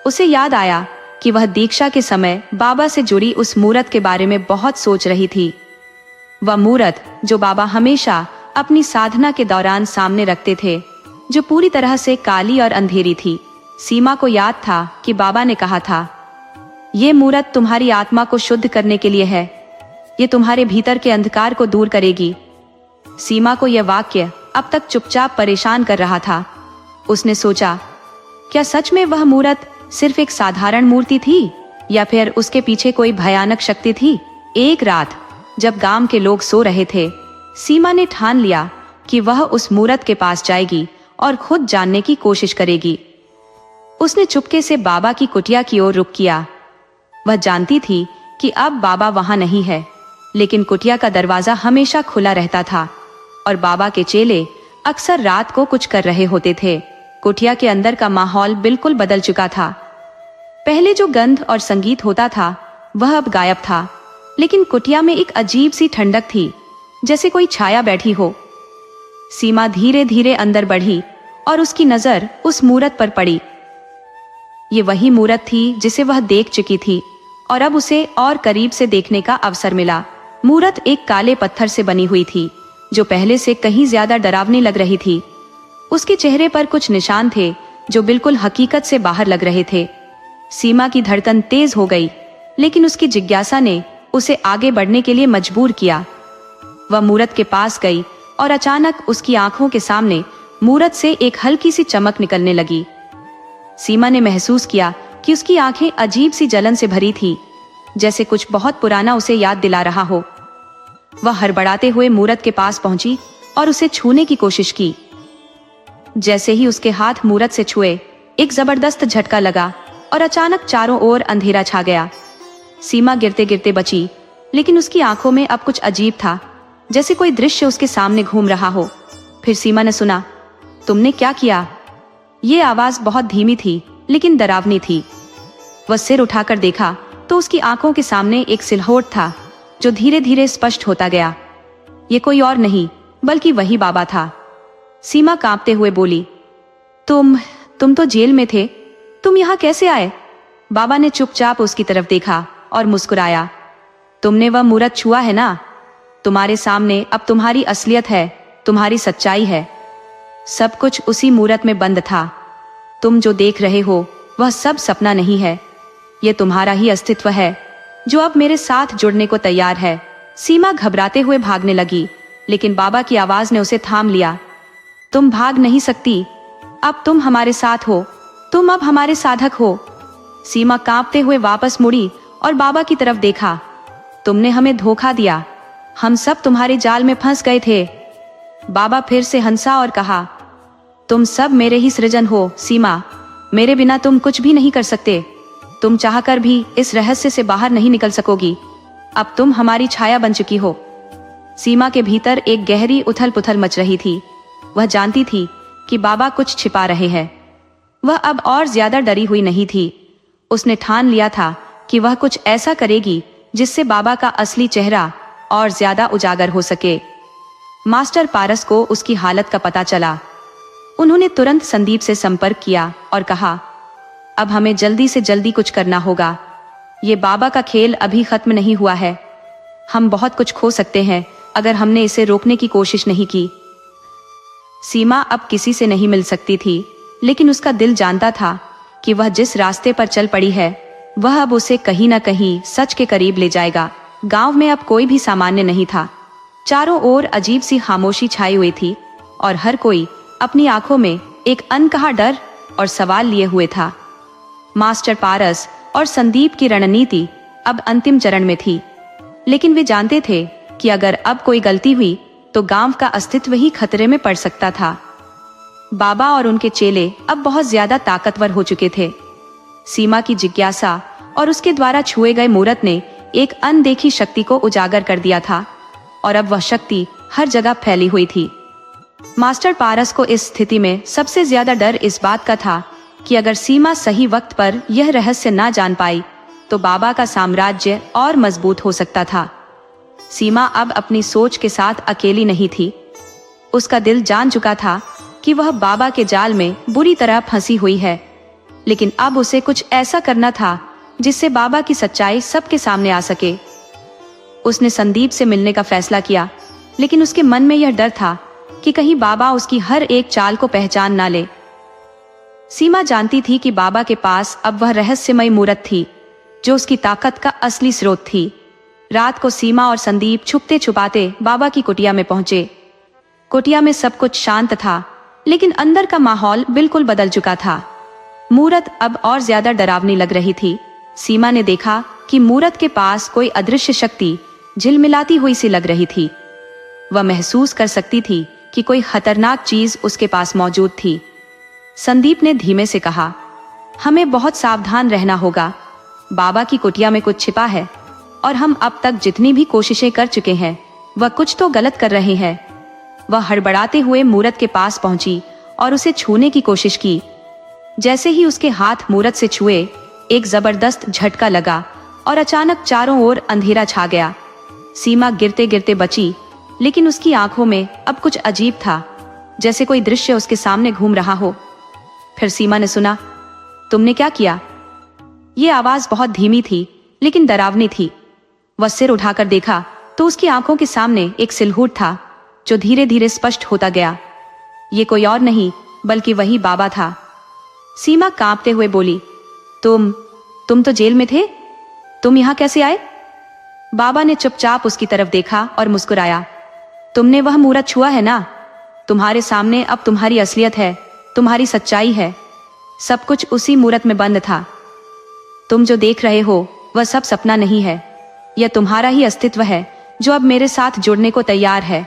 उसे याद आया कि वह दीक्षा के समय बाबा से जुड़ी उस मूरत के बारे में बहुत सोच रही थी। वह मूरत जो बाबा हमेशा अपनी साधना के दौरान सामने रखते थे, जो पूरी तरह से काली और अंधेरी थी। सीमा को याद था कि बाबा ने कहा था, ये मूरत तुम्हारी आत्मा को शुद्ध करने के लिए है, ये तुम्हारे भीतर के अंधकार को दूर करेगी। सीमा को यह वाक्य अब तक चुपचाप परेशान कर रहा था। उसने सोचा, क्या सच में वह मूरत सिर्फ एक साधारण मूर्ति थी, या फिर उसके पीछे कोई भयानक शक्ति थी? एक रात जब गांव के लोग सो रहे थे, सीमा ने ठान लिया कि वह उस मूरत के पास जाएगी और खुद जानने की कोशिश करेगी। उसने चुपके से बाबा की कुटिया की ओर रुख किया। वह जानती थी कि अब बाबा वहां नहीं है, लेकिन कुटिया का दरवाजा हमेशा खुला रहता था और बाबा के चेले अक्सर रात को कुछ कर रहे होते थे। कुटिया के अंदर का माहौल बिल्कुल बदल चुका था। पहले जो गंध और संगीत होता था, वह अब गायब था, लेकिन कुटिया में एक अजीब सी ठंडक थी, जैसे कोई छाया बैठी हो। सीमा धीरे धीरे अंदर बढ़ी और उसकी नजर उस मूरत पर पड़ी। ये वही मूरत थी जिसे वह देख चुकी थी और अब उसे और करीब से देखने का अवसर मिला। मूरत एक काले पत्थर से बनी हुई थी, जो पहले से कहीं ज्यादा डरावनी लग रही थी। उसके चेहरे पर कुछ निशान थे जो बिल्कुल हकीकत से बाहर लग रहे थे। सीमा की धड़कन तेज हो गई, लेकिन उसकी जिज्ञासा ने उसे आगे बढ़ने के लिए मजबूर किया। वह मूरत के पास गई और अचानक उसकी आंखों के सामने मूरत से एक हल्की सी चमक निकलने लगी। सीमा ने महसूस किया कि उसकी आंखें अजीब सी जलन से भरी थी, जैसे कुछ बहुत पुराना उसे याद दिला रहा हो। वह हड़बड़ाते हुए मूरत के पास पहुंची और उसे छूने की कोशिश की। जैसे ही उसके हाथ मूरत से छुए, एक जबरदस्त झटका लगा और अचानक चारों ओर अंधेरा छा गया। सीमा गिरते गिरते बची, लेकिन उसकी आंखों में अब कुछ अजीब था, जैसे कोई दृश्य उसके सामने घूम रहा हो। फिर सीमा ने सुना, तुमने क्या किया? ये आवाज बहुत धीमी थी, लेकिन डरावनी थी। वह सिर उठाकर देखा तो उसकी आंखों के सामने एक सिलहोट था, जो धीरे धीरे स्पष्ट होता गया। ये कोई और नहीं, बल्कि वही बाबा था। सीमा कांपते हुए बोली, तुम तो जेल में थे, तुम यहाँ कैसे आए? बाबा ने चुपचाप उसकी तरफ देखा और मुस्कुराया। तुमने वह मूरत छुआ है ना? तुम्हारे सामने अब तुम्हारी असलियत है, तुम्हारी सच्चाई है। सब कुछ उसी मूरत में बंद था। तुम जो देख रहे हो वह सब सपना नहीं है, ये तुम्हारा ही अस्तित्व है, जो अब मेरे साथ जुड़ने को तैयार है। सीमा घबराते हुए भागने लगी, लेकिन बाबा की आवाज ने उसे थाम लिया। तुम भाग नहीं सकती, अब तुम हमारे साथ हो, तुम अब हमारे साधक हो। सीमा कांपते हुए वापस मुड़ी और बाबा की तरफ देखा। तुमने हमें धोखा दिया, हम सब तुम्हारे जाल में फंस गए थे। बाबा फिर से हंसा और कहा, तुम सब मेरे ही सृजन हो सीमा, मेरे बिना तुम कुछ भी नहीं कर सकते। तुम चाहकर भी इस रहस्य से बाहर नहीं निकल सकोगी, अब तुम हमारी छाया बन चुकी हो। सीमा के भीतर एक गहरी उथल पुथल मच रही थी। वह जानती थी कि बाबा कुछ छिपा रहे हैं। वह अब और ज्यादा डरी हुई नहीं थी। उसने ठान लिया था कि वह कुछ ऐसा करेगी जिससे बाबा का असली चेहरा और ज्यादा उजागर हो सके। मास्टर पारस को उसकी हालत का पता चला। उन्होंने तुरंत संदीप से संपर्क किया और कहा, अब हमें जल्दी से जल्दी कुछ करना होगा। ये बाबा का खेल अभी खत्म नहीं हुआ है। हम बहुत कुछ खो सकते हैं अगर हमने इसे रोकने की कोशिश नहीं की। सीमा अब किसी से नहीं मिल सकती थी, लेकिन उसका दिल जानता था कि वह जिस रास्ते पर चल पड़ी है वह अब उसे कहीं न कहीं सच के करीब ले जाएगा। गांव में अब कोई भी सामान्य नहीं था। चारों ओर अजीब सी खामोशी छाई हुई थी और हर कोई अपनी आंखों में एक अनकहा डर और सवाल लिए हुए था। मास्टर पारस और संदीप की रणनीति अब अंतिम चरण में थी, लेकिन वे जानते थे कि अगर अब कोई गलती हुई तो गांव का अस्तित्व ही खतरे में पड़ सकता था। बाबा और उनके चेले अब बहुत ज्यादा ताकतवर हो चुके थे। सीमा की जिज्ञासा और उसके द्वारा छुए गए मूरत ने एक अनदेखी शक्ति को उजागर कर दिया था और अब वह शक्ति हर जगह फैली हुई थी। मास्टर पारस को इस स्थिति में सबसे ज्यादा डर इस बात का था कि अगर सीमा सही वक्त पर यह रहस्य ना जान पाई तो बाबा का साम्राज्य और मजबूत हो सकता था। सीमा अब अपनी सोच के साथ अकेली नहीं थी। उसका दिल जान चुका था कि वह बाबा के जाल में बुरी तरह फंसी हुई है, लेकिन अब उसे कुछ ऐसा करना था जिससे बाबा की सच्चाई सबके सामने आ सके। उसने संदीप से मिलने का फैसला किया, लेकिन उसके मन में यह डर था कि कहीं बाबा उसकी हर एक चाल को पहचान ना ले। सीमा जानती थी कि बाबा के पास अब वह रहस्यमयी मूरत थी जो उसकी ताकत का असली स्रोत थी। रात को सीमा और संदीप छुपते छुपाते बाबा की कुटिया में पहुंचे। कुटिया में सब कुछ शांत था, लेकिन अंदर का माहौल बिल्कुल बदल चुका था। मूरत अब और ज्यादा डरावनी लग रही थी। सीमा ने देखा कि मूरत के पास कोई अदृश्य शक्ति झिलमिलाती हुई सी लग रही थी। वह महसूस कर सकती थी कि कोई खतरनाक चीज उसके पास मौजूद थी। संदीप ने धीमे से कहा, हमें बहुत सावधान रहना होगा। बाबा की कुटिया में कुछ छिपा है और हम अब तक जितनी भी कोशिशें कर चुके हैं वह कुछ तो गलत कर रहे हैं। वह हड़बड़ाते हुए मूरत के पास पहुंची और उसे छूने की कोशिश की। जैसे ही उसके हाथ मूरत से छुए, एक जबरदस्त झटका लगा और अचानक चारों ओर अंधेरा छा गया। सीमा गिरते गिरते बची, लेकिन उसकी आंखों में अब कुछ अजीब था, जैसे कोई दृश्य उसके सामने घूम रहा हो। फिर सीमा ने सुना, तुमने क्या किया? ये आवाज बहुत धीमी थी, लेकिन डरावनी थी। वह सिर उठाकर देखा तो उसकी आंखों के सामने एक सिलहूट था जो धीरे धीरे स्पष्ट होता गया। ये कोई और नहीं बल्कि वही बाबा था। सीमा कांपते हुए बोली, तुम तो जेल में थे, तुम यहाँ कैसे आए? बाबा ने चुपचाप उसकी तरफ देखा और मुस्कुराया। तुमने वह मूरत छुआ है ना? तुम्हारे सामने अब तुम्हारी असलियत है, तुम्हारी सच्चाई है। सब कुछ उसी मूरत में बंद था। तुम जो देख रहे हो वह सब सपना नहीं है, यह तुम्हारा ही अस्तित्व है जो अब मेरे साथ जुड़ने को तैयार है।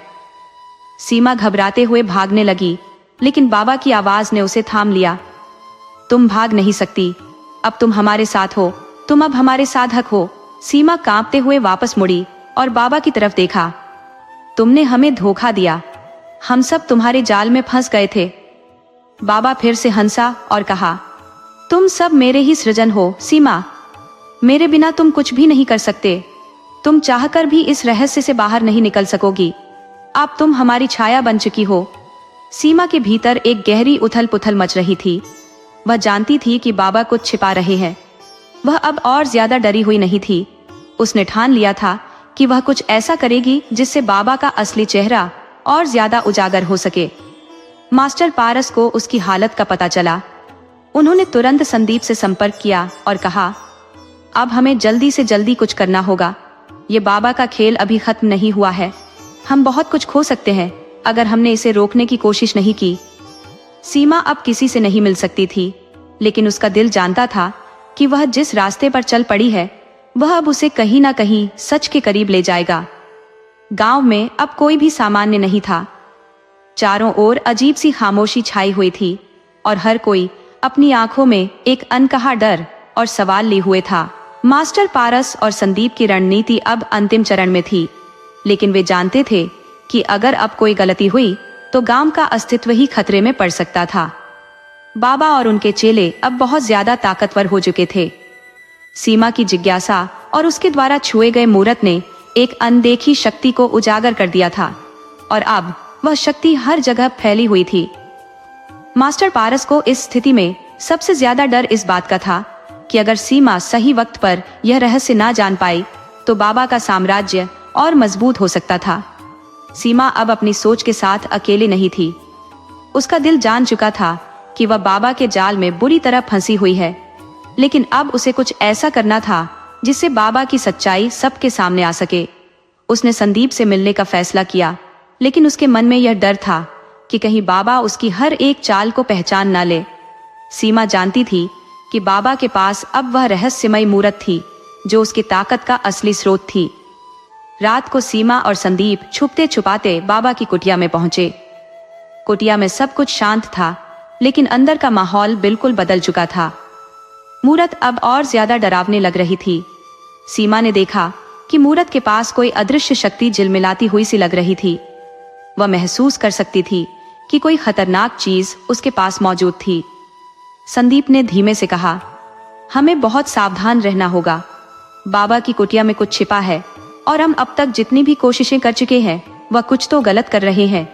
सीमा घबराते हुए भागने लगी, लेकिन बाबा की आवाज ने उसे थाम लिया। तुम भाग नहीं सकती, अब तुम हमारे साथ हो, तुम अब हमारे साधक हो। सीमा कांपते हुए वापस मुड़ी और बाबा की तरफ देखा। तुमने हमें धोखा दिया, हम सब तुम्हारे जाल में फंस गए थे। बाबा फिर से हंसा और कहा, तुम सब मेरे ही सृजन हो सीमा, मेरे बिना तुम कुछ भी नहीं कर सकते। तुम चाहकर भी इस रहस्य से बाहर नहीं निकल सकोगी। अब तुम हमारी छाया बन चुकी हो। सीमा के भीतर एक गहरी उथल पुथल मच रही थी। वह जानती थी कि बाबा कुछ छिपा रहे हैं। वह अब और ज्यादा डरी हुई नहीं थी। उसने ठान लिया था कि वह कुछ ऐसा करेगी जिससे बाबा का असली चेहरा और ज्यादा उजागर हो सके। मास्टर पारस को उसकी हालत का पता चला। उन्होंने तुरंत संदीप से संपर्क किया और कहा, अब हमें जल्दी से जल्दी कुछ करना होगा। ये बाबा का खेल अभी खत्म नहीं हुआ है। हम बहुत कुछ खो सकते हैं अगर हमने इसे रोकने की कोशिश नहीं की। सीमा अब किसी से नहीं मिल सकती थी, लेकिन उसका दिल जानता था कि वह जिस रास्ते पर चल पड़ी है वह अब उसे कहीं ना कहीं सच के करीब ले जाएगा। गांव में अब कोई भी सामान्य नहीं था। चारों ओर अजीब सी खामोशी छाई हुई थी और हर कोई अपनी आंखों में एक अनकहा डर और सवाल लिए हुए था। मास्टर पारस और संदीप की रणनीति अब अंतिम चरण में थी, लेकिन वे जानते थे कि अगर अब कोई गलती हुई तो गांव का अस्तित्व ही खतरे में पड़ सकता था। बाबा और उनके चेले अब बहुत ज्यादा ताकतवर हो चुके थे। सीमा की जिज्ञासा और उसके द्वारा छुए गए मूरत ने एक अनदेखी शक्ति को उजागर कर दिया था और अब वह शक्ति हर जगह फैली हुई थी। मास्टर पारस को इस स्थिति में सबसे ज्यादा डर इस बात का था कि अगर सीमा सही वक्त पर यह रहस्य ना जान पाई तो बाबा का साम्राज्य और मजबूत हो सकता था। सीमा अब अपनी सोच के साथ अकेले नहीं थी। उसका दिल जान चुका था कि वह बाबा के जाल में बुरी तरह फंसी हुई है, लेकिन अब उसे कुछ ऐसा करना था जिससे बाबा की सच्चाई सबके सामने आ सके। उसने संदीप से मिलने का फैसला किया, लेकिन उसके मन में यह डर था कि कहीं बाबा उसकी हर एक चाल को पहचान ना ले। सीमा जानती थी कि बाबा के पास अब वह रहस्यमयी मूरत थी जो उसकी ताकत का असली स्रोत थी। रात को सीमा और संदीप छुपते छुपाते बाबा की कुटिया में पहुंचे। कुटिया में सब कुछ शांत था, लेकिन अंदर का माहौल बिल्कुल बदल चुका था। मूरत अब और ज्यादा डरावने लग रही थी। सीमा ने देखा कि मूरत के पास कोई अदृश्य शक्ति झिलमिलाती हुई सी लग रही थी। वह महसूस कर सकती थी कि कोई खतरनाक चीज उसके पास मौजूद थी। संदीप ने धीमे से कहा, हमें बहुत सावधान रहना होगा। बाबा की कुटिया में कुछ छिपा है और हम अब तक जितनी भी कोशिशें कर चुके हैं वह कुछ तो गलत कर रहे हैं।